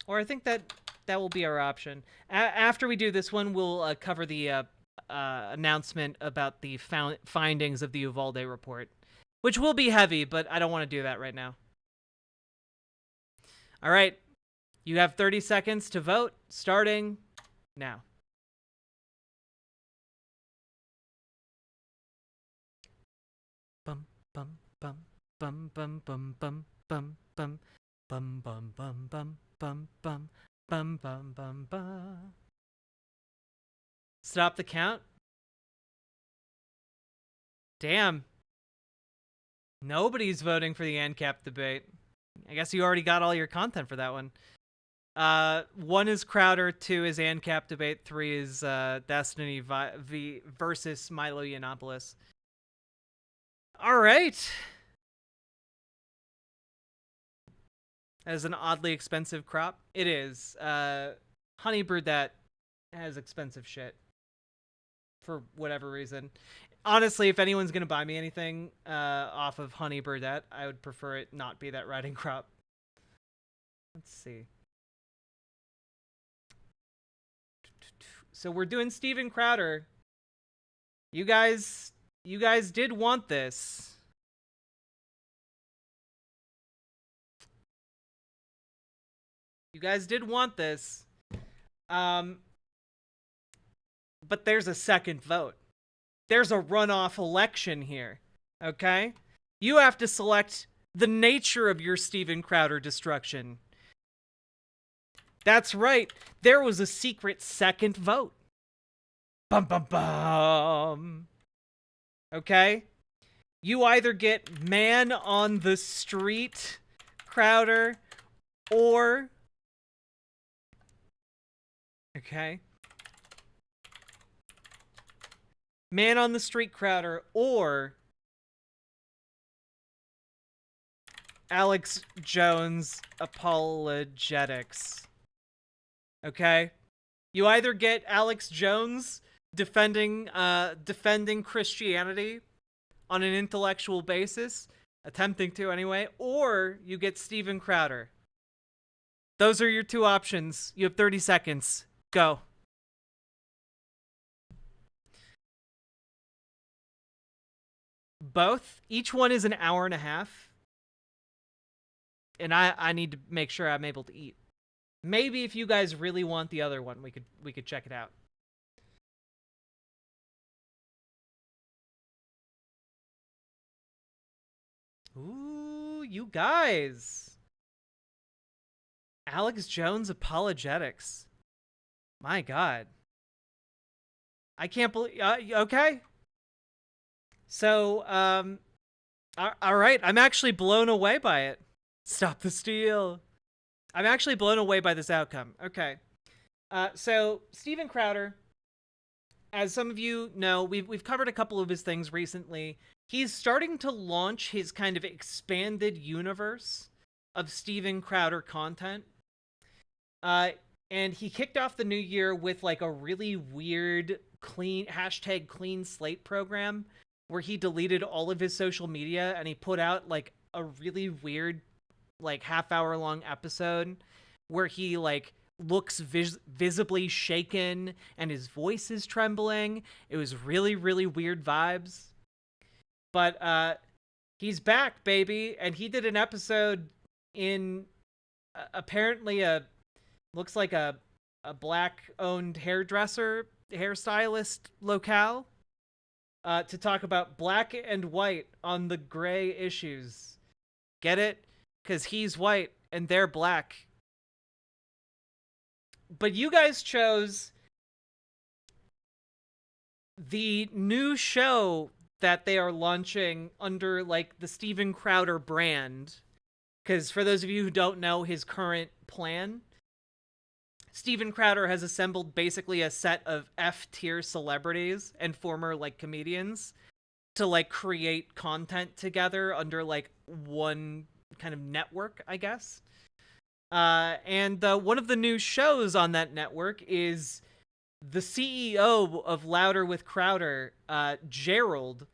or I think that will be our option. After we do this one, we'll cover the announcement about the findings of the Uvalde report, which will be heavy, but I don't want to do that right now. All right. You have 30 seconds to vote, starting now. Bum bum bum bum bum bum bum bum bum bum bum bum bum bum bum bum bum bum bum. Stop the count. Damn. Nobody's voting for the ANCAP debate. I guess you already got all your content for that one. 1 is Crowder, 2 is ANCAP debate, 3 is Destiny versus Milo Yiannopoulos. All right. That is an oddly expensive crop. It is. Honey Burdette has expensive shit for whatever reason. Honestly, if anyone's gonna buy me anything off of Honey Burdette, I would prefer it not be that riding crop. Let's see. So we're doing Steven Crowder. You guys did want this. You guys did want this. But there's a second vote. there's a runoff election here, okay? You have to select the nature of your Steven Crowder destruction. That's right, there was a secret second vote. Bum bum bum. Okay? You either get man on the street Crowder, or... Okay? Man on the street Crowder, or... Alex Jones Apologetics. Okay? You either get Alex Jones defending Christianity on an intellectual basis, attempting to anyway, or you get Steven Crowder. Those are your two options. You have 30 seconds. Go. Both. Each one is an hour and a half. And I need to make sure I'm able to eat. Maybe if you guys really want the other one, we could check it out. Ooh, you guys. Alex Jones Apologetics. My God. I can't believe... okay. So, all right. I'm actually blown away by it. Stop the steal. I'm actually blown away by this outcome. Okay. So, Steven Crowder, as some of you know, we've covered a couple of his things recently. He's starting to launch his kind of expanded universe of Steven Crowder content. And he kicked off the new year with like a really weird clean slate program where he deleted all of his social media and he put out like a really weird like half-hour long episode where he like looks visibly shaken and his voice is trembling. It was really, really weird vibes. But he's back, baby, and he did an episode in apparently looks like a black-owned hairstylist locale to talk about black and white on the gray issues. Get it? Because he's white and they're black. But you guys chose the new show that they are launching under like the Steven Crowder brand. Because for those of you who don't know his current plan, Steven Crowder has assembled basically a set of F-tier celebrities and former like comedians to like create content together under like one kind of network, I guess. And one of the new shows on that network is the CEO of Louder with Crowder, Gerald,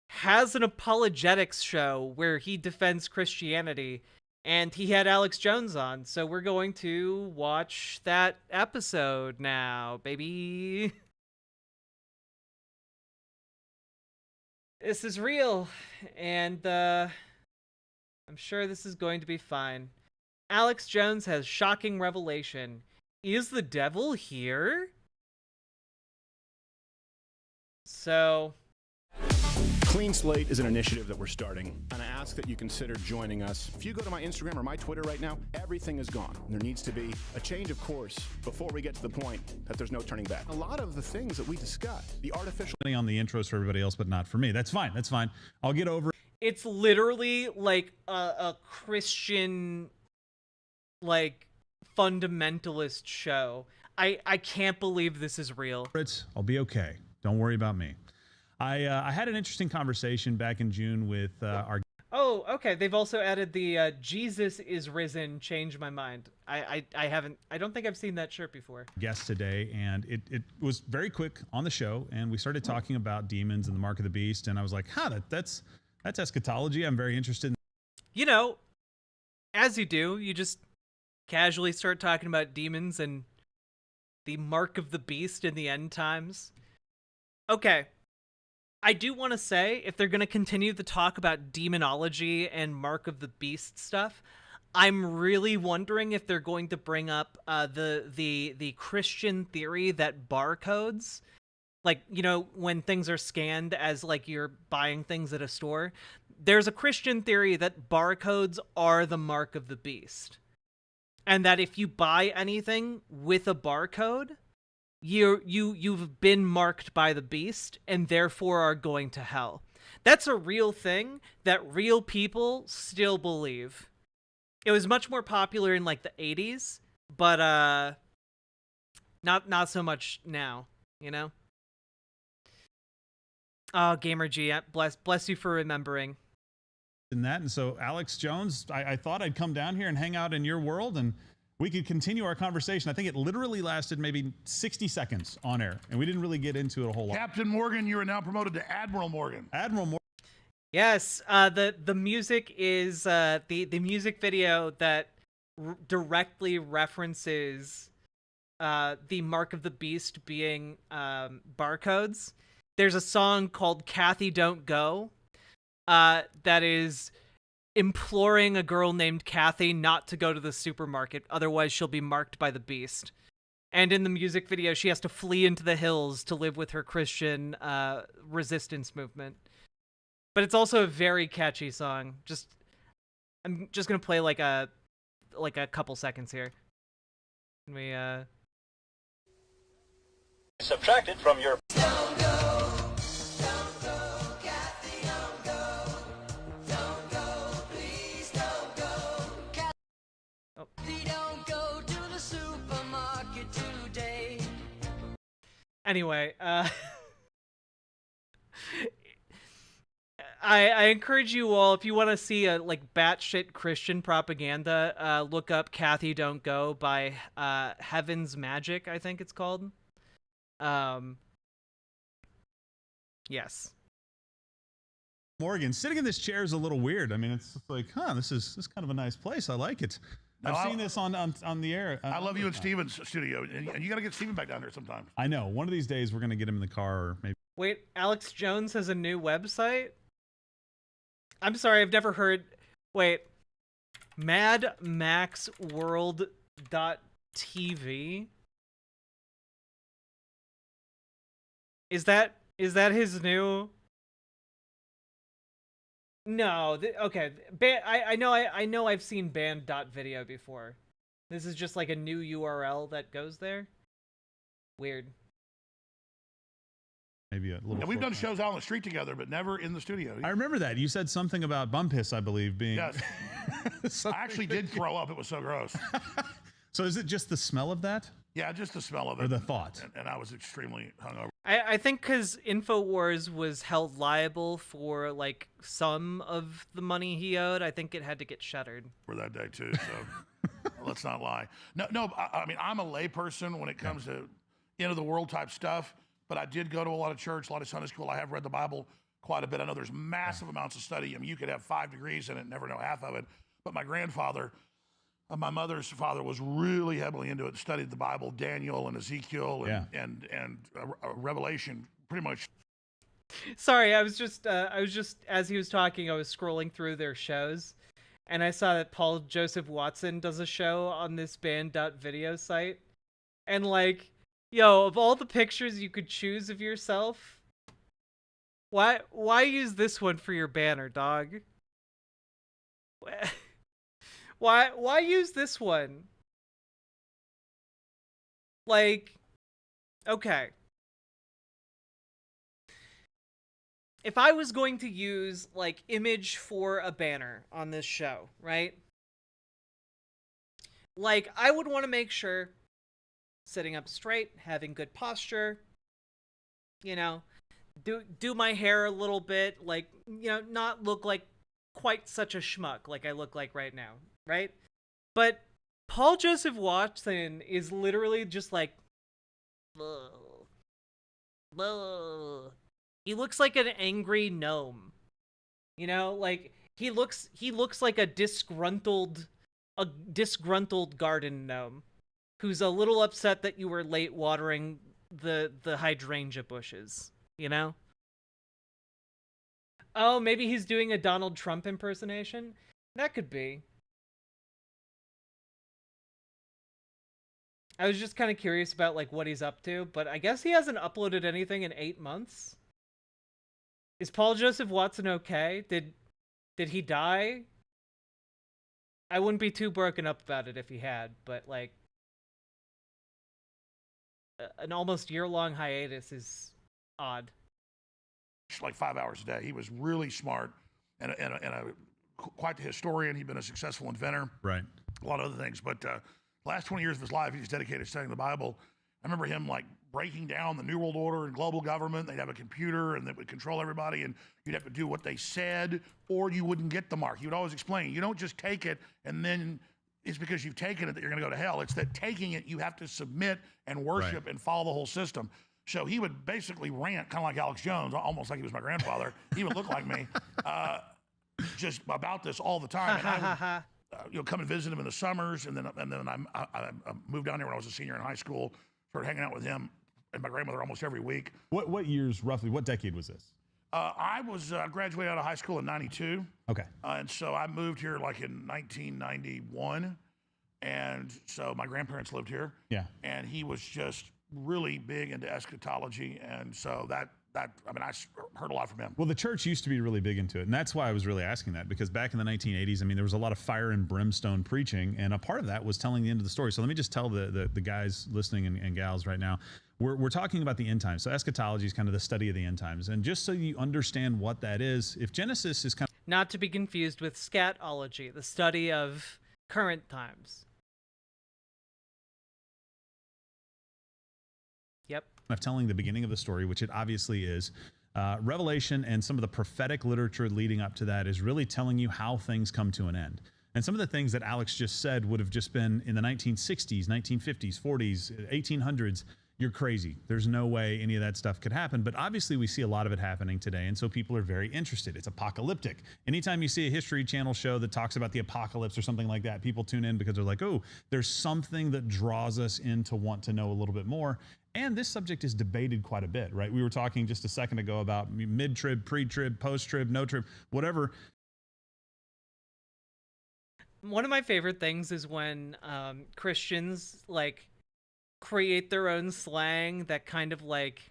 has an apologetics show where he defends Christianity, and he had Alex Jones on, so we're going to watch that episode now, baby. This is real, and I'm sure this is going to be fine. Alex Jones has shocking revelation. Is the devil here? So... Clean Slate is an initiative that we're starting, and I ask that you consider joining us. If you go to my Instagram or my Twitter right now, everything is gone. There needs to be a change of course before we get to the point that there's no turning back. A lot of the things that we discuss, the artificial... on the intros for everybody else, but not for me. That's fine. That's fine. I'll get over it. It's literally like a Christian, like, fundamentalist show. I can't believe this is real. I'll be okay. Don't worry about me. I had an interesting conversation back in June with our... Oh, okay. They've also added the Jesus is risen, change my mind. I don't think I've seen that shirt before. Guest today, and it was very quick on the show, and we started talking about demons and the mark of the beast, and I was like, that's eschatology. I'm very interested in... You know, as you do, you just casually start talking about demons and the mark of the beast in the end times. Okay. I do want to say, if they're going to continue to talk about demonology and Mark of the Beast stuff, I'm really wondering if they're going to bring up the Christian theory that barcodes like, you know, when things are scanned as like you're buying things at a store, there's a Christian theory that barcodes are the mark of the beast. And that if you buy anything with a barcode, you've been marked by the beast and therefore are going to hell. That's a real thing that real people still believe. It was much more popular in like the 80s, but not so much now, you know? Oh, Gamer G, bless you for remembering. In that, and so Alex Jones, I thought I'd come down here and hang out in your world, and we could continue our conversation. I think it literally lasted maybe 60 seconds on air, and we didn't really get into it a whole lot. Captain Morgan, you are now promoted to Admiral Morgan. Admiral Morgan. Yes, the music is the music video that directly references the Mark of the Beast being barcodes. There's a song called "Kathy Don't Go" that is imploring a girl named Kathy not to go to the supermarket, otherwise she'll be marked by the beast. And in the music video, she has to flee into the hills to live with her Christian resistance movement. But it's also a very catchy song. I'm just gonna play like a couple seconds here. Can we subtracted from your Anyway, I encourage you all, if you want to see a like batshit Christian propaganda, look up "Kathy Don't Go" by Heaven's Magic, I think it's called. Yes. Morgan sitting in this chair is a little weird. I mean, it's like, this is kind of a nice place. I like it. No, I've seen this on the air. I love you in Steven's studio, and you got to get Steven back down there sometime. I know. One of these days we're gonna get him in the car, or maybe. Wait, Alex Jones has a new website? I'm sorry, I've never heard. Wait, MadMaxWorld.tv? Is that his new? No, okay. I know I've seen band.video before. This is just like a new URL that goes there. Weird. Maybe a little. Yeah, we've done shows out on the street together, but never in the studio. I remember that. You said something about bum piss, I believe, being. Yes. I actually did throw up. It was so gross. So is it just the smell of that? Yeah, just the smell of it. Or the thought? And I was extremely hungover. I think because InfoWars was held liable for like some of the money he owed, I think it had to get shuttered. For that day too, so let's not lie. No. I mean, I'm a lay person when it comes to end of the world type stuff, but I did go to a lot of church, a lot of Sunday school. I have read the Bible quite a bit. I know there's massive amounts of study. I mean, you could have 5 degrees in it and never know half of it. But my grandfather, my mother's father, was really heavily into it. Studied the Bible, Daniel and Ezekiel and Revelation, pretty much. Sorry, I was just as he was talking, I was scrolling through their shows, and I saw that Paul Joseph Watson does a show on this band.video site, and like, yo, of all the pictures you could choose of yourself, why use this one for your banner, dog? Why use this one? Like, okay. If I was going to use, like, image for a banner on this show, right? Like, I would want to make sure sitting up straight, having good posture, you know, do my hair a little bit, like, you know, not look like quite such a schmuck like I look like right now, right? But Paul Joseph Watson is literally just like, ugh, ugh. He looks like an angry gnome, you know, like he looks like a disgruntled garden gnome who's a little upset that you were late watering the hydrangea bushes, you know? Oh, maybe he's doing a Donald Trump impersonation? That could be. I was just kind of curious about like what he's up to, but I guess he hasn't uploaded anything in 8 months. Is Paul Joseph Watson okay? Did he die? I wouldn't be too broken up about it if he had, but like an almost year-long hiatus is odd. Like 5 hours a day. He was really smart and quite the historian. He'd been a successful inventor. Right. A lot of other things. But last 20 years of his life, he's dedicated to studying the Bible. I remember him like breaking down the New World Order and global government. They'd have a computer and that would control everybody, and you'd have to do what they said or you wouldn't get the mark. He would always explain, you don't just take it and then it's because you've taken it that you're going to go to hell. It's that taking it, you have to submit and worship and follow the whole system. So he would basically rant, kind of like Alex Jones, almost like he was my grandfather. He would look like me, just about this all the time. And I would, come and visit him in the summers, and then I moved down there when I was a senior in high school. Started hanging out with him and my grandmother almost every week. What years roughly? What decade was this? I was graduated out of high school in '92. Okay. And so I moved here like in 1991, and so my grandparents lived here. Yeah. And he was just really big into eschatology, and so I heard a lot from him. Well, the church used to be really big into it, and that's why I was really asking that, because back in the 1980s, I mean, there was a lot of fire and brimstone preaching, and a part of that was telling the end of the story. So let me just tell the guys listening and gals right now, we're talking about the end times. So eschatology is kind of the study of the end times, and just so you understand what that is, if Genesis is kind of... Not to be confused with scatology, the study of current times. Yep. Of telling the beginning of the story, which it obviously is, Revelation and some of the prophetic literature leading up to that is really telling you how things come to an end. And some of the things that Alex just said would have just been in the 1960s, 1950s, 40s, 1800s. You're crazy. There's no way any of that stuff could happen. But obviously we see a lot of it happening today, and so people are very interested. It's apocalyptic. Anytime you see a History Channel show that talks about the apocalypse or something like that, people tune in because they're like, oh, there's something that draws us in to want to know a little bit more. And this subject is debated quite a bit, right? We were talking just a second ago about mid-trib, pre-trib, post-trib, no-trib, whatever. One of my favorite things is when Christians like create their own slang that kind of like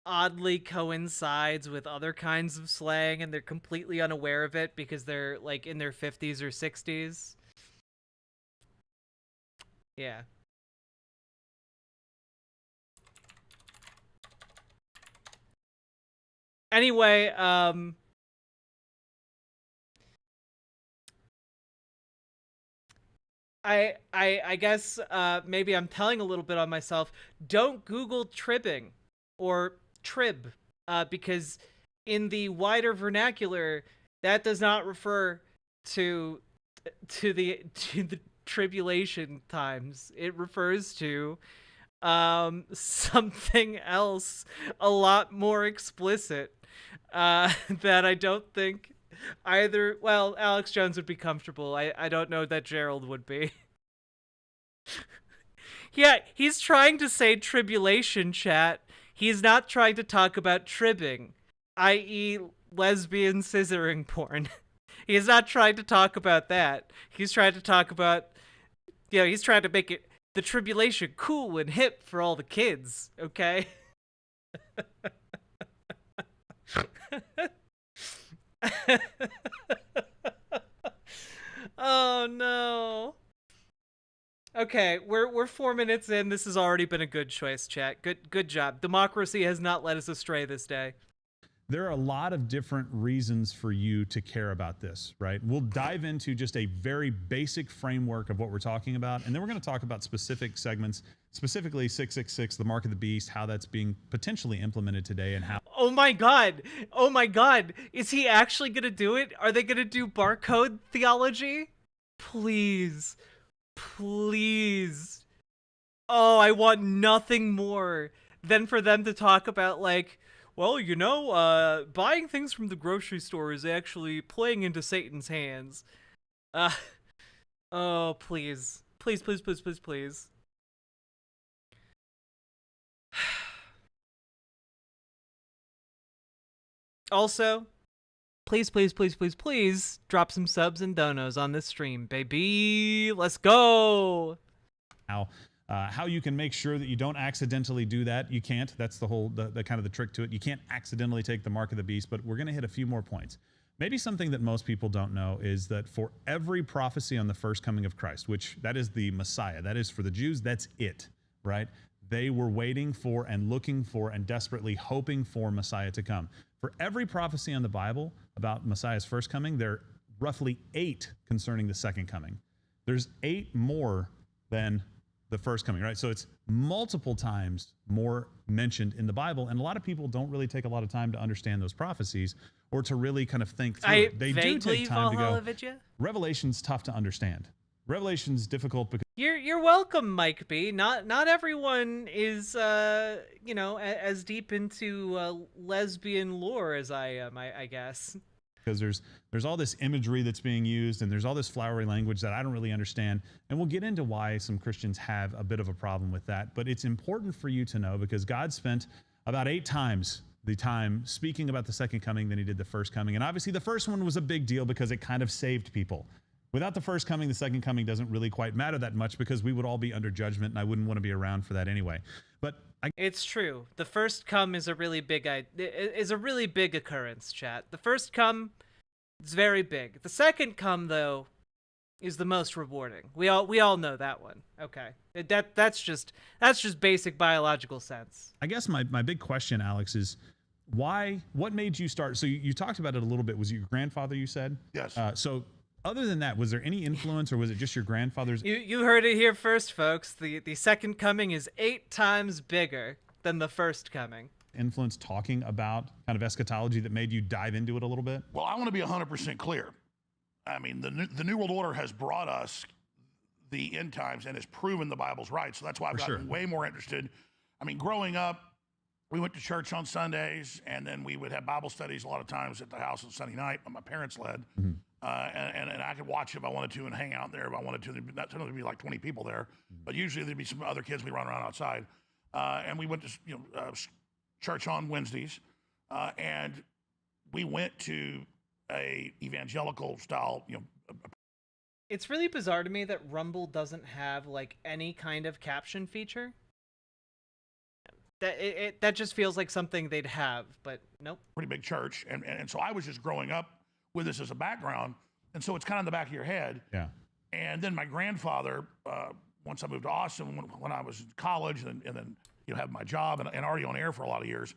oddly coincides with other kinds of slang, and they're completely unaware of it because they're like in their 50s or 60s. Yeah. Anyway, I guess maybe I'm telling a little bit on myself. Don't Google tribbing or trib, because in the wider vernacular, that does not refer to the tribulation times. It refers to something else a lot more explicit, that I don't think either, well, Alex Jones would be comfortable. I don't know that Gerald would be. Yeah, he's trying to say tribulation, chat. He's not trying to talk about tribbing, i.e. lesbian scissoring porn. He's not trying to talk about that. He's trying to talk about, he's trying to make it the tribulation cool and hip for all the kids, okay? Oh no. Okay, we're 4 minutes in. This has already been a good choice, chat. Good job. Democracy has not led us astray this day. There are a lot of different reasons for you to care about this, right? We'll dive into just a very basic framework of what we're talking about, and then we're going to talk about specific segments, specifically 666, the mark of the beast, how that's being potentially implemented today, and how... Oh my god! Oh my god! Is he actually going to do it? Are they going to do barcode theology? Please. Please. Oh, I want nothing more than for them to talk about, like, well, buying things from the grocery store is actually playing into Satan's hands. Oh, please. Please, please, please, please, please. Also, please, please, please, please, please drop some subs and donos on this stream, baby. Let's go. How you can make sure that you don't accidentally do that. You can't. That's the whole, the kind of the trick to it. You can't accidentally take the mark of the beast, but we're going to hit a few more points. Maybe something that most people don't know is that for every prophecy on the first coming of Christ, which that is the Messiah, that is for the Jews, that's it, right? They were waiting for and looking for and desperately hoping for Messiah to come. For every prophecy on the Bible about Messiah's first coming, there are roughly 8 concerning the second coming. There's 8 more than the first coming, right? So it's multiple times more mentioned in the Bible, and a lot of people don't really take a lot of time to understand those prophecies or to really kind of think through it. They do take time to go. Revelation's tough to understand. Revelation's difficult because you're welcome, Mike B. Not everyone is you know, as deep into lesbian lore as I am, I guess. Because there's all this imagery that's being used, and there's all this flowery language that I don't really understand. And we'll get into why some Christians have a bit of a problem with that. But it's important for you to know, because God spent about 8 times the time speaking about the second coming than he did the first coming. And obviously the first one was a big deal because it kind of saved people. Without the first coming, the second coming doesn't really quite matter that much, because we would all be under judgment, and I wouldn't want to be around for that anyway. But it's true. The first come is a really big occurrence, chat. The first come is very big. The second come, though, is the most rewarding. We all know that one. Okay. That's just basic biological sense. I guess my big question, Alex, is what made you start? So you talked about it a little bit. Was it your grandfather, you said? Yes. So other than that, was there any influence, or was it just your grandfather's? You heard it here first, folks. The second coming is 8 times bigger than the first coming. Influence talking about kind of eschatology that made you dive into it a little bit? Well, I want to be 100% clear. I mean, the New World Order has brought us the end times and has proven the Bible's right. So that's why I've gotten way more interested. I mean, growing up, we went to church on Sundays, and then we would have Bible studies a lot of times at the house on Sunday night, my parents led. Mm-hmm. And I could watch it if I wanted to and hang out there if I wanted to. There'd be like 20 people there, but usually there'd be some other kids we run around outside. And we went to church on Wednesdays, and we went to a evangelical style. It's really bizarre to me that Rumble doesn't have like any kind of caption feature. That just feels like something they'd have, but nope. Pretty big church, and so I was just growing up with this as a background, and so it's kind of in the back of your head. Yeah. And then my grandfather, once I moved to Austin, when I was in college, and then had my job and already on air for a lot of years.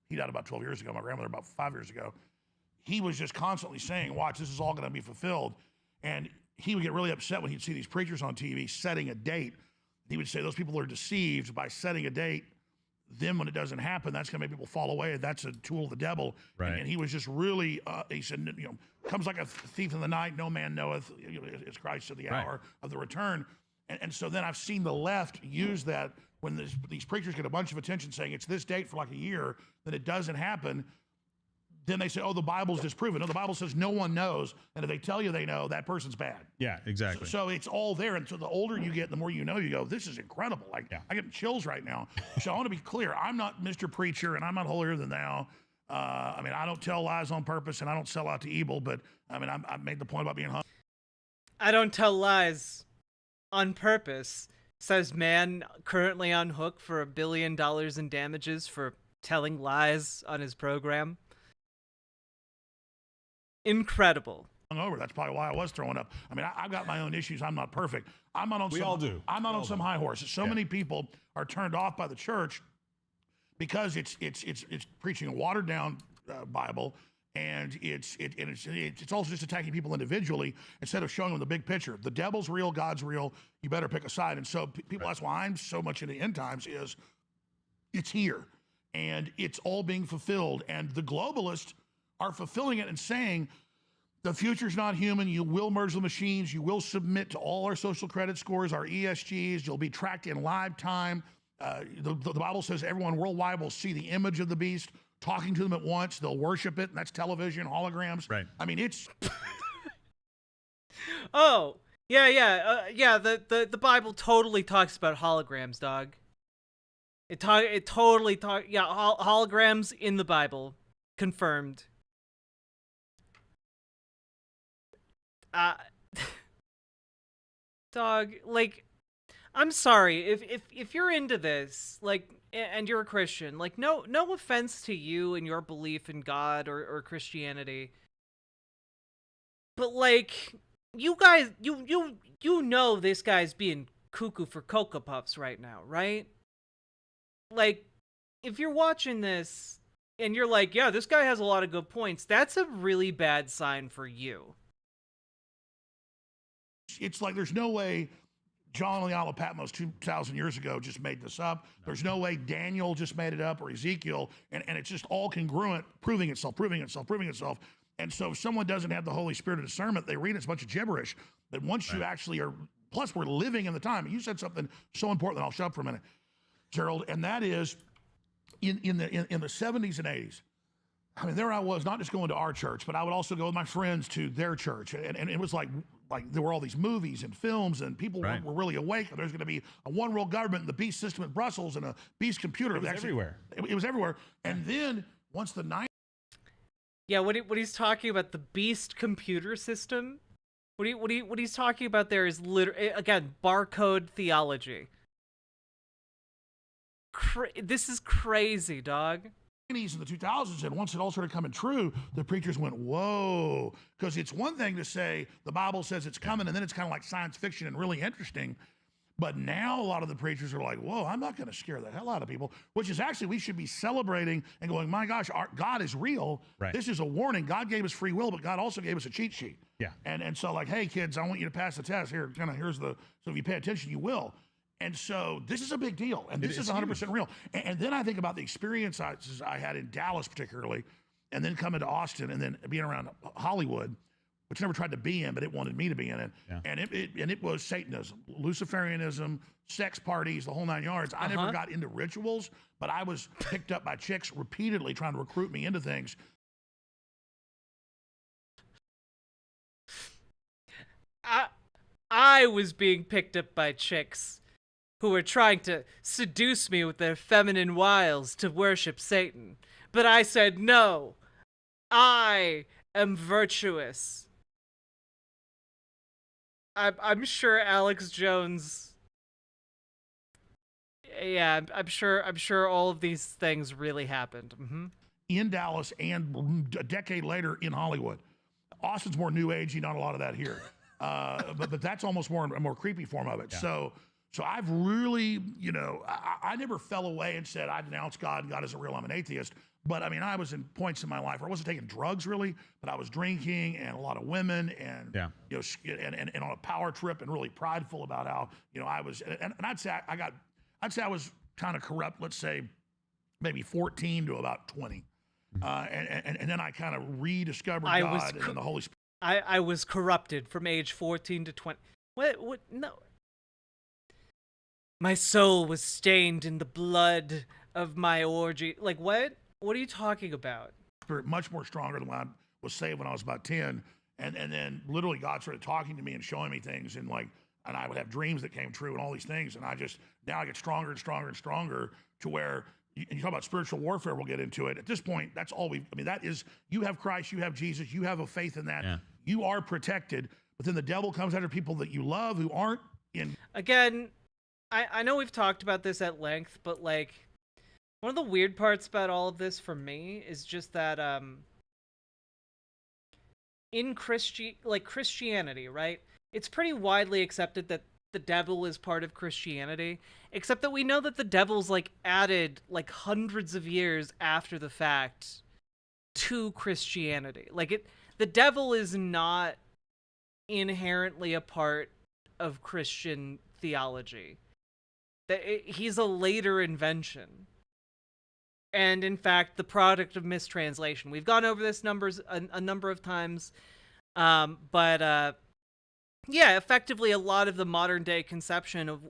He died about 12 years ago. My grandmother about 5 years ago. He was just constantly saying, "Watch, this is all going to be fulfilled." And he would get really upset when he'd see these preachers on TV setting a date. He would say those people are deceived by setting a date. Then when it doesn't happen, that's going to make people fall away. That's a tool of the devil. Right. And he was just really, he said, comes like a thief in the night, no man knoweth. It's Christ at the hour of the return. And so then I've seen the left use that when these preachers get a bunch of attention saying it's this date for like a year, then it doesn't happen. Then they say, oh, the Bible's disproven. No, the Bible says no one knows. And if they tell you they know, that person's bad. Yeah, exactly. So it's all there. And so the older you get, the more you know, you go, this is incredible. Like, I get chills right now. So I want to be clear. I'm not Mr. Preacher, and I'm not holier than thou. I mean, I don't tell lies on purpose, and I don't sell out to evil. But, I mean, I made the point about being humble. I don't tell lies on purpose, says man currently on hook for $1 billion in damages for telling lies on his program. Incredible. Over. That's probably why I was throwing up. I mean, I've got my own issues. I'm not perfect. I'm not on. We all do. I'm not on some high horse. So many people are turned off by the church because it's preaching a watered down Bible, and it's also just attacking people individually instead of showing them the big picture. The devil's real, God's real. You better pick a side. And so people, that's why I'm so much into end times. Is it's here, and it's all being fulfilled, and the globalists are fulfilling it and saying the future's not human. You will merge the machines. You will submit to all our social credit scores, our ESGs. You'll be tracked in live time. The Bible says everyone worldwide will see the image of the beast talking to them at once. They'll worship it, and that's television, holograms. Right. I mean, it's... Oh, yeah. The Bible totally talks about holograms, dog. It totally talks... Yeah, holograms in the Bible. Confirmed. Dog, like, I'm sorry if you're into this, like, and you're a Christian, like, no offense to you and your belief in God or Christianity, but like, you guys, you know this guy's being cuckoo for Cocoa Puffs right now, right? Like, if you're watching this and you're like, yeah, this guy has a lot of good points, that's a really bad sign for you. It's like there's no way John on the Isle of Patmos 2,000 years ago just made this up. There's no way Daniel just made it up, or Ezekiel, and it's just all congruent, proving itself. And so if someone doesn't have the Holy Spirit of discernment, they read it's a bunch of gibberish. But once you actually are, plus we're living in the time. You said something so important that I'll shut up for a minute, Gerald, and that is in the 70s and 80s. I mean, there I was, not just going to our church, but I would also go with my friends to their church. And it was like there were all these movies and films, and people were really awake. There's going to be a one world government and the beast system in Brussels and a beast computer. It was everywhere. It was everywhere. And then once the 90s. Yeah, what he's talking about, the beast computer system, what he's talking about there is literally, again, barcode theology. This is crazy, dog. In the 2000s, and once it all started coming true, the preachers went, whoa, because it's one thing to say the Bible says it's coming, and then it's kind of like science fiction and really interesting. But now a lot of the preachers are like, whoa, I'm not going to scare the hell out of people, which is actually, we should be celebrating and going, my gosh, our God is real. Right. This is a warning. God gave us free will, but God also gave us a cheat sheet. Yeah. And so like, hey kids, I want you to pass the test here. Here's the, so if you pay attention, you will. And so this is a big deal, and this is 100% real. And then I think about the experiences I had in Dallas particularly, and then coming to Austin, and then being around Hollywood, which I never tried to be in, but it wanted me to be in it. Yeah. And it was Satanism, Luciferianism, sex parties, the whole 9 yards. I never got into rituals, but I was picked up by chicks repeatedly trying to recruit me into things. I was being picked up by chicks who were trying to seduce me with their feminine wiles to worship Satan. But I said, no, I am virtuous. I'm sure Alex Jones... Yeah, I'm sure all of these things really happened. Mm-hmm. In Dallas and a decade later in Hollywood. Austin's more new agey, not a lot of that here. But that's almost a more creepy form of it. Yeah. So I've really, I never fell away and said I denounce God and God isn't real, I'm an atheist. But I mean, I was in points in my life where I wasn't taking drugs really, but I was drinking and a lot of women and and on a power trip and really prideful about how I was. And I'd say I was kind of corrupt. Let's say maybe 14 to about 20, and then I kind of rediscovered God and then the Holy Spirit. I was corrupted from age 14 to 20. What? No. My soul was stained in the blood of my orgy. Like, what? What are you talking about? Much more stronger than when I was saved when I was about 10. And then literally God started talking to me and showing me things. And I would have dreams that came true and all these things. And now I get stronger and stronger and stronger to where, and you talk about spiritual warfare, we'll get into it. At this point, that's all that is, you have Christ, you have Jesus, you have a faith in that. Yeah. You are protected. But then the devil comes after people that you love who aren't in. Again, I know we've talked about this at length, but like, one of the weird parts about all of this for me is just that in Christianity, right? It's pretty widely accepted that the devil is part of Christianity, except that we know that the devil's added hundreds of years after the fact to Christianity. The devil is not inherently a part of Christian theology. He's a later invention. And in fact, the product of mistranslation. We've gone over this a number of times. Yeah, effectively a lot of the modern day conception of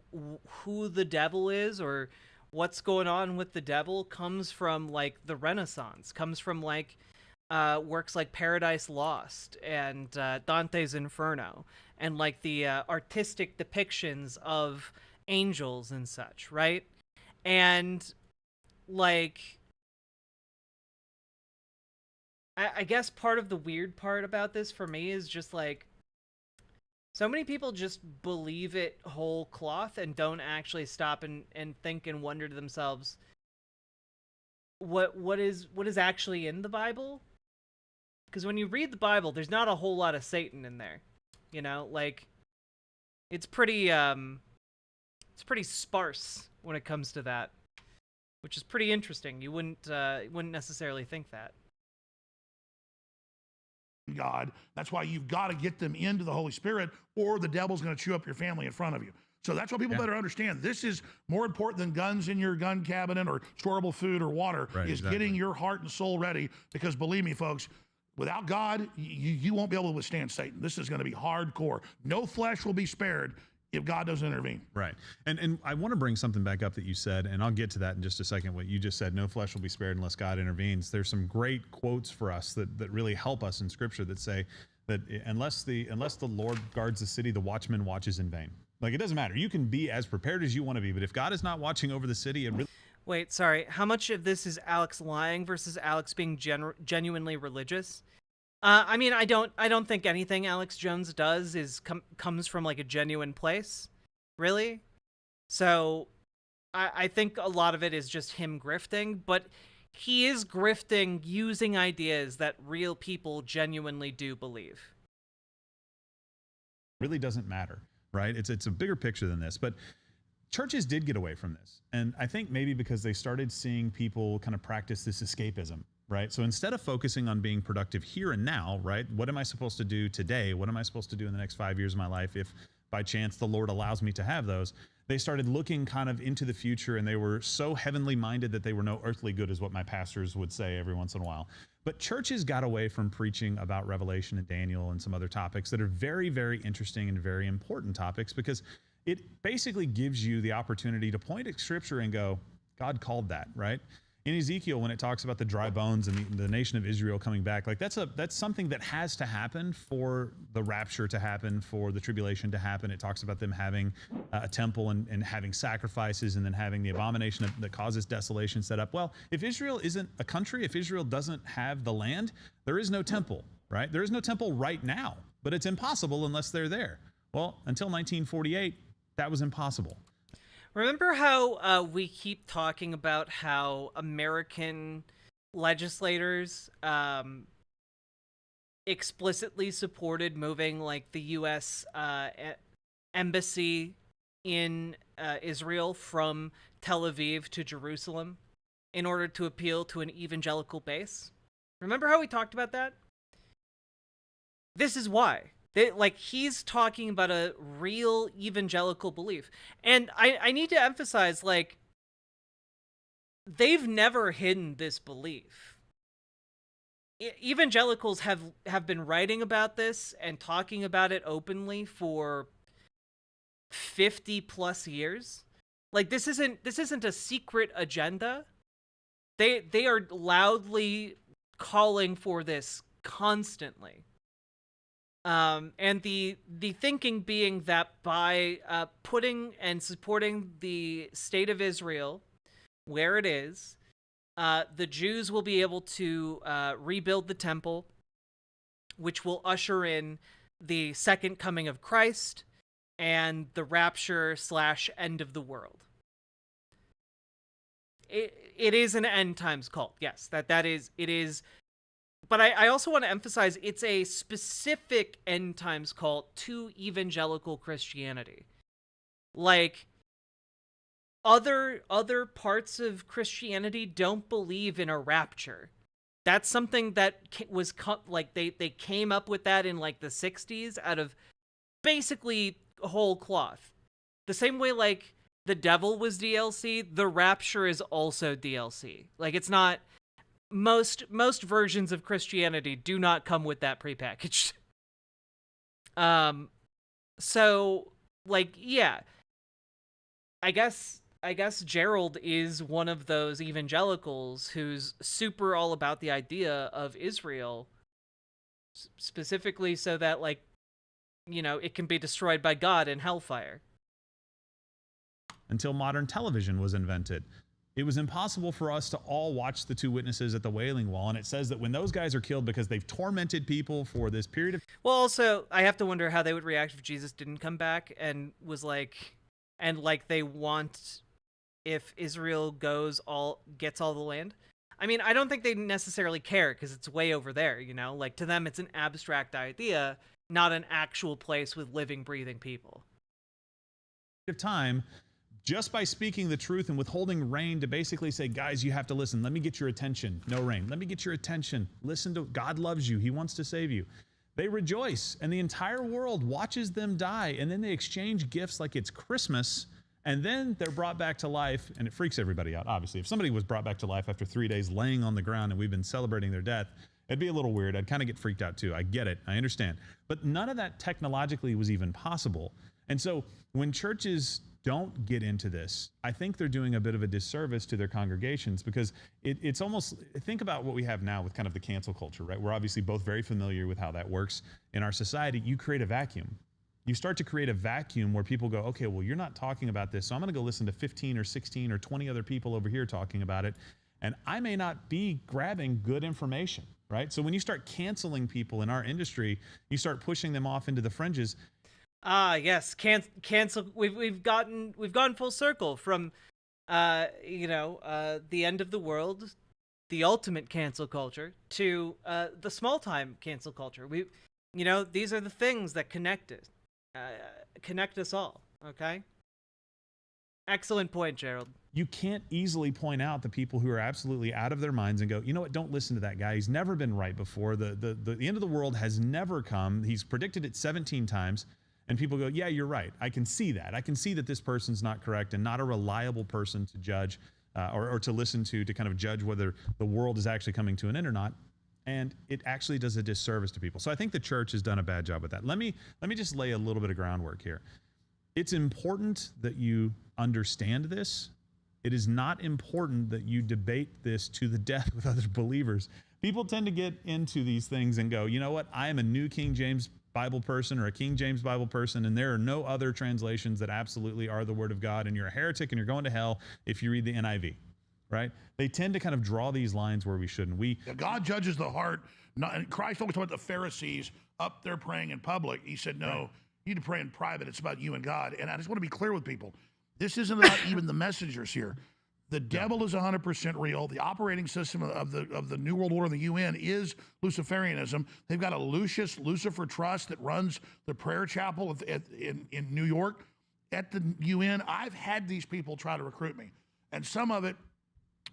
who the devil is or what's going on with the devil comes from the Renaissance, comes from works like Paradise Lost and Dante's Inferno, and the artistic depictions of angels and such, right? And I guess part of the weird part about this for me is just So many people just believe it whole cloth and don't actually stop and think and wonder to themselves, what is actually in the Bible? Because when you read the Bible, there's not a whole lot of Satan in there. You know, like, it's pretty sparse when it comes to that, which is pretty interesting. You wouldn't necessarily think that. God. That's why you've got to get them into the Holy Spirit, or the devil's going to chew up your family in front of you. So that's what people better understand. This is more important than guns in your gun cabinet or storable food or water, is getting your heart and soul ready, because believe me, folks, without God, you won't be able to withstand Satan. This is going to be hardcore. No flesh will be spared if God doesn't intervene. Right. And I want to bring something back up that you said, and I'll get to that in just a second. What you just said, no flesh will be spared unless God intervenes. There's some great quotes for us that really help us in Scripture that say that unless the Lord guards the city, the watchman watches in vain. Like, it doesn't matter. You can be as prepared as you want to be, but if God is not watching over the city, it really... Wait, sorry. How much of this is Alex lying versus Alex being genuinely religious? I mean, I don't think anything Alex Jones does comes from like a genuine place, really. So I think a lot of it is just him grifting, but he is grifting using ideas that real people genuinely do believe. Really doesn't matter, right? It's a bigger picture than this, but churches did get away from this. And I think maybe because they started seeing people kind of practice this escapism, right? So instead of focusing on being productive here and now, right? What am I supposed to do today? What am I supposed to do in the next 5 years of my life if by chance the Lord allows me to have those? They started looking kind of into the future, and they were so heavenly minded that they were no earthly good, is what my pastors would say every once in a while. But churches got away from preaching about Revelation and Daniel and some other topics that are very, very interesting and very important topics, because it basically gives you the opportunity to point at Scripture and go, God called that, right? In Ezekiel, when it talks about the dry bones and the nation of Israel coming back, like that's something that has to happen for the rapture to happen, for the tribulation to happen. It talks about them having a temple and having sacrifices, and then having the abomination that causes desolation set up. Well, if Israel isn't a country, if Israel doesn't have the land, there is no temple, right? There is no temple right now, but it's impossible unless they're there. Well, until 1948, that was impossible. Remember how we keep talking about how American legislators explicitly supported moving like the U.S. Embassy in Israel from Tel Aviv to Jerusalem in order to appeal to an evangelical base? Remember how we talked about that? This is why. Like, he's talking about a real evangelical belief. And I need to emphasize, like, they've never hidden this belief. Evangelicals have been writing about this and talking about it openly for 50 plus years. Like, this isn't a secret agenda. They are loudly calling for this constantly. And the thinking being that by putting and supporting the state of Israel where it is, the Jews will be able to rebuild the temple, which will usher in the second coming of Christ and the rapture / end of the world. It is an end times cult. Yes, it is. But I also want to emphasize it's a specific end times cult to evangelical Christianity. Like, other parts of Christianity don't believe in a rapture. That's something that was like they came up with that in like the 60s out of basically whole cloth. The same way like the devil was DLC, the rapture is also DLC. Like, it's not. Most versions of Christianity do not come with that prepackaged. So, like, yeah. I guess Gerald is one of those evangelicals who's super all about the idea of Israel, specifically so that, like, you know, it can be destroyed by God in hellfire. Until modern television was invented. it was impossible for us to all watch the two witnesses at the Wailing Wall. And it says that when those guys are killed because they've tormented people for this period of... Well, also, I have to wonder how they would react if Jesus didn't come back and was like, and like they want, if Israel gets all the land. I mean, I don't think they necessarily care because it's way over there, you know? Like, to them, it's an abstract idea, not an actual place with living, breathing people. Time, just by speaking the truth and withholding rain to basically say, guys, you have to listen. Let me get your attention. No rain. Let me get your attention. Listen to God loves you. He wants to save you. They rejoice, and the entire world watches them die, and then they exchange gifts like it's Christmas, and then they're brought back to life, and it freaks everybody out, obviously. If somebody was brought back to life after 3 days laying on the ground and we've been celebrating their death, it'd be a little weird. I'd kind of get freaked out too. I get it. I understand. But none of that technologically was even possible. And so when churches don't get into this, I think they're doing a bit of a disservice to their congregations, because it's almost, think about what we have now with kind of the cancel culture, right? We're obviously both very familiar with how that works in our society. You create a vacuum. You start to create a vacuum where people go, okay, well, you're not talking about this, so I'm going to go listen to 15 or 16 or 20 other people over here talking about it, and I may not be grabbing good information, right? So when you start canceling people in our industry, you start pushing them off into the fringes. Ah, yes, cancel. We've gone full circle from, the end of the world, the ultimate cancel culture, to the small time cancel culture. These are the things that connect us all. Okay. Excellent point, Gerald. You can't easily point out the people who are absolutely out of their minds and go, you know what, don't listen to that guy. He's never been right before. The end of the world has never come. He's predicted it 17 times. And people go, yeah, you're right. I can see that. I can see that this person's not correct and not a reliable person to judge or to listen to kind of judge whether the world is actually coming to an end or not. And it actually does a disservice to people. So I think the church has done a bad job with that. Let me just lay a little bit of groundwork here. It's important that you understand this. It is not important that you debate this to the death with other believers. People tend to get into these things and go, you know what, I am a New King James Bible person or a King James Bible person, and there are no other translations that absolutely are the Word of God, and you're a heretic and you're going to hell if you read the NIV, right? They tend to kind of draw these lines where we shouldn't. God judges the heart. And Christ always talked about the Pharisees up there praying in public. He said, no, right. You need to pray in private. It's about you and God. And I just want to be clear with people. This isn't about even the messengers here. The devil is 100% real. The operating system of the New World Order, the UN, is Luciferianism. They've got a Lucifer Trust that runs the prayer chapel in New York. At the UN, I've had these people try to recruit me. And some of it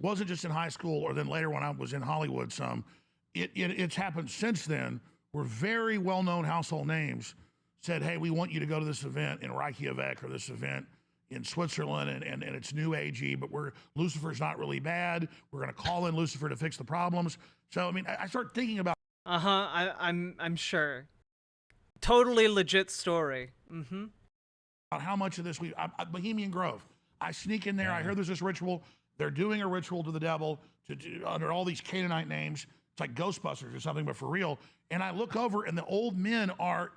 wasn't just in high school or then later when I was in Hollywood some. It's happened since then where very well-known household names said, hey, we want you to go to this event in Reykjavik or this event in Switzerland, and it's new agey, but Lucifer's not really bad. We're going to call in Lucifer to fix the problems. So, I mean, I start thinking about... I'm sure. Totally legit story. Mm-hmm. How much of this Bohemian Grove. I sneak in there, I hear there's this ritual. They're doing a ritual to the devil under all these Canaanite names. It's like Ghostbusters or something, but for real. And I look over, and the old men are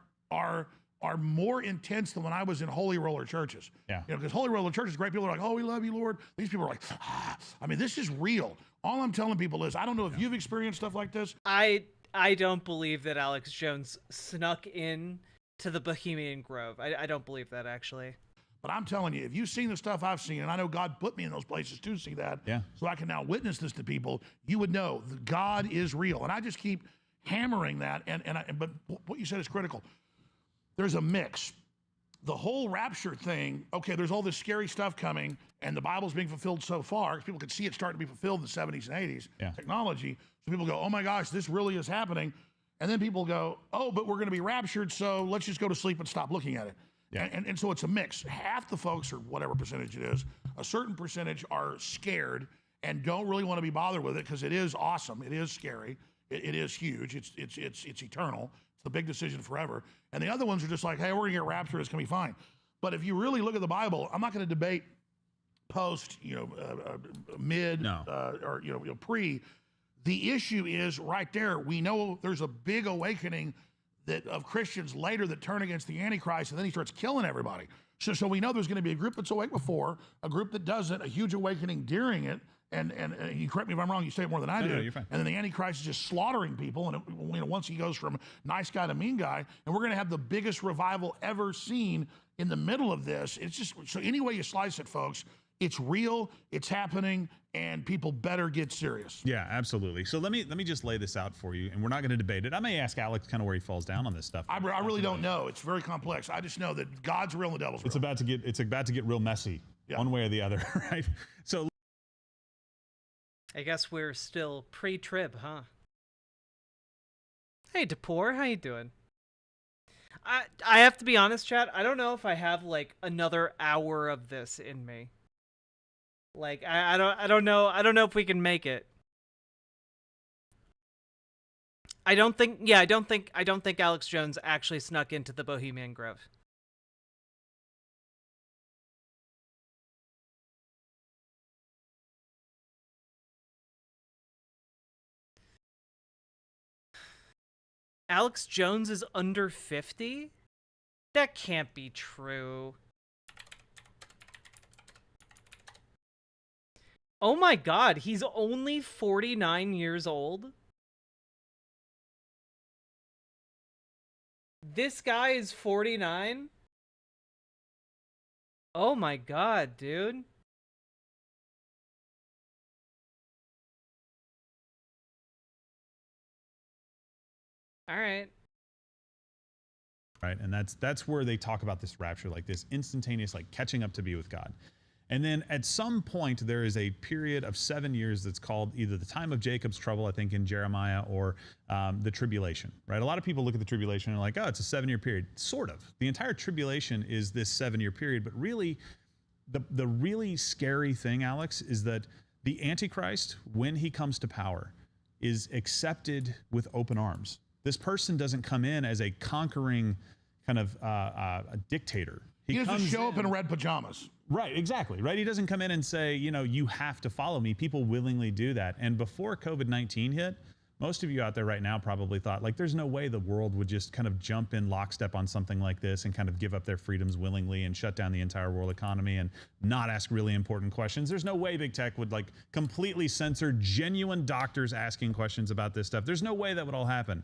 more intense than when I was in Holy Roller churches. Yeah. Because Holy Roller churches, great people are like, oh, we love you, Lord. These people are like, ah. I mean, this is real. All I'm telling people is, I don't know if you've experienced stuff like this. I don't believe that Alex Jones snuck in to the Bohemian Grove. I don't believe that, actually. But I'm telling you, if you've seen the stuff I've seen, and I know God put me in those places to see that, so I can now witness this to people, you would know that God is real. And I just keep hammering that. But what you said is critical. There's a mix. The whole rapture thing, okay, there's all this scary stuff coming, and the Bible's being fulfilled so far, because people could see it starting to be fulfilled in the 70s and 80s, technology. So people go, oh my gosh, this really is happening. And then people go, oh, but we're going to be raptured, so let's just go to sleep and stop looking at it. And so it's a mix. Half the folks, or whatever percentage it is, a certain percentage are scared and don't really want to be bothered with it because it is awesome. It is scary. It is huge. It's eternal. It's the big decision forever. And the other ones are just like, hey, we're going to get raptured. It's going to be fine. But if you really look at the Bible, I'm not going to debate post, mid, or pre. The issue is right there. We know there's a big awakening of Christians later that turn against the Antichrist, and then he starts killing everybody. So we know there's going to be a group that's awake before, a group that doesn't, a huge awakening during it. And you correct me if I'm wrong, you say it more than I do. No, you're fine. And then the Antichrist is just slaughtering people. And once he goes from nice guy to mean guy, and we're going to have the biggest revival ever seen in the middle of this. It's just, so any way you slice it, folks, it's real, it's happening, and people better get serious. Yeah, absolutely. So let me just lay this out for you, and we're not going to debate it. I may ask Alex kind of where he falls down on this stuff. I really don't know. It's very complex. I just know that God's real and the devil's real. It's about to get real messy, one way or the other, right? So I guess we're still pre-trib, huh? Hey, Depor, how you doing? I have to be honest, chat. I don't know if I have like another hour of this in me. Like I don't know if we can make it. I don't think Alex Jones actually snuck into the Bohemian Grove. Alex Jones is under 50? That can't be true. Oh my god, he's only 49 years old? This guy is 49? Oh my god, dude. All right. Right, and that's where they talk about this rapture, like this instantaneous, like catching up to be with God. And then at some point, there is a period of 7 years that's called either the time of Jacob's trouble, I think in Jeremiah, or the tribulation, right? A lot of people look at the tribulation and are like, oh, it's a 7-year period. Sort of. The entire tribulation is this 7-year period, but really, the really scary thing, Alex, is that the Antichrist, when he comes to power, is accepted with open arms. This person doesn't come in as a conquering kind of a dictator. He doesn't show up in red pajamas. Right, exactly, right? He doesn't come in and say, you know, you have to follow me. People willingly do that. And before COVID-19 hit, most of you out there right now probably thought, like, there's no way the world would just kind of jump in lockstep on something like this and kind of give up their freedoms willingly and shut down the entire world economy and not ask really important questions. There's no way big tech would, like, completely censor genuine doctors asking questions about this stuff. There's no way that would all happen.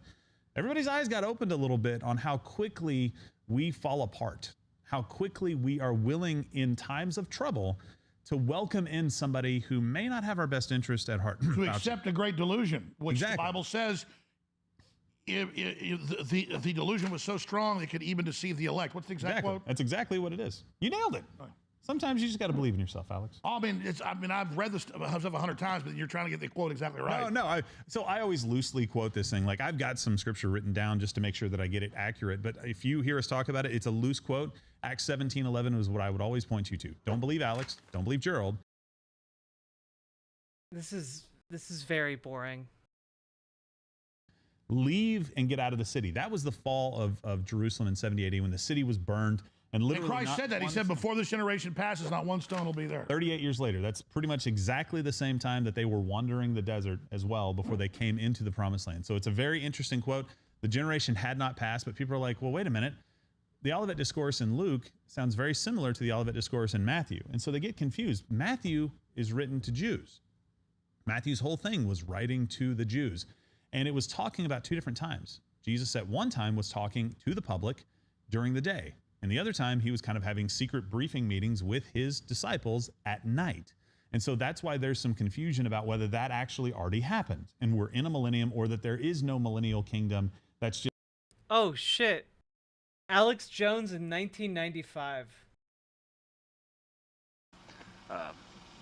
Everybody's eyes got opened a little bit on how quickly we fall apart, how quickly we are willing in times of trouble to welcome in somebody who may not have our best interest at heart. To accept a great delusion, which the Bible says if the delusion was so strong they could even deceive the elect. What's the exact quote? That's exactly what it is. You nailed it. Sometimes you just got to believe in yourself, Alex. I mean, I've read this stuff 100 times, but you're trying to get the quote exactly right. No. So I always loosely quote this thing. Like, I've got some scripture written down just to make sure that I get it accurate. But if you hear us talk about it, it's a loose quote. Acts 17:11 is what I would always point you to. Don't believe Alex. Don't believe Gerald. This is very boring. Leave and get out of the city. That was the fall of Jerusalem in 70 AD when the city was burned. And Christ said that. He said, before this generation passes, not one stone will be there. 38 years later. That's pretty much exactly the same time that they were wandering the desert as well before they came into the promised land. So it's a very interesting quote. The generation had not passed, but people are like, well, wait a minute. The Olivet Discourse in Luke sounds very similar to the Olivet Discourse in Matthew. And so they get confused. Matthew is written to Jews. Matthew's whole thing was writing to the Jews. And it was talking about two different times. Jesus at one time was talking to the public during the day. And the other time, he was kind of having secret briefing meetings with his disciples at night. And so that's why there's some confusion about whether that actually already happened and we're in a millennium, or that there is no millennial kingdom. That's just... Oh, shit. Alex Jones in 1995.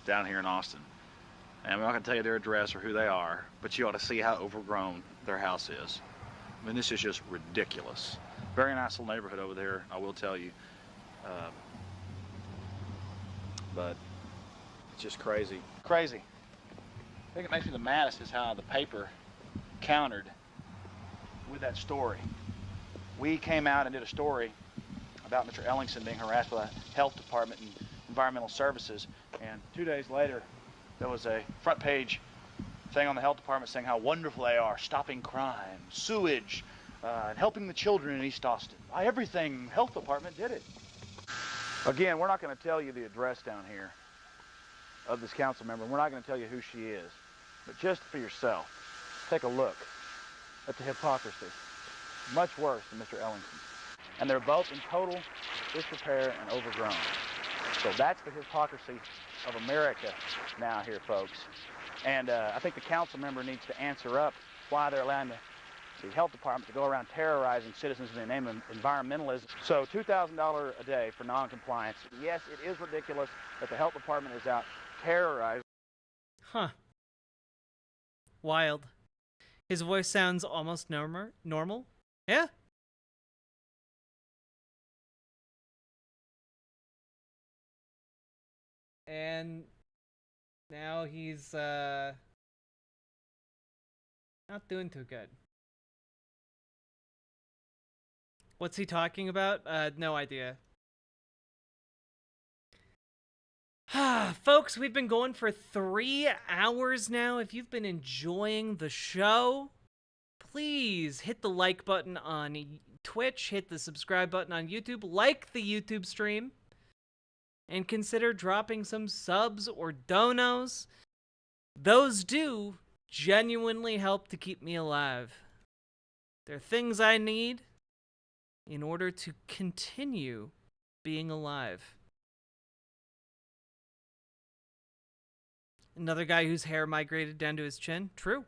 Down here in Austin. And I'm not going to tell you their address or who they are, but you ought to see how overgrown their house is. I mean, this is just ridiculous. Very nice little neighborhood over there, I will tell you. But it's just crazy. Crazy. I think it makes me the maddest is how the paper countered with that story. We came out and did a story about Mr. Ellingson being harassed by the health department and environmental services, and 2 days later, there was a front page thing on the health department saying how wonderful they are, stopping crime, sewage, and helping the children in East Austin. Why, everything health department did it. Again, we're not going to tell you the address down here of this council member. We're not going to tell you who she is. But just for yourself, take a look at the hypocrisy. Much worse than Mr. Ellington. And they're both in total disrepair and overgrown. So that's the hypocrisy of America now here, folks. And I think the council member needs to answer up why they're allowing the health department to go around terrorizing citizens in the name of environmentalism. So $2,000 a day for non-compliance. Yes, it is ridiculous that the health department is out terrorizing. Huh. Wild. His voice sounds almost normal. Yeah. And now he's not doing too good. What's he talking about? No idea. Folks, we've been going for 3 hours now. If you've been enjoying the show, please hit the like button on Twitch, hit the subscribe button on YouTube, like the YouTube stream, and consider dropping some subs or donos. Those do genuinely help to keep me alive. They're things I need in order to continue being alive. Another guy whose hair migrated down to his chin. True.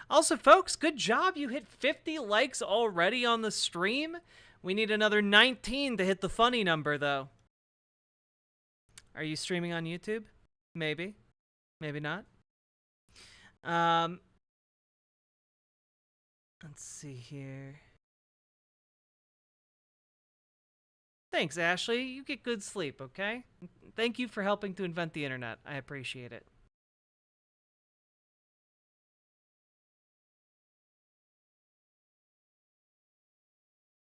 Also, folks, good job. You hit 50 likes already on the stream. We need another 19 to hit the funny number, though. Are you streaming on YouTube? Maybe. Maybe not. Let's see here. Thanks, Ashley. You get good sleep, okay? Thank you for helping to invent the internet. I appreciate it.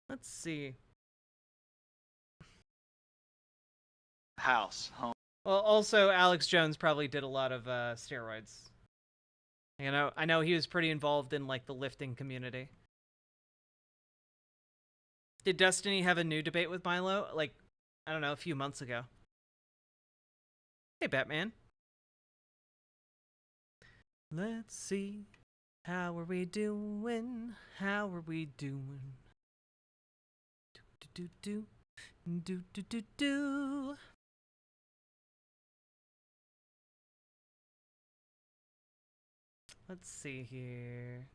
Let's see. House, home. Well, also, Alex Jones probably did a lot of steroids. You know, I know he was pretty involved in, like, the lifting community. Did Destiny have a new debate with Milo? Like, I don't know, a few months ago. Hey, Batman. Let's see. How are we doing? How are we doing? Do. Let's see here.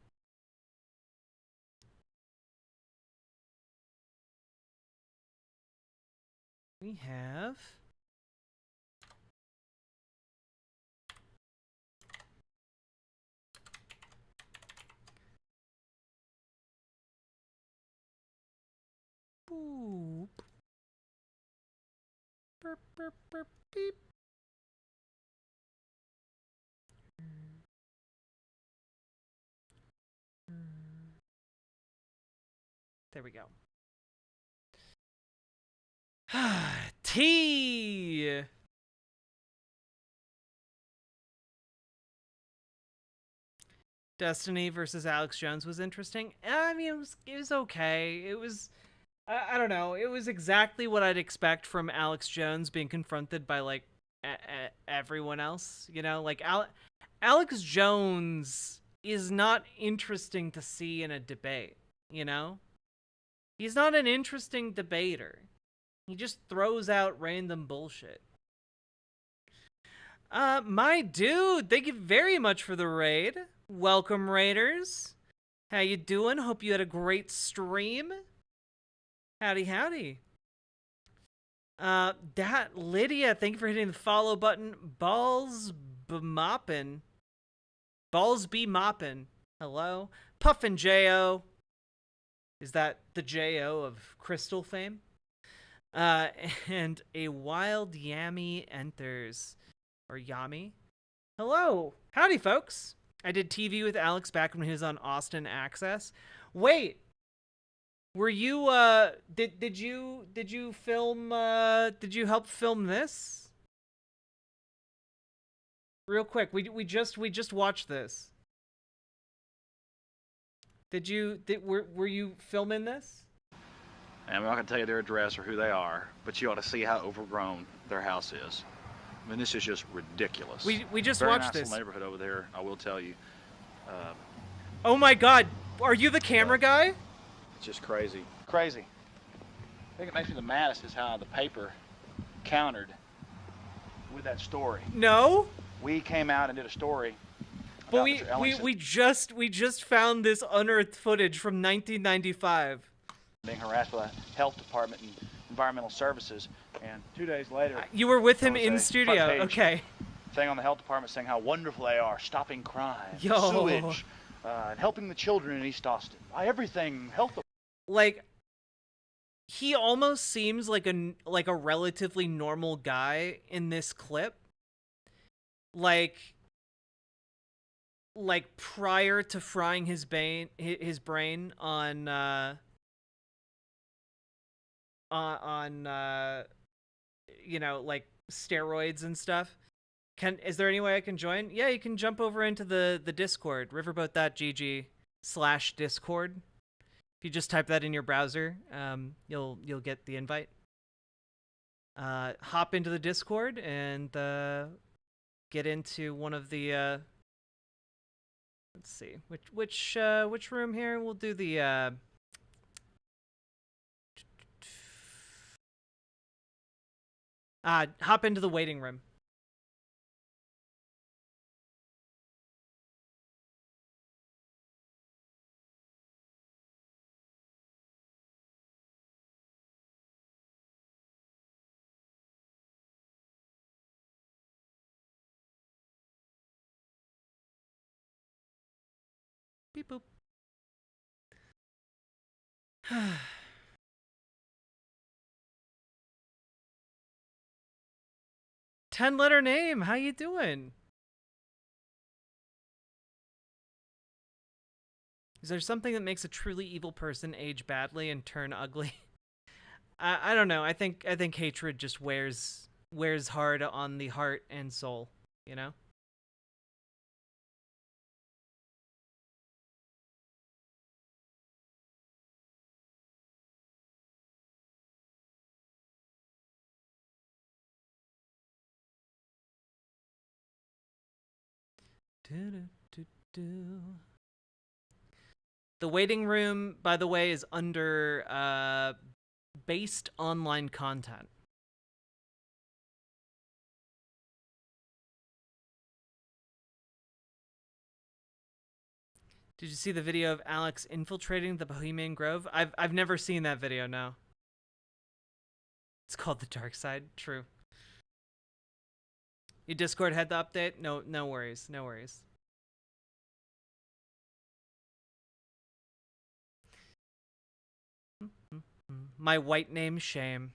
We have boop. Burp, burp, burp, beep. There we go. T. Destiny versus Alex Jones was interesting. I mean, it was okay. It was, I don't know. It was exactly what I'd expect from Alex Jones being confronted by, like, everyone else. You know, like, Alex Jones is not interesting to see in a debate, you know? He's not an interesting debater. He just throws out random bullshit. My dude, thank you very much for the raid. Welcome, raiders. How you doing? Hope you had a great stream. Howdy, howdy. Dat Lydia, thank you for hitting the follow button. Balls be moppin'. Hello. Puffin J.O. Is that the J.O. of Crystal fame? And a wild Yami enters. Or Yami. Hello. Howdy, folks. I did TV with Alex back when he was on Austin Access. Wait. Were you, did you film, did you help film this? Real quick, we just watched this. Were you filming this? And I'm not going to tell you their address or who they are, but you ought to see how overgrown their house is. I mean, this is just ridiculous. We just Very watched nice this. little neighborhood over there, I will tell you. Oh my God, are you the camera guy? It's just crazy. Crazy. I think it makes me the maddest is how the paper countered with that story. No. We came out and did a story. But about Mr. we just found this unearthed footage from 1995. Being harassed by the health department and environmental services, and 2 days later, You were with him there was in a studio. front page Okay. thing on the health department saying how wonderful they are, stopping crime, Yo. sewage, and helping the children in East Austin. Why everything health. Like, he almost seems like a relatively normal guy in this clip. Like prior to frying his brain on you know, like steroids and stuff. Is there any way I can join? Yeah, you can jump over into the Discord, riverboat.gg/Discord. If you just type that in your browser, you'll get the invite. Hop into the Discord and get into one of the let's see, which room here? We'll do the hop into the waiting room. Beep boop. 10-letter name. How you doing? Is there something that makes a truly evil person age badly and turn ugly? I don't know. I think hatred just wears hard on the heart and soul, you know? The waiting room, by the way, is under based online content. Did you see the video of Alex infiltrating the Bohemian Grove? I've never seen that video, no. It's called The Dark Side, true. Your Discord had the update? No worries, no worries. My white name, shame.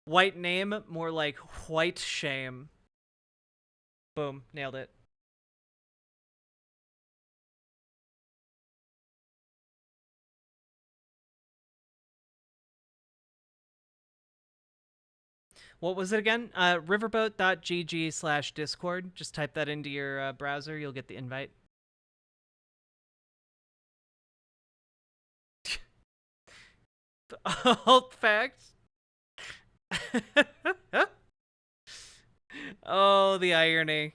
White name, more like white shame. Boom, nailed it. What was it again? Riverboat.gg/Discord. Just type that into your browser. You'll get the invite. Alt facts. Oh, the irony.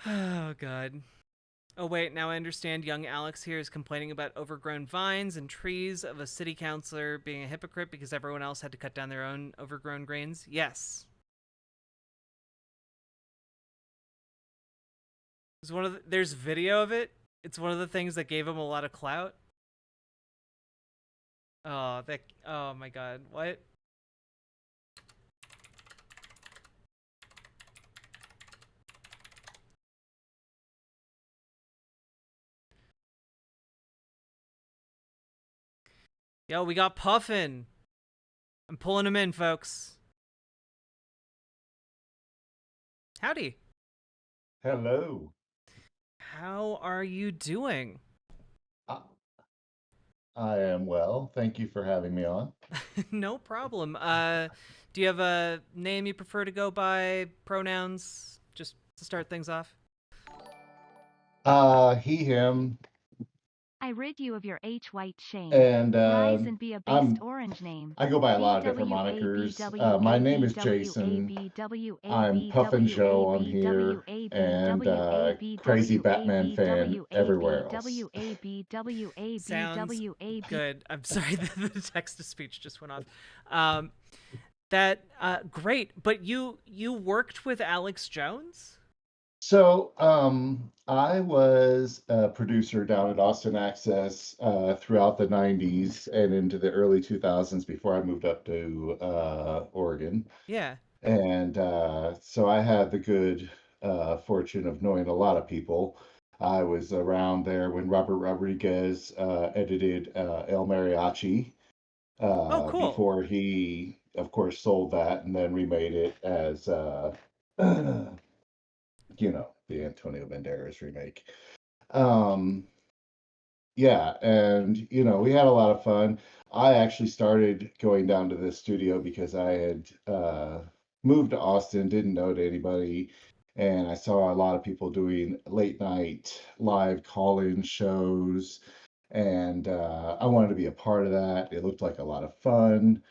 Oh, God. Oh, wait, now I understand young Alex here is complaining about overgrown vines and trees of a city councilor being a hypocrite because everyone else had to cut down their own overgrown grains. Yes. There's video of it. It's one of the things that gave him a lot of clout. Oh, oh my God. What? Yo, we got Puffin. I'm pulling him in, folks. Howdy. Hello. How are you doing? I am well. Thank you for having me on. No problem. Do you have a name you prefer to go by? Pronouns? Just to start things off. He, him, I rid you of your white shame. and Rise and be a based I'm orange name. I go by a lot of different monikers. My name is Jason. I'm Puffin Joe on here, and Crazy Batman fan everywhere else. Sounds good. I'm sorry, the text to speech just went off. That great, but you worked with Alex Jones? So, I was a producer down at Austin Access throughout the 90s and into the early 2000s before I moved up to Oregon. Yeah. And so I had the good fortune of knowing a lot of people. I was around there when Robert Rodriguez edited El Mariachi Oh, cool. before he, of course, sold that and then remade it as the Antonio Banderas remake. Um, yeah, and we had a lot of fun. I actually started going down to this studio because I had moved to Austin, didn't know anybody, and I saw a lot of people doing late night live call-in shows, and I wanted to be a part of that. It looked like a lot of fun.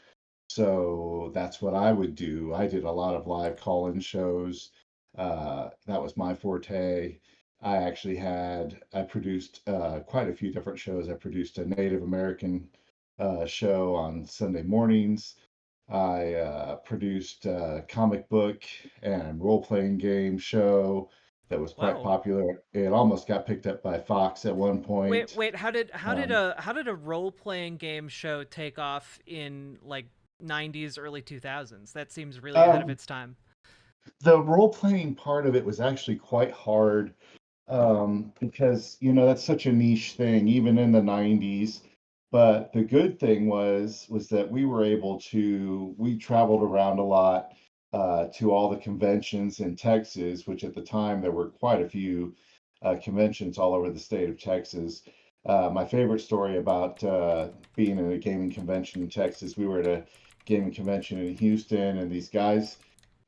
So that's what I would do. I did a lot of live call-in shows. That was my forte. I produced quite a few different shows. I produced a Native American show on Sunday mornings. I produced a comic book and role-playing game show that was quite Whoa. popular. It almost got picked up by Fox at one point. Wait, how did Um, a role-playing game show take off in like 90s, early 2000s? That seems really ahead of um, its time. the role-playing part of it was actually quite hard because that's such a niche thing, even in the 90s. But the good thing was that we traveled around a lot to all the conventions in Texas, which at the time there were quite a few conventions all over the state of Texas. My favorite story about being in a gaming convention in Texas, we were at a gaming convention in Houston, and these guys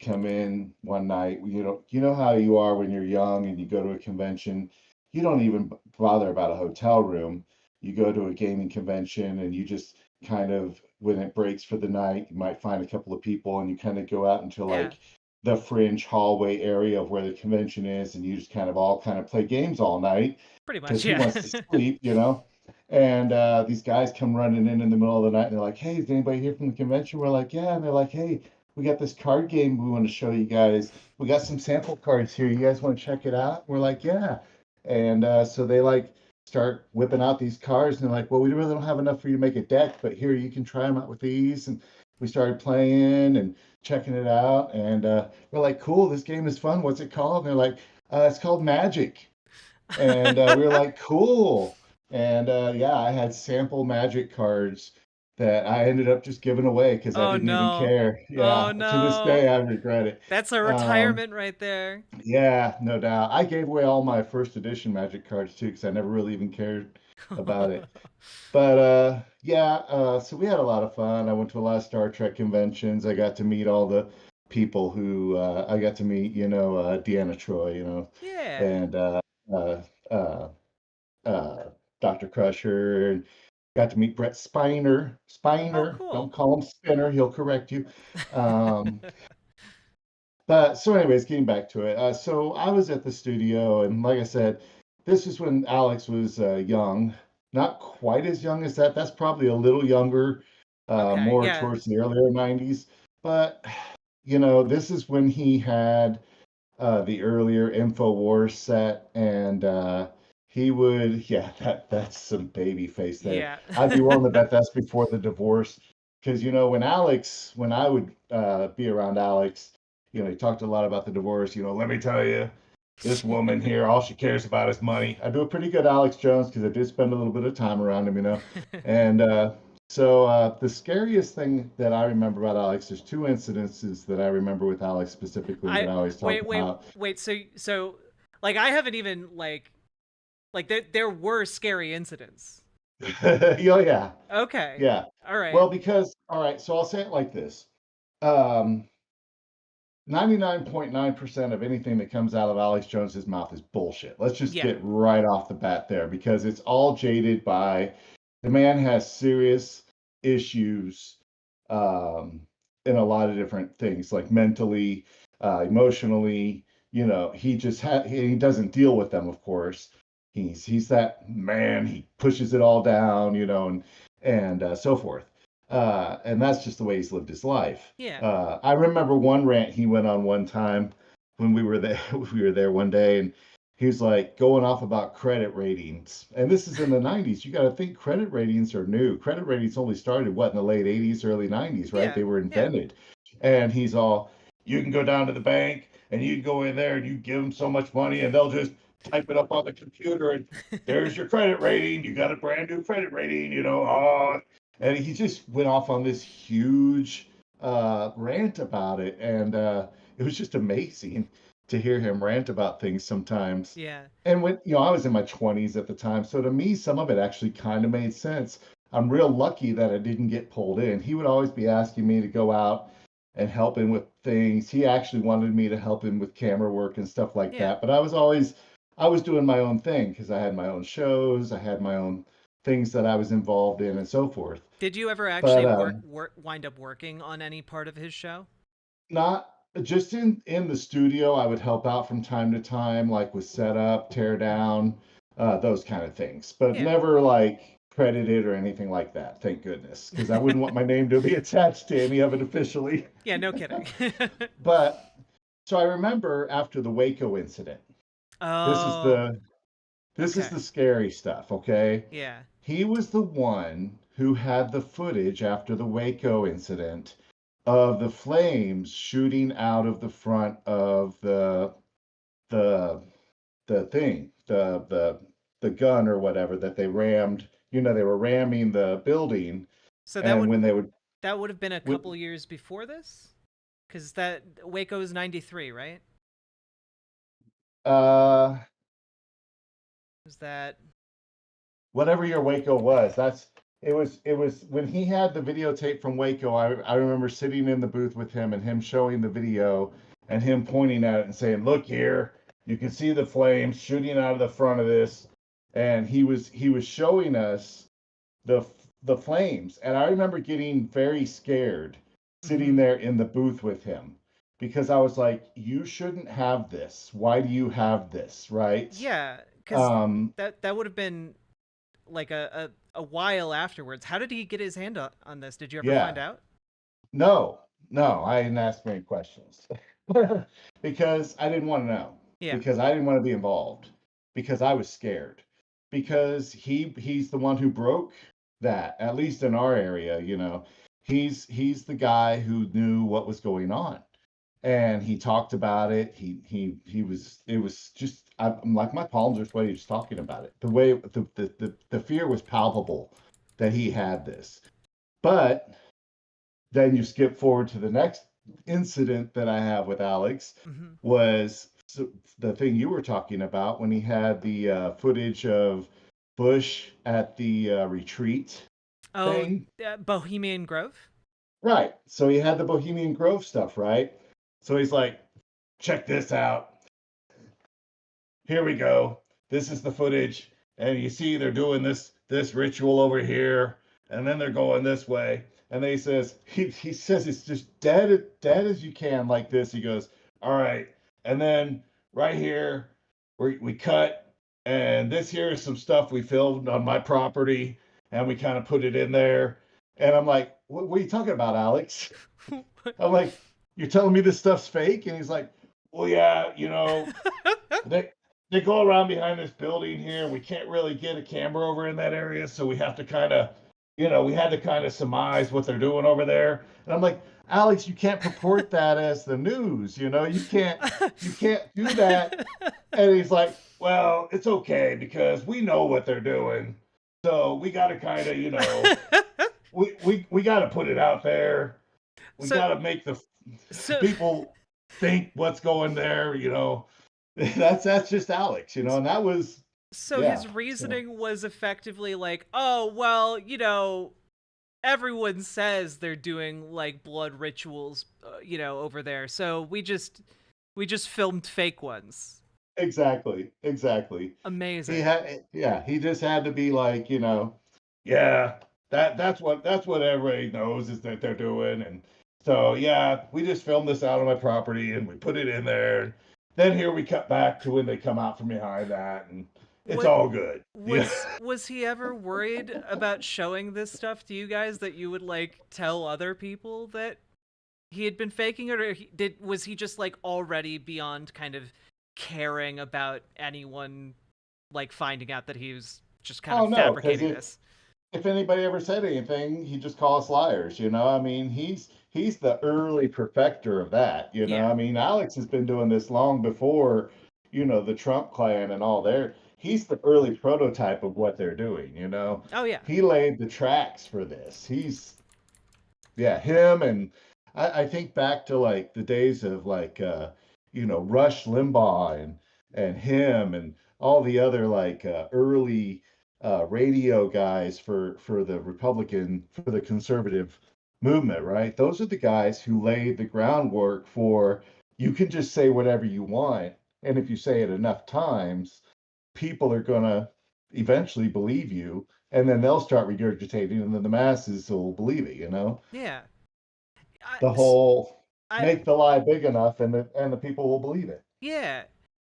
come in one night. You know how you are when you're young and you go to a convention. You don't even bother about a hotel room. You go to a gaming convention and you just kind of, when it breaks for the night, you might find a couple of people and you kind of go out into Yeah. like the fringe hallway area of where the convention is, and you just kind of play games all night Pretty because much, who yeah. wants to sleep. And these guys come running in the middle of the night and they're like, "Hey, is anybody here from the convention?" We're like, "Yeah." And they're like, "Hey, we got this card game we want to show you guys. We got some sample cards here. You guys want to check it out?" We're like, "Yeah." And so they like start whipping out these cards, and they're like, "Well, we really don't have enough for you to make a deck, but here you can try them out with these." And we started playing and checking it out, and we're like, "Cool, this game is fun. What's it called?" And they're like, "It's called Magic." And we were like, "Cool." And yeah, I had sample Magic cards that I ended up just giving away because I Oh didn't even no. care. Oh Yeah, to this no. day, I regret it. That's a Um, retirement right there. yeah, no doubt. I gave away all my first edition Magic cards too because I never really even cared about it. But yeah, so we had a lot of fun. I went to a lot of Star Trek conventions. I got to meet all the people who I got to meet, Deanna Troy, Yeah. and uh, uh, uh, Dr. Crusher, and got to meet Brett Spiner. Oh, Spiner, don't cool. call him Spinner, he'll correct you. Um, but so, anyways, getting back to it. So I was at the studio, and like I said, this is when Alex was young, not quite as young as that. That's probably a little younger, Okay, more yeah. towards the earlier 90s. But this is when he had the earlier InfoWars set, and he would, yeah, that's some baby face there. Yeah. I'd be willing to bet that's before the divorce, because when I would be around Alex, he talked a lot about the divorce. Let me tell you, this woman here, all she cares about is money. I do a pretty good Alex Jones because I did spend a little bit of time around him. And so the scariest thing that I remember about Alex, there's two incidences that I remember with Alex specifically that I I always talk about. wait, so like I haven't even like there were scary incidents. Oh yeah, Okay. yeah. All right. Well, because all right, so I'll say it like this. Um, 99.9% of anything that comes out of Alex Jones's mouth is bullshit. Let's just Yeah. get right off the bat there, because it's all jaded by the man has serious issues in a lot of different things, like mentally, emotionally. You know, he doesn't deal with them, of course. He's that man. He pushes it all down, you know, and so forth. And that's just the way he's lived his life. Yeah. I remember one rant he went on one time when we were there. We were there one day, and he was like going off about credit ratings. And this is in the 90s. You got to think credit ratings are new. Credit ratings only started, what, in the late 80s, early 90s, right? Yeah, They were yeah. invented. And he's all, you can go down to the bank and you can go in there and you give them so much money and they'll just type it up on the computer and there's your credit rating. You got a brand new credit rating, you know. Oh. And he just went off on this huge rant about it. And it was just amazing to hear him rant about things sometimes. Yeah. And when, you know, I was in my 20s at the time, so to me, some of it actually kind of made sense. I'm real lucky that I didn't get pulled in. He would always be asking me to go out and help him with things. He actually wanted me to help him with camera work and stuff like Yeah. that. But I was doing my own thing because I had my own shows, I had my own things that I was involved in and so forth. Did you ever actually But wind up working on any part of his show? not just in the studio. I would help out from time to time, like with setup, tear down, those kind of things, but Yeah. never like credited or anything like that, thank goodness, because I wouldn't want my name to be attached to any of it officially. Yeah, no kidding. But so I remember after the Waco incident, Oh. this is Okay. the scary stuff, okay? Yeah. He was the one who had the footage after the Waco incident of the flames shooting out of the front of the thing, the gun or whatever that they rammed. You know, they were ramming the building, So and when they would, that would have been a when, couple years before this? Cuz that Waco's 93, right? uh, Is that whatever your Waco was, it was when he had the videotape from Waco. I remember sitting in the booth with him and him showing the video and him pointing at it and saying, "Look here, you can see the flames shooting out of the front of this." And he was showing us the flames, and I remember getting very scared sitting there in the booth with him because I was like, "You shouldn't have this. Why do you have this?" Right? Yeah, cuz that would have been like a while afterwards. How did he get his hand on this? Did you ever find Yeah. out? No, I didn't ask many questions because I didn't want to know, Yeah. because I didn't want to be involved, because I was scared, because he's the one who broke that, at least in our area, you know. He's the guy who knew what was going on, and he talked about it. He was, it was just, I'm like, my palms are sweaty just talking about it. The way the fear was palpable that he had this. But then you skip forward to the next incident that I have with Alex, was the thing you were talking about when he had the footage of Bush at the retreat thing. Bohemian Grove? Right. So he had the Bohemian Grove stuff, right? So he's like, check this out. Here we go. This is the footage. And you see they're doing this ritual over here, and then they're going this way. And then he says it's just dead as you can, like this. He goes, all right. And then right here, we cut, and this here is some stuff we filmed on my property, and we kind of put it in there. And I'm like, what are you talking about, Alex? I'm like, you're telling me this stuff's fake? And he's like, well, yeah, you know, they go around behind this building here, and we can't really get a camera over in that area, so we have to kind of, you know, we had to kind of surmise what they're doing over there. And I'm like, Alex, you can't purport that as the news, you know, you can't do that. And he's like, well, it's okay because we know what they're doing. So we got to kind of, you know, we got to put it out there. We got to make the people think what's going there, you know. That's just Alex, you know, and that was. So his reasoning was effectively like, oh, well, you know, everyone says they're doing like blood rituals, over there. So we just filmed fake ones. Exactly. Amazing. He just had to be like, yeah, that's what everybody knows is that they're doing. And so, yeah, we just filmed this out on my property and we put it in there. And then here we cut back to when they come out from behind that, and it's What all good. Yeah. was he ever worried about showing this stuff to you guys, that you would like tell other people that he had been faking it, or was he just like already beyond kind of caring about anyone like finding out that he was just kind Oh of no, because fabricating this? if anybody ever said anything, he'd just call us liars, I mean, he's the early perfecter of that, Yeah. I mean, Alex has been doing this long before, the Trump clan and all their he's the early prototype of what they're doing. Oh yeah. He laid the tracks for this. Him, and I think back to like the days of like Rush Limbaugh and him and all the other like early radio guys for the conservative movement, right? Those are the guys who laid the groundwork for you can just say whatever you want, and if you say it enough times, people are gonna eventually believe you, and then they'll start regurgitating, and then the masses will believe it. Yeah. The whole I make the lie big enough, and the people will believe it. Yeah.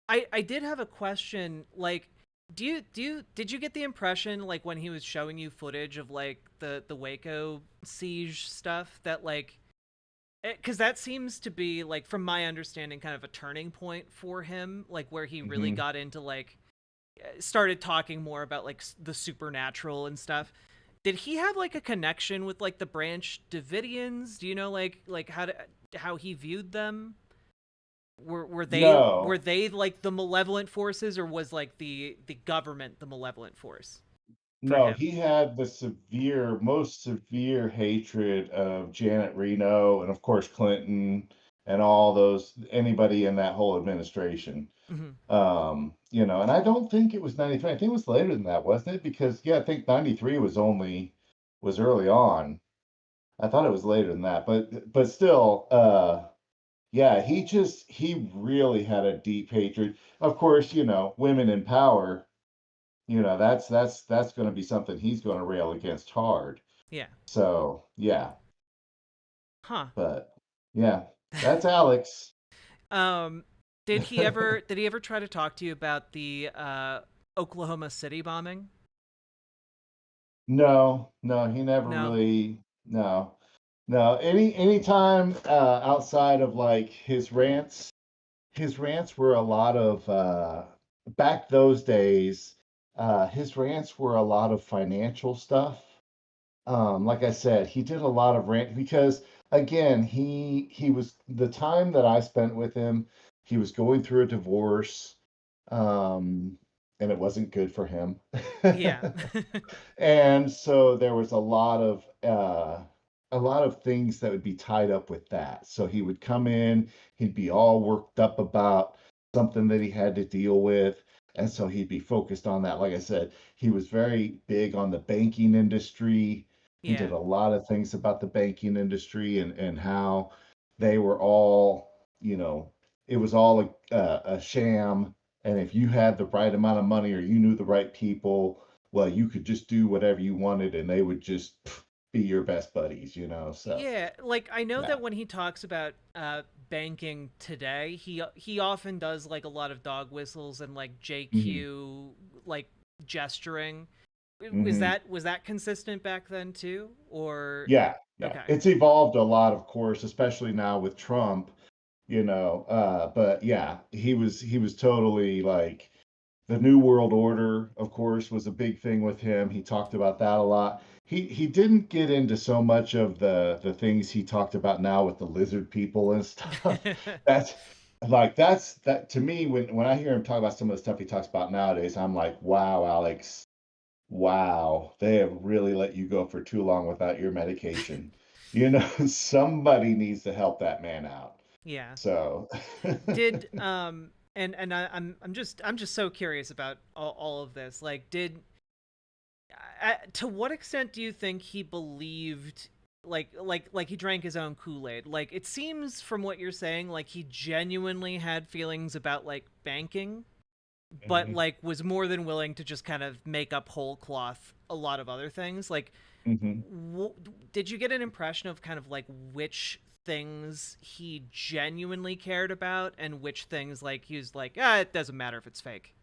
I did have a question. Like, did you get the impression, like, when he was showing you footage of like the Waco siege stuff, that like, because that seems to be like, from my understanding, kind of a turning point for him, like where he really got into like started talking more about like the supernatural and stuff. Did he have like a connection with like the Branch Davidians? Do you know like how he viewed them? Were No. they like the malevolent forces, or was like the government the malevolent force for No, him? he had the most severe hatred of Janet Reno and of course Clinton and all those anybody in that whole administration. Hmm. And I don't think it was 93. I think it was later than that, wasn't it? Because yeah, I think 93 was early on. I thought it was later than that, but still, yeah, he really had a deep hatred. Of course, women in power, that's going to be something he's going to rail against hard. Yeah. So, yeah, Huh. but yeah, that's Alex. Did he ever try to talk to you about the Oklahoma City bombing? No, he never No. really, no. No, anytime outside of like his rants were a lot of back those days, his rants were a lot of financial stuff. Like I said, he did a lot of rant because again, he was the time that I spent with him, he was going through a divorce, um, and it wasn't good for him. Yeah. And so there was a lot of things that would be tied up with that. So he would come in, he'd be all worked up about something that he had to deal with. And so he'd be focused on that. Like I said, he was very big on the banking industry. He Yeah. did a lot of things about the banking industry and how they were all, it was all a sham. And if you had the right amount of money or you knew the right people, well, you could just do whatever you wanted and they would just be your best buddies. So Yeah, like I know yeah. that when he talks about banking today, he often does like a lot of dog whistles and like Mhm. JQ like gesturing. Mhm. Was that consistent back then too, or Yeah, yeah. okay? It's evolved a lot, of course, especially now with Trump, but yeah, he was totally like the New World Order, of course, was a big thing with him. He talked about that a lot. He didn't get into so much of the things he talked about now with the lizard people and stuff. That's that to me when I hear him talk about some of the stuff he talks about nowadays, I'm like, wow, Alex, wow, they have really let you go for too long without your medication. Somebody needs to help that man out. Yeah. So Did I'm just so curious about all of this. Like, To what extent do you think he believed, like he drank his own Kool-Aid? Like, it seems from what you're saying, like he genuinely had feelings about like banking, but Mhm. like was more than willing to just kind of make up whole cloth a lot of other things. Like, Mhm. did you get an impression of kind of like which things he genuinely cared about and which things like he was like, it doesn't matter if it's fake?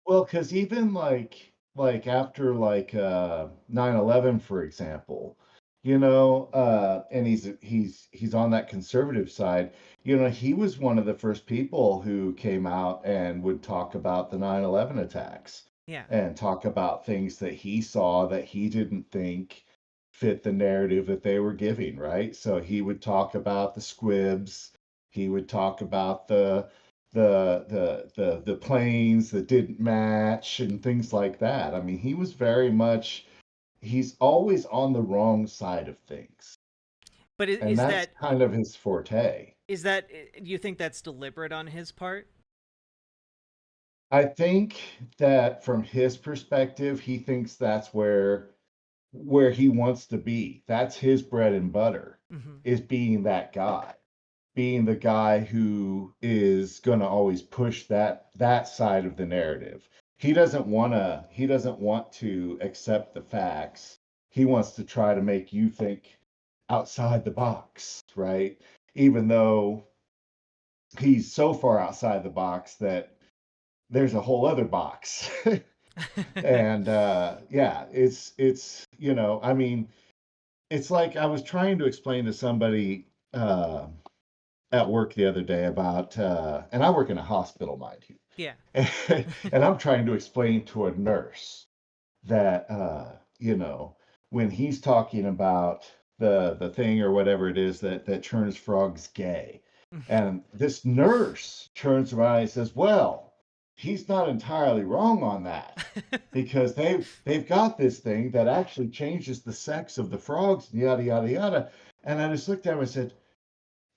Well, because even like after 9/11, for example, and he's on that conservative side, he was one of the first people who came out and would talk about the 9/11 attacks Yeah. and talk about things that he saw that he didn't think fit the narrative that they were giving, right? So he would talk about the squibs, he would talk about the planes that didn't match and things like that. I mean, he was very much he's always on the wrong side of things. But And that's kind of his forte. do you think that's deliberate on his part? I think that from his perspective, he thinks that's where he wants to be. That's his bread and butter, is being that guy. Being the guy who is going to always push that side of the narrative. He doesn't want to accept the facts. He wants to try to make you think outside the box, right? Even though he's so far outside the box that there's a whole other box. And yeah, I mean, it's like I was trying to explain to somebody at work the other day about, and I work in a hospital, mind you. Yeah. And I'm trying to explain to a nurse that, when he's talking about the thing or whatever it is that turns frogs gay, and this nurse turns around and says, "Well, he's not entirely wrong on that." Because they've got this thing that actually changes the sex of the frogs, yada yada yada. And I just looked at him and said,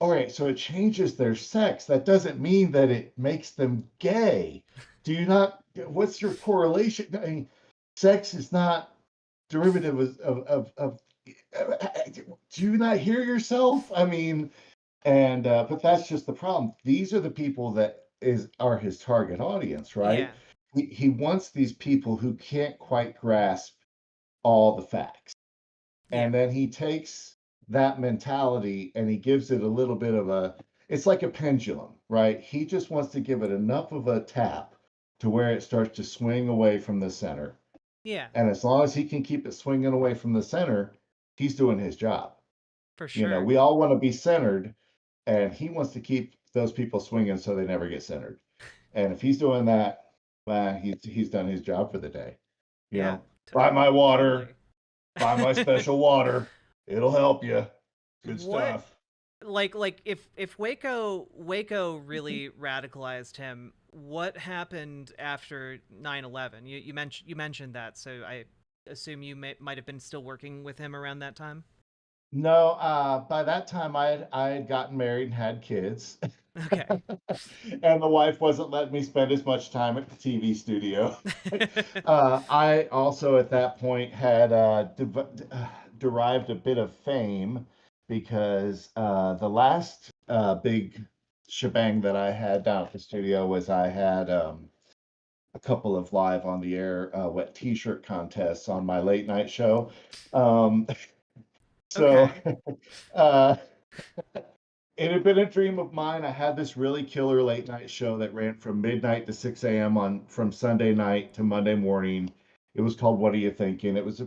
all right, so it changes their sex. That doesn't mean that it makes them gay. Do you not? What's your correlation? I mean, sex is not derivative of do you not hear yourself? I mean, and but that's just the problem. These are the people that are his target audience, right? He wants these people who can't quite grasp all the facts. And then he takes that mentality and he gives it a little bit of it's like a pendulum, right? He just wants to give it enough of a tap to where it starts to swing away from the center. Yeah. And as long as he can keep it swinging away from the center, he's doing his job. For sure. We all want to be centered, and he wants to keep those people swinging so they never get centered. And if he's doing that, he's done his job for the day. Buy my water, buy my special water. It'll help you. Good stuff. Like if Waco really radicalized him, what happened after 9/11? You mentioned that, so I assume you might have been still working with him around that time. No, by that time I had gotten married and had kids. Okay. And the wife wasn't letting me spend as much time at the TV studio. I also at that point had derived a bit of fame because the last big shebang that I had down at the studio was I had a couple of live on the air wet t-shirt contests on my late night show. So it had been a dream of mine. I had this really killer late night show that ran from midnight to 6 a.m. from Sunday night to Monday morning. It was called What Are You Thinking? It was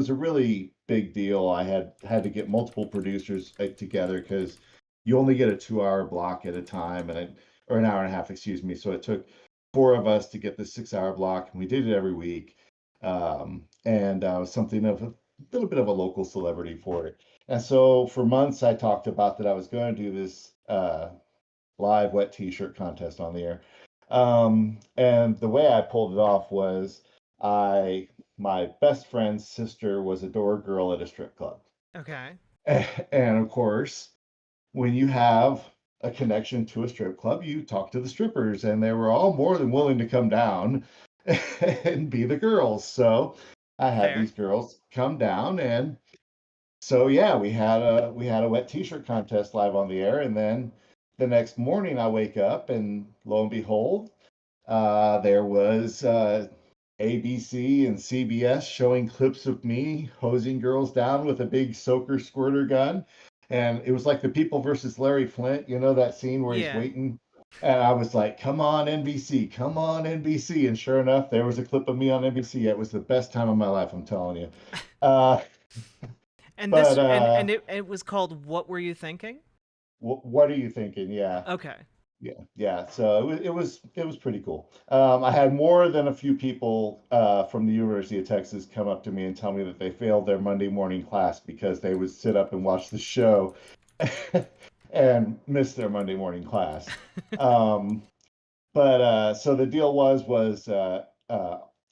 a really big deal. I had to get multiple producers together because you only get a 2-hour block at a time, or an hour and a half, excuse me. So it took 4 of us to get the 6-hour block, and we did it every week. And I was something of a little bit of a local celebrity for it. And so for months, I talked about that I was going to do this live wet t-shirt contest on the air. And the way I pulled it off was my best friend's sister was a door girl at a strip club. Okay. And of course, when you have a connection to a strip club, you talk to the strippers, and they were all more than willing to come down and be the girls. So I had Fair. these girls come down, and so yeah, we had a wet t-shirt contest live on the air, and then the next morning I wake up and lo and behold, there was ABC and CBS showing clips of me hosing girls down with a big soaker squirter gun. And it was like the People versus Larry Flint, you know, that scene where he's Yeah. waiting. And I was like, come on, NBC, come on, NBC. And sure enough, there was a clip of me on NBC. It was the best time of my life, I'm telling you. Uh, And but this and it was called What Were You Thinking? what are you thinking? Yeah. Okay. Yeah. So it was pretty cool. I had more than a few people from the University of Texas come up to me and tell me that they failed their Monday morning class because they would sit up and watch the show and miss their Monday morning class. But so the deal was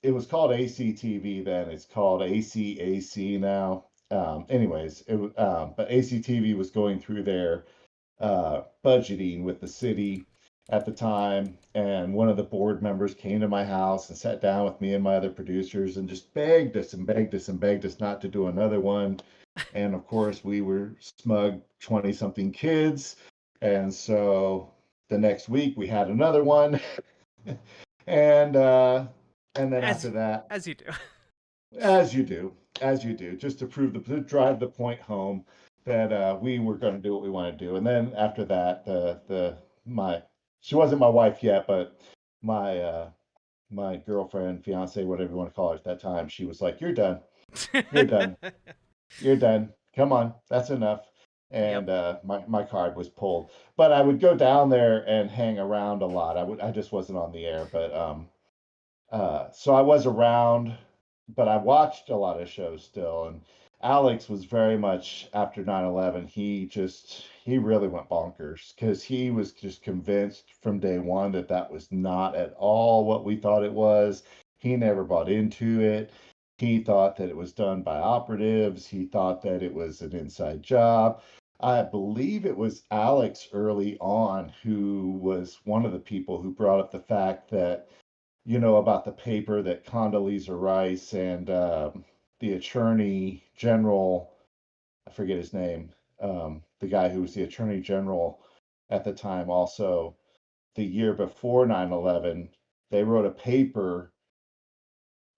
it was called ACTV then. It's called ACAC now. Anyways, but ACTV was going through their budgeting with the city at the time. And one of the board members came to my house and sat down with me and my other producers and just begged us and begged us and begged us not to do another one. And of course, we were smug 20 something kids. And so the next week we had another one. and then after that, As you do. as you do, just to to drive the point home that we were going to do what we want to do. And then after that, she wasn't my wife yet, but my girlfriend, fiance, whatever you want to call her at that time, she was like, "You're done. You're done. You're done. Come on, that's enough." And my card was pulled. But I would go down there and hang around a lot. I just wasn't on the air, but so I was around, but I watched a lot of shows still. And Alex was very much after 9/11. He really went bonkers because he was just convinced from day one that that was not at all what we thought it was. He never bought into it. He thought that it was done by operatives. He thought that it was an inside job. I believe it was Alex early on who was one of the people who brought up the fact that about the paper that Condoleezza Rice and the Attorney General, I forget his name, the guy who was the Attorney General at the time, also the year before 9/11, they wrote a paper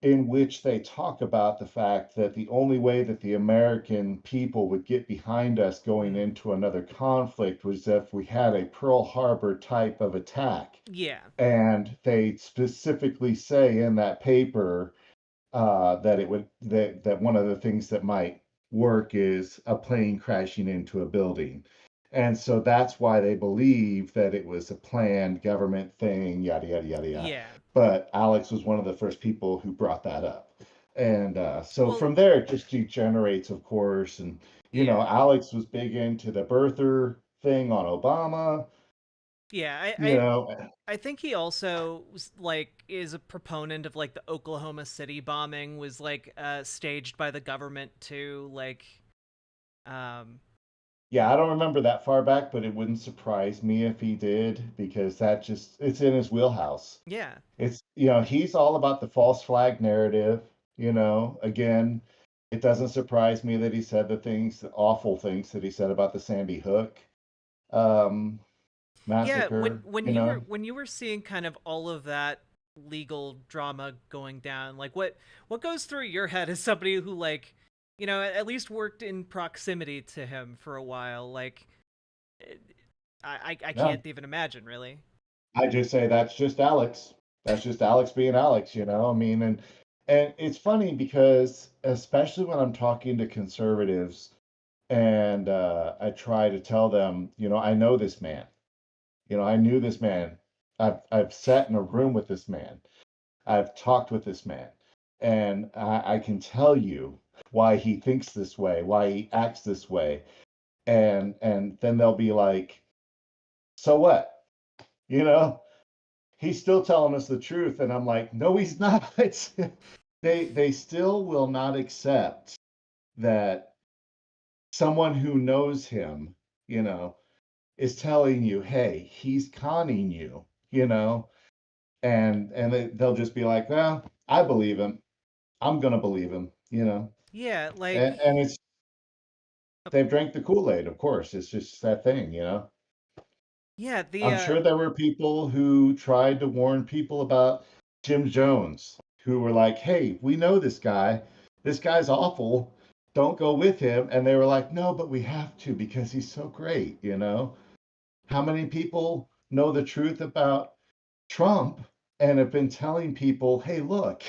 in which they talk about the fact that the only way that the American people would get behind us going into another conflict was if we had a Pearl Harbor type of attack. Yeah. And they specifically say in that paper that one of the things that might work is a plane crashing into a building. And so that's why they believe that it was a planned government thing, yada, yada, yada, yada. Yeah. But Alex was one of the first people who brought that up. And so from there, it just degenerates, of course. And, Alex was big into the birther thing on Obama. Yeah, I think he also was, is a proponent of the Oklahoma City bombing was staged by the government too, Yeah, I don't remember that far back, but it wouldn't surprise me if he did because it's in his wheelhouse. Yeah. It's he's all about the false flag narrative, again, it doesn't surprise me that he said the awful things that he said about the Sandy Hook massacre. Yeah, when you were seeing kind of all of that legal drama going down, what goes through your head as somebody who at least worked in proximity to him for a while? I can't even imagine, really. I just say that's just Alex. That's just Alex being Alex, I mean, and it's funny because especially when I'm talking to conservatives and I try to tell them, I know this man. I knew this man. I've sat in a room with this man. I've talked with this man, and I can tell you why he thinks this way, why he acts this way, and then they'll be like, "So what?" He's still telling us the truth, and I'm like, "No, he's not." They still will not accept that someone who knows him, is telling you, "Hey, he's conning you," and they'll just be like, "Well, I believe him. I'm gonna believe him, you know. Yeah, like And it's they've drank the Kool-Aid, of course. It's just that thing, you know. yeah, I'm sure there were people who tried to warn people about Jim Jones, who were like, "Hey, we know this guy. This guy's awful. Don't go with him." And they were like, "No, but we have to because he's so great, you know." How many people know the truth about Trump and have been telling people, "Hey, look,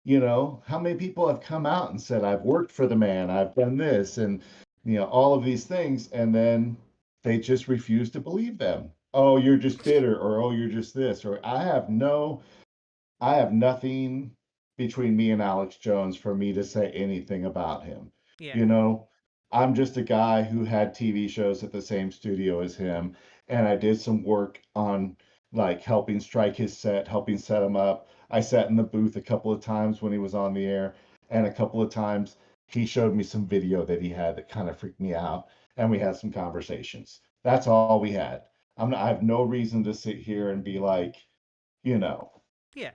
you know, how many people have come out and said, I've worked for the man, I've done this, and, you know, all of these things." And then they just refuse to believe them. Oh, you're just bitter, or oh, you're just this, or I have nothing between me and Alex Jones for me to say anything about him. yeah. You know, I'm just a guy who had TV shows at the same studio as him, and I did some work on like helping strike his set, helping set him up. I sat in the booth a couple of times when he was on the air, and a couple of times he showed me some video that he had that kind of freaked me out, and we had some conversations. That's all we had. I have no reason to sit here and be like, you know, Yeah.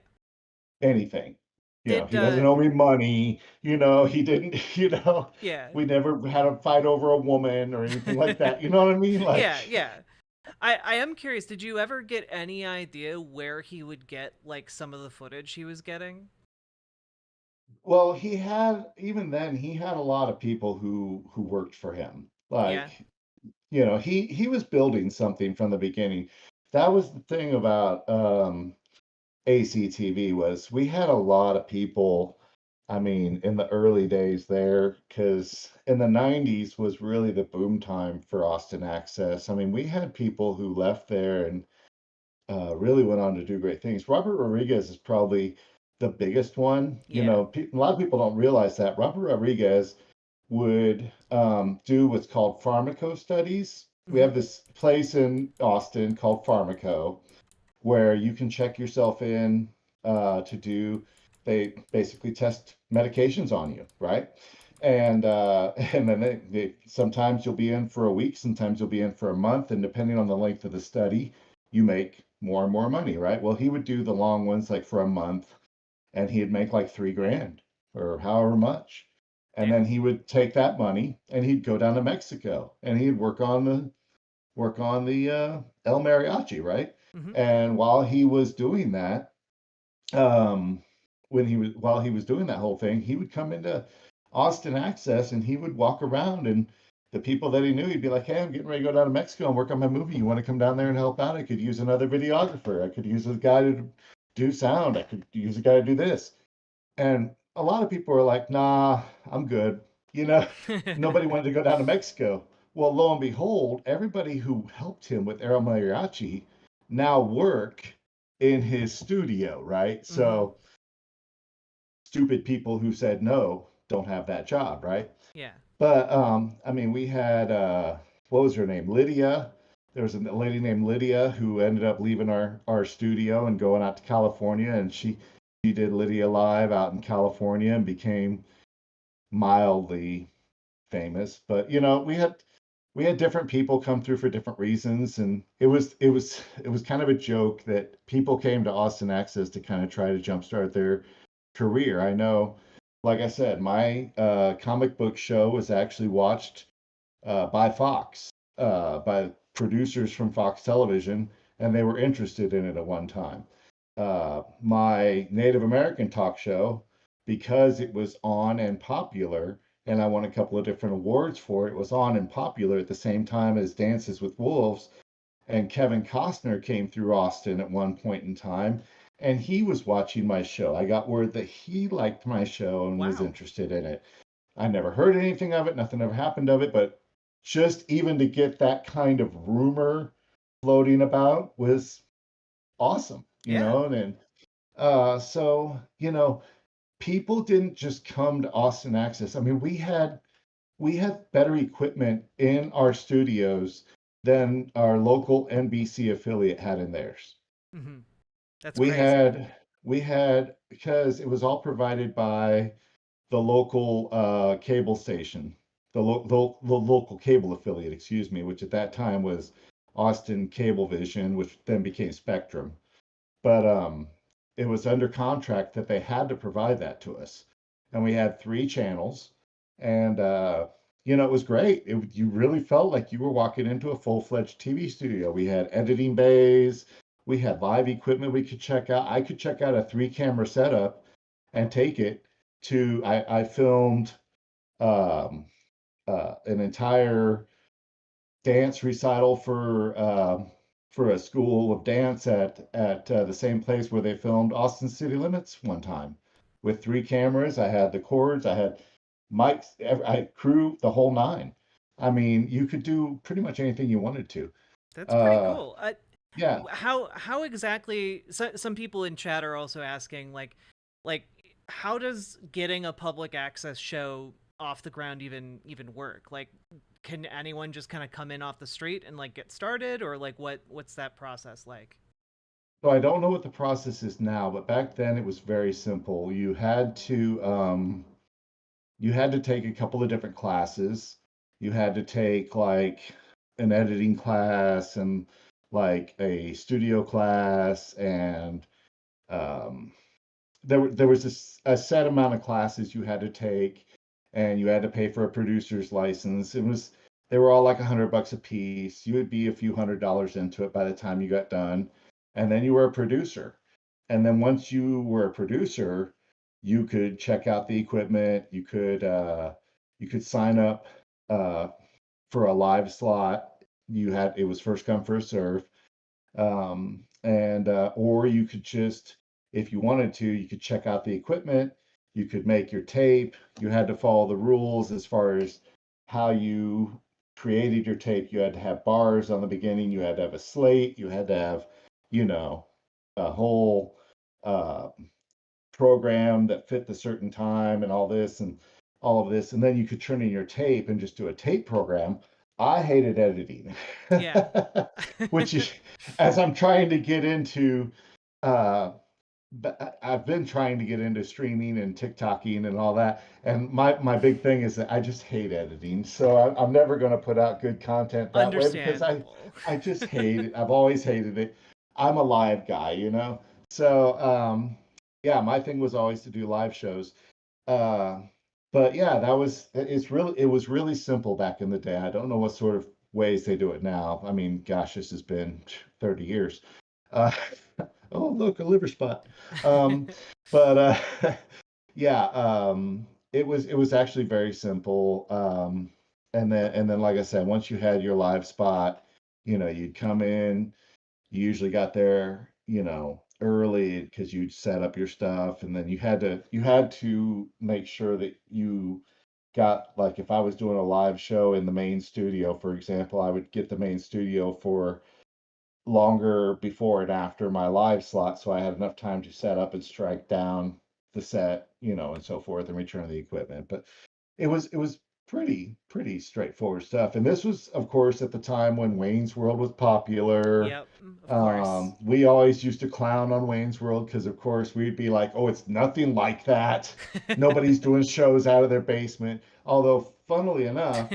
anything. You know, Did he doesn't owe me money. You know, he didn't, you know, yeah. we never had a fight over a woman or anything like that. You know what I mean? Like, Yeah, yeah. I am curious, did you ever get any idea where he would get like some of the footage he was getting? well, he had, even then, he had a lot of people who worked for him. Yeah. Like, you know, he was building something from the beginning. That was the thing about ACTV was we had a lot of people, I mean, in the early days there, because in the 90s was really the boom time for Austin Access. I mean, we had people who left there and really went on to do great things. Robert Rodriguez is probably the biggest one. You Yeah. know, a lot of people don't realize that Robert Rodriguez would do what's called pharmaco studies. We Mhm. have this place in Austin called Pharmaco where you can check yourself in to do. They basically test medications on you, right? And and then sometimes you'll be in for a week, sometimes you'll be in for a month, and depending on the length of the study, you make more and more money, right? Well, he would do the long ones like for a month, and he'd make like 3 grand or however much. And Damn. then he would take that money and he'd go down to Mexico and he'd work on the El Mariachi, right? Mhm. And while he was doing that, um, while he was doing that whole thing, he would come into Austin Access and he would walk around and the people that he knew, he'd be like, "Hey, I'm getting ready to go down to Mexico and work on my movie. You want to come down there and help out? I could use another videographer. I could use a guy to do sound. I could use a guy to do this." And a lot of people were like, "Nah, I'm good." You know, nobody wanted to go down to Mexico. Well, lo and behold, everybody who helped him with El Mariachi now work in his studio, right? Mhm. So stupid people who said no don't have that job, right? Yeah. But I mean, we had what was her name? Lydia. There was a lady named Lydia who ended up leaving our studio and going out to California, and she did Lydia Live out in California and became mildly famous. But you know, we had different people come through for different reasons, and it was kind of a joke that people came to Austin Access to kind of try to jumpstart their career. I know, like I said, my comic book show was actually watched by Fox, by producers from Fox Television, and they were interested in it at one time. My Native American talk show, because it was on and popular, and I won a couple of different awards for it, was on and popular at the same time as Dances with Wolves. And Kevin Costner came through Austin at one point in time, and he was watching my show. I got word that he liked my show and was Wow. interested in it. I never heard anything of it, nothing ever happened of it, but just even to get that kind of rumor floating about was awesome, you Yeah. know, and so, you know, people didn't just come to Austin Access. I mean, we had better equipment in our studios than our local NBC affiliate had in theirs. Mhm. That's We crazy. had we had because it was all provided by the local cable station, the local cable affiliate, excuse me, which at that time was Austin Cablevision, which then became Spectrum. But it was under contract that they had to provide that to us. And we had 3 channels, and it was great. You really felt like you were walking into a full-fledged TV studio. We had editing bays, we had live equipment we could check out. I could check out a 3-camera setup and take it to. I filmed an entire dance recital for a school of dance at the same place where they filmed Austin City Limits one time, with 3 cameras. I had the cords, I had mics, I had crew, the whole nine. I mean, you could do pretty much anything you wanted to. That's pretty cool. Yeah. How exactly? Some people in chat are also asking, like how does getting a public access show off the ground even work? Like, can anyone just kind of come in off the street and like get started, or like what's that process like? So I don't know what the process is now, but back then it was very simple. You had to take a couple of different classes. You had to take like an editing class and like a studio class, and there was a set amount of classes you had to take, and you had to pay for a producer's license. They were all like $100 a piece. You would be a few $100s into it by the time you got done, and then you were a producer. And then once you were a producer, you could check out the equipment. You could sign up for a live slot. It was first come first serve, and or you could just, if you wanted to, you could check out the equipment. You could make your tape. You had to follow the rules as far as how you created your tape. You had to have bars on the beginning. You had to have a slate. You had to have, a whole program that fit the certain time and all this and all of this. And then you could turn in your tape and just do a tape program. I hated editing. Yeah. Which is, as I'm trying to get into, but I've been trying to get into streaming and TikToking and all that. And my big thing is that I just hate editing. So I'm never going to put out good content that way because I just hate it. I've always hated it. I'm a live guy. So yeah, my thing was always to do live shows. But yeah, it was really simple back in the day. I don't know what sort of ways they do it now. I mean, gosh, this has been 30 years. Oh, look, a liver spot. But yeah, it was actually very simple. And then, like I said, once you had your live spot, you'd come in. You usually got there, early because you'd set up your stuff, and then you had to make sure that you got, like, if I was doing a live show in the main studio, for example, I would get the main studio for longer before and after my live slot, so I had enough time to set up and strike down the set, and so forth, and return the equipment. But it was pretty straightforward stuff. And this was, of course, at the time when Wayne's World was popular. Yep, of course. We always used to clown on Wayne's World because, of course, we'd be like, "Oh, it's nothing like that. Nobody's doing shows out of their basement." Although, funnily enough,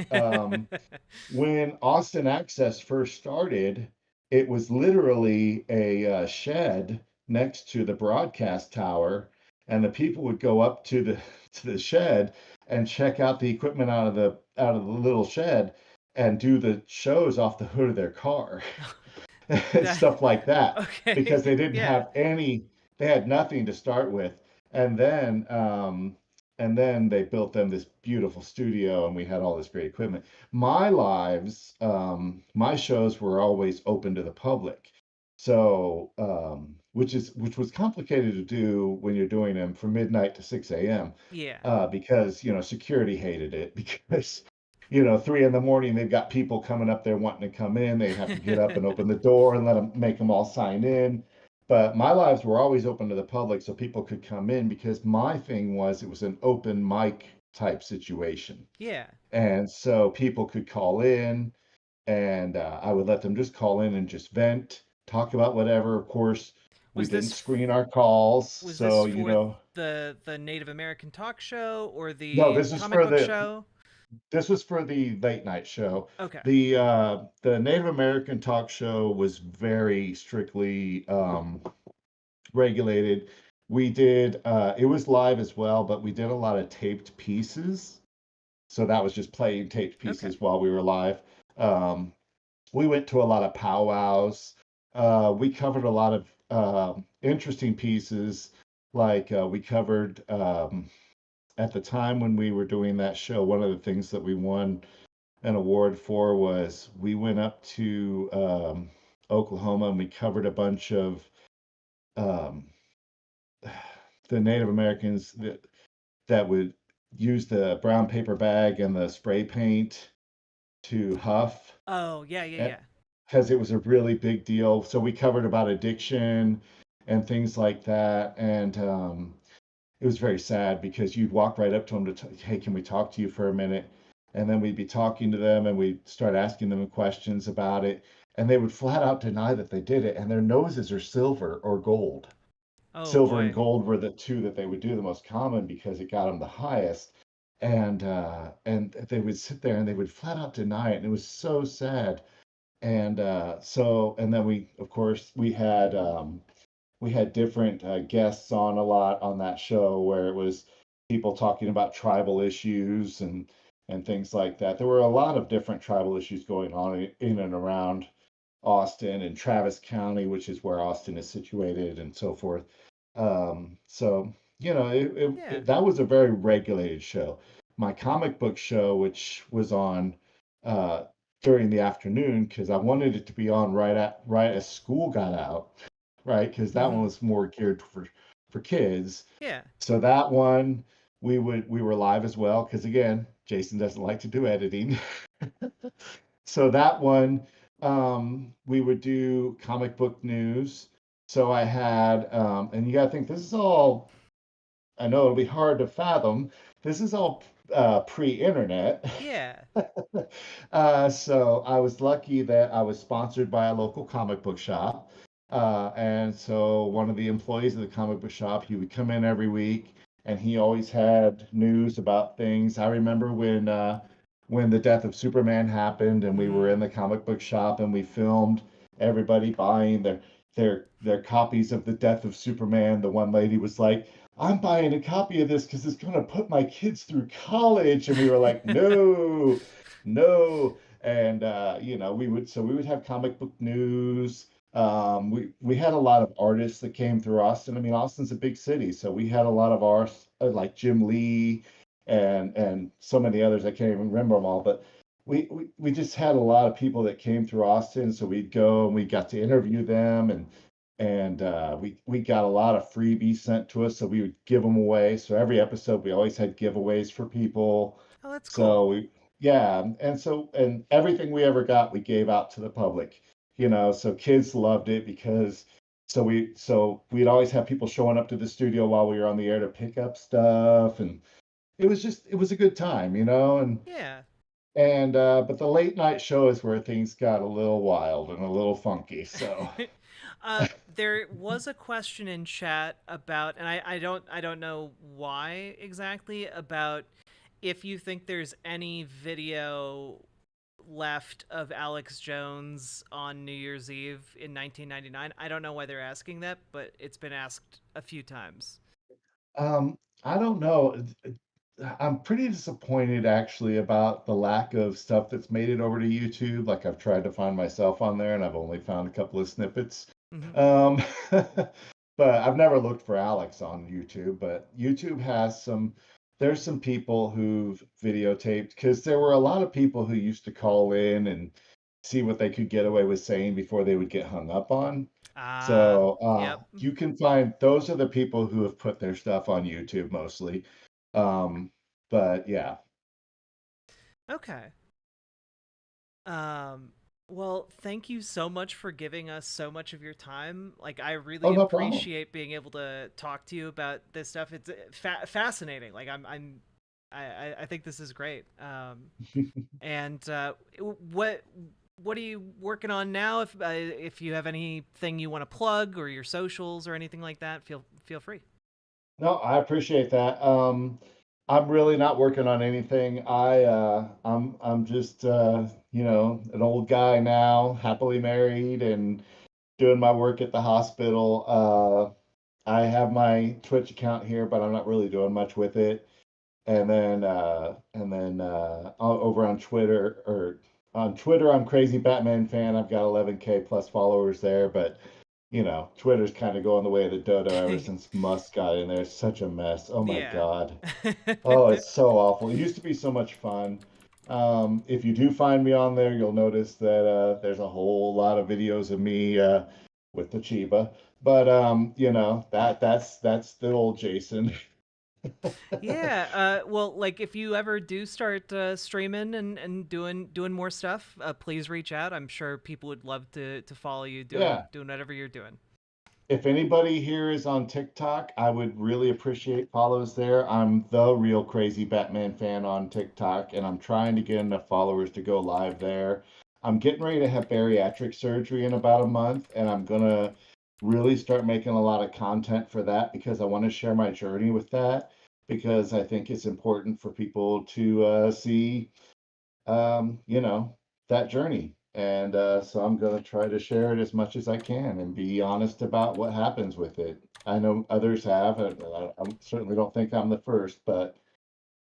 when Austin Access first started, it was literally a shed next to the broadcast tower, and the people would go up to the shed and check out the equipment out of the little shed and do the shows off the hood of their car. Stuff like that. Okay. Because they didn't have they had nothing to start with. And then they built them this beautiful studio, and we had all this great equipment. My shows were always open to the public. So, which was complicated to do when you're doing them from midnight to 6 a.m. Yeah. Because, security hated it because, 3 a.m, they've got people coming up there wanting to come in. They have to get up and open the door and make them all sign in. But my lives were always open to the public so people could come in, because my thing was, it was an open mic type situation. Yeah. And so people could call in, and I would let them just call in and just vent, talk about whatever. Of course, we didn't screen our calls. Was so, this for the Native American talk show or the comic book show? This was for the late night show. Okay. The Native American talk show was very strictly regulated. We did, it was live as well, but we did a lot of taped pieces. So that was just playing taped pieces while we were live. We went to a lot of powwows. We covered a lot of interesting pieces. Like we covered, at the time when we were doing that show, one of the things that we won an award for was we went up to Oklahoma and we covered a bunch of um, the Native Americans that would use the brown paper bag and the spray paint to huff. Oh, yeah. Because it was a really big deal. So we covered about addiction and things like that. And it was very sad because you'd walk right up to them hey, can we talk to you for a minute? And then we'd be talking to them and we'd start asking them questions about it. And they would flat out deny that they did it. And their noses are silver or gold. Oh, Silver boy. and gold were the two that they would do the most common because it got them the highest. And they would sit there and they would flat out deny it. And it was so sad. And and then we, of course, we had different guests on a lot on that show where it was people talking about tribal issues and things like that. There were a lot of different tribal issues going on in and around Austin and Travis County, which is where Austin is situated, and so forth. So you know, that was a very regulated show. My comic book show, which was on uh, during the afternoon, because I wanted it to be on right as school got out, right? Because that one was more geared for kids. Yeah. So that one we were live as well, because again, Jason doesn't like to do editing. So that one, we would do comic book news. So I had, and you got to think this is all, I know it'll be hard to fathom. This is all pre-internet. Yeah. So I was lucky that I was sponsored by a local comic book shop. And so one of the employees of the comic book shop, he would come in every week and he always had news about things. I remember when the death of Superman happened and we were in the comic book shop and we filmed everybody buying their copies of the death of Superman. The one lady was like, I'm buying a copy of this because it's going to put my kids through college. And we were like, no, no. And, you know, we would have comic book news. We had a lot of artists that came through Austin. I mean, Austin's a big city, so we had a lot of artists like Jim Lee and so many others. I can't even remember them all, but we just had a lot of people that came through Austin. So we'd go and we got to interview them and we got a lot of freebies sent to us, so we would give them away. So every episode we always had giveaways for people. Oh, that's cool. And everything we ever got we gave out to the public. You know, so kids loved it because we'd always have people showing up to the studio while we were on the air to pick up stuff, and it was a good time, you know. And but the late night show is where things got a little wild and a little funky. So there was a question in chat about, and I don't know why exactly, about if you think there's any video left of Alex Jones on New Year's Eve in 1999. I don't know why they're asking that, but it's been asked a few times. I don't know. I'm pretty disappointed actually about the lack of stuff that's made it over to YouTube. Like I've tried to find myself on there and I've only found a couple of snippets. But I've never looked for Alex on YouTube, but YouTube has there's some people who've videotaped, because there were a lot of people who used to call in and see what they could get away with saying before they would get hung up on. You can find, those are the people who have put their stuff on YouTube mostly. But yeah. Okay. Well, thank you so much for giving us so much of your time. Like, I really no appreciate being able to talk to you about this stuff. It's fascinating. Like, I think this is great. And what are you working on now? If you have anything you want to plug or your socials or anything like that, feel free. No, I appreciate that. I'm really not working on anything. I'm just you know, an old guy now, happily married and doing my work at the hospital. I have my Twitch account here, but I'm not really doing much with it. And then over on Twitter, I'm Crazy Batman Fan. I've got 11K plus followers there, but Twitter's kind of going the way of the dodo ever since Musk got in there. It's such a mess. Oh my Yeah. God. Oh, it's so awful. It used to be so much fun. If you do find me on there, you'll notice that there's a whole lot of videos of me with the Chiba. But that's the old Jason. Yeah, well, like if you ever do start streaming and doing more stuff, please reach out. I'm sure people would love to follow you Yeah. doing whatever you're doing. If anybody here is on TikTok, I would really appreciate follows there. I'm the real Crazy Batman Fan on TikTok, and I'm trying to get enough followers to go live there. I'm getting ready to have bariatric surgery in about a month, and I'm gonna really start making a lot of content for that because I want to share my journey with that because I think it's important for people to see that journey. And so I'm going to try to share it as much as I can and be honest about what happens with it. I know others have, and I certainly don't think I'm the first, but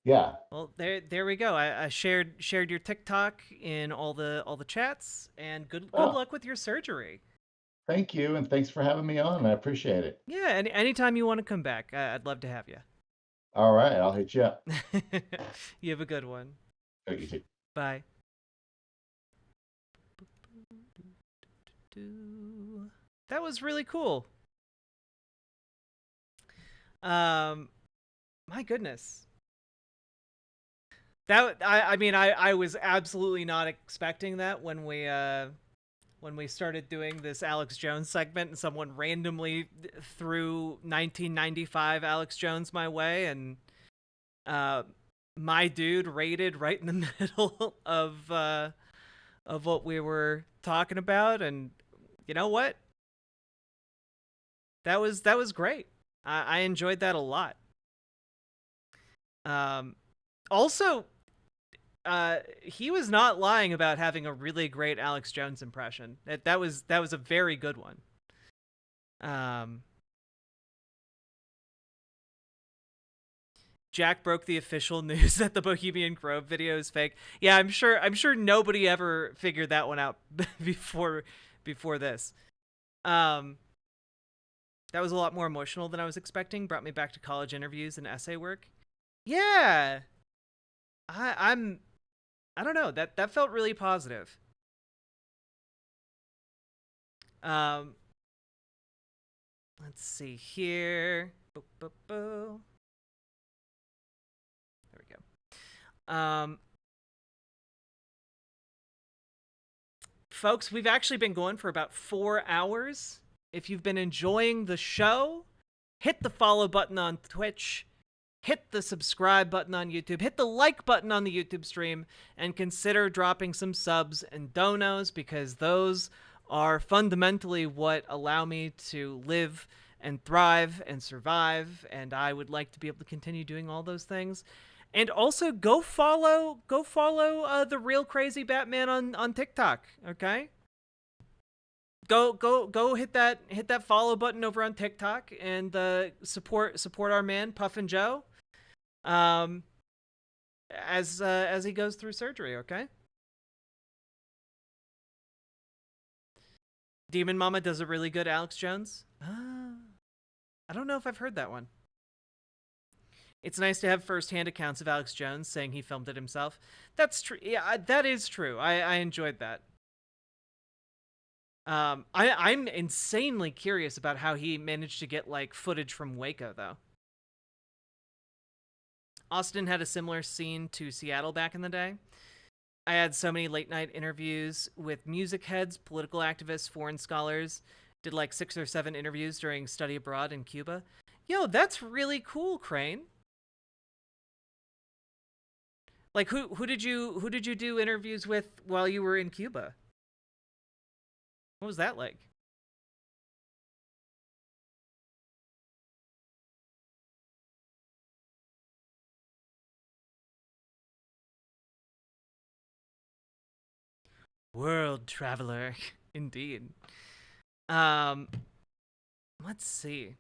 yeah. Well, there we go. I shared your TikTok in all the chats, and good luck with your surgery. Thank you, and thanks for having me on. I appreciate it. Yeah, anytime you want to come back, I'd love to have you. All right, I'll hit you up. You have a good one. Oh, you too. Bye. That was really cool. My goodness. That I mean I was absolutely not expecting that when we started doing this Alex Jones segment and someone randomly threw 1995 Alex Jones my way, and my dude rated right in the middle of what we were talking about, and you know what? That was great. I enjoyed that a lot. Also, he was not lying about having a really great Alex Jones impression. That was a very good one. Jack broke the official news that the Bohemian Grove video is fake. Yeah, I'm sure nobody ever figured that one out before this. That was a lot more emotional than I was expecting. Brought me back to college interviews and essay work. Yeah. I don't know. That felt really positive. Let's see here. There we go. Folks, we've actually been going for about 4 hours. If you've been enjoying the show, hit the follow button on Twitch, hit the subscribe button on YouTube, hit the like button on the YouTube stream, and consider dropping some subs and donos, because those are fundamentally what allow me to live and thrive and survive, and I would like to be able to continue doing all those things. And also go follow the Real Crazy Batman on TikTok, okay? Go hit that follow button over on TikTok and support our man Puffin Joe as he goes through surgery, okay? Demon Mama does a really good Alex Jones. I don't know if I've heard that one. It's nice to have first-hand accounts of Alex Jones saying he filmed it himself. That's true. Yeah, that is true. I enjoyed that. I'm insanely curious about how he managed to get like footage from Waco, though. Austin had a similar scene to Seattle back in the day. I had so many late night interviews with music heads, political activists, foreign scholars. Did like 6 or 7 interviews during study abroad in Cuba. Yo, that's really cool, Crane. Like who did you do interviews with while you were in Cuba? What was that like? World traveler, indeed. Let's see.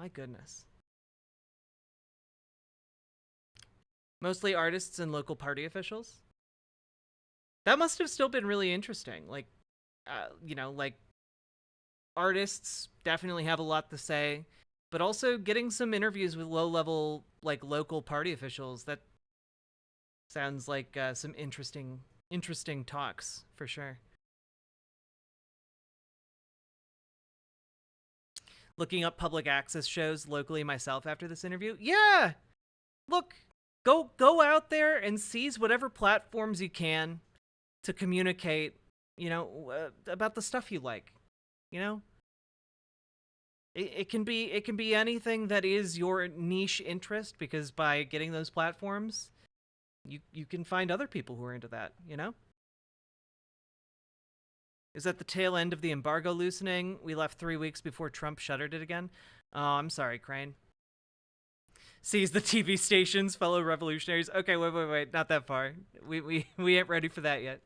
My goodness. Mostly artists and local party officials. That must have still been really interesting. Like, you know, like, artists definitely have a lot to say, but also getting some interviews with low-level, like, local party officials, that sounds like some interesting talks, for sure. Looking up public access shows locally myself after this interview. Yeah! Look, go out there and seize whatever platforms you can to communicate, you know, about the stuff you like. You know? It can be anything that is your niche interest, because by getting those platforms, you can find other people who are into that, you know? Is at the tail end of the embargo loosening. We left 3 weeks before Trump shuttered it again. Oh, I'm sorry, Crane. Seize the TV stations, fellow revolutionaries. Okay, wait. Not that far. We ain't ready for that yet.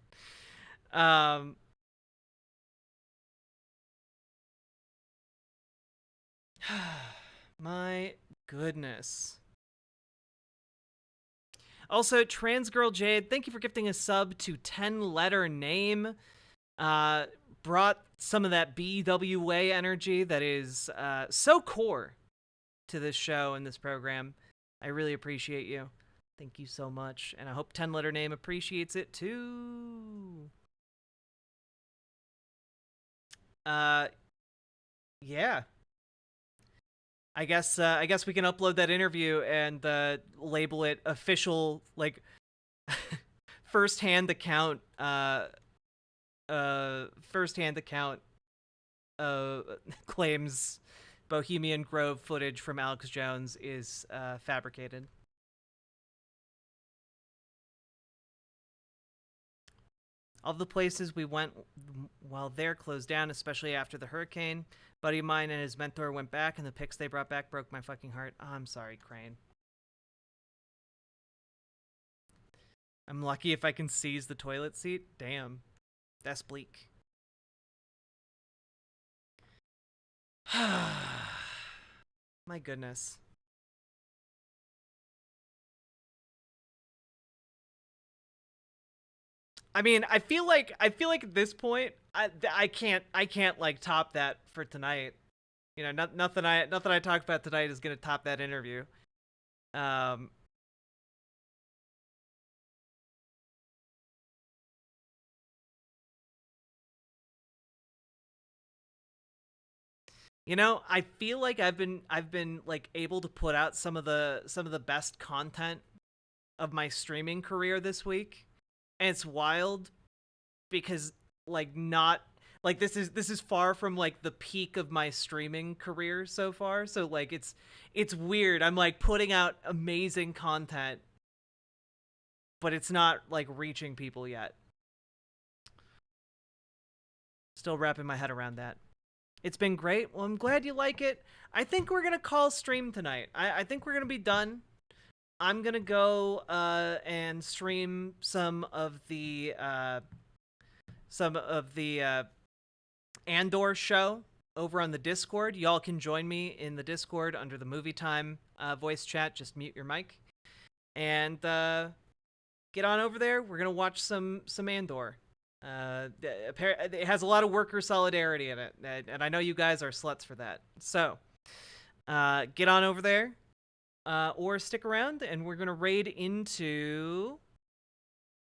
My goodness. Also, Trans Girl Jade, thank you for gifting a sub to 10-letter name. Brought some of that BWA energy that is so core to this show and this program. I really appreciate you. Thank you so much. And I hope 10-letter name appreciates it too. Yeah. I guess we can upload that interview and label it official, like, first-hand account claims Bohemian Grove footage from Alex Jones is fabricated. All the places we went while they're closed down, especially after the hurricane. Buddy of mine and his mentor went back, and the pics they brought back broke my fucking heart. Oh, I'm sorry, Crane. I'm lucky if I can seize the toilet seat. Damn. That's bleak. My goodness. I mean, I feel like at this point, I can't like top that for tonight. You know, nothing I talk about tonight is gonna top that interview. You know, I feel like I've been like able to put out some of the best content of my streaming career this week. And it's wild because like this is far from like the peak of my streaming career so far. So like it's weird. I'm like putting out amazing content, but it's not like reaching people yet. Still wrapping my head around that. It's been great. Well, I'm glad you like it. I think we're gonna call stream tonight. I think we're gonna be done. I'm gonna go and stream some of the Andor show over on the Discord. Y'all can join me in the Discord under the Movie Time voice chat. Just mute your mic and get on over there. We're gonna watch some Andor. It has a lot of worker solidarity in it, and I know you guys are sluts for that. So get on over there. Or stick around, and we're gonna raid into.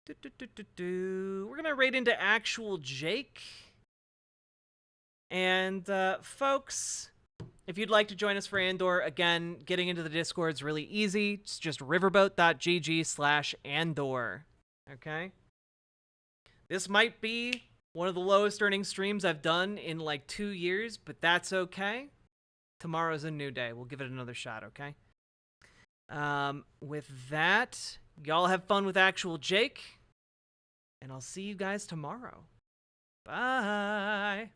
We're gonna raid into actual Jake. And folks, if you'd like to join us for Andor, again, getting into the Discord is really easy. It's just riverboat.gg/Andor. Okay. This might be one of the lowest earning streams I've done in like 2 years, but that's okay. Tomorrow's a new day. We'll give it another shot, okay? With that, y'all have fun with actual Jake, and I'll see you guys tomorrow. Bye.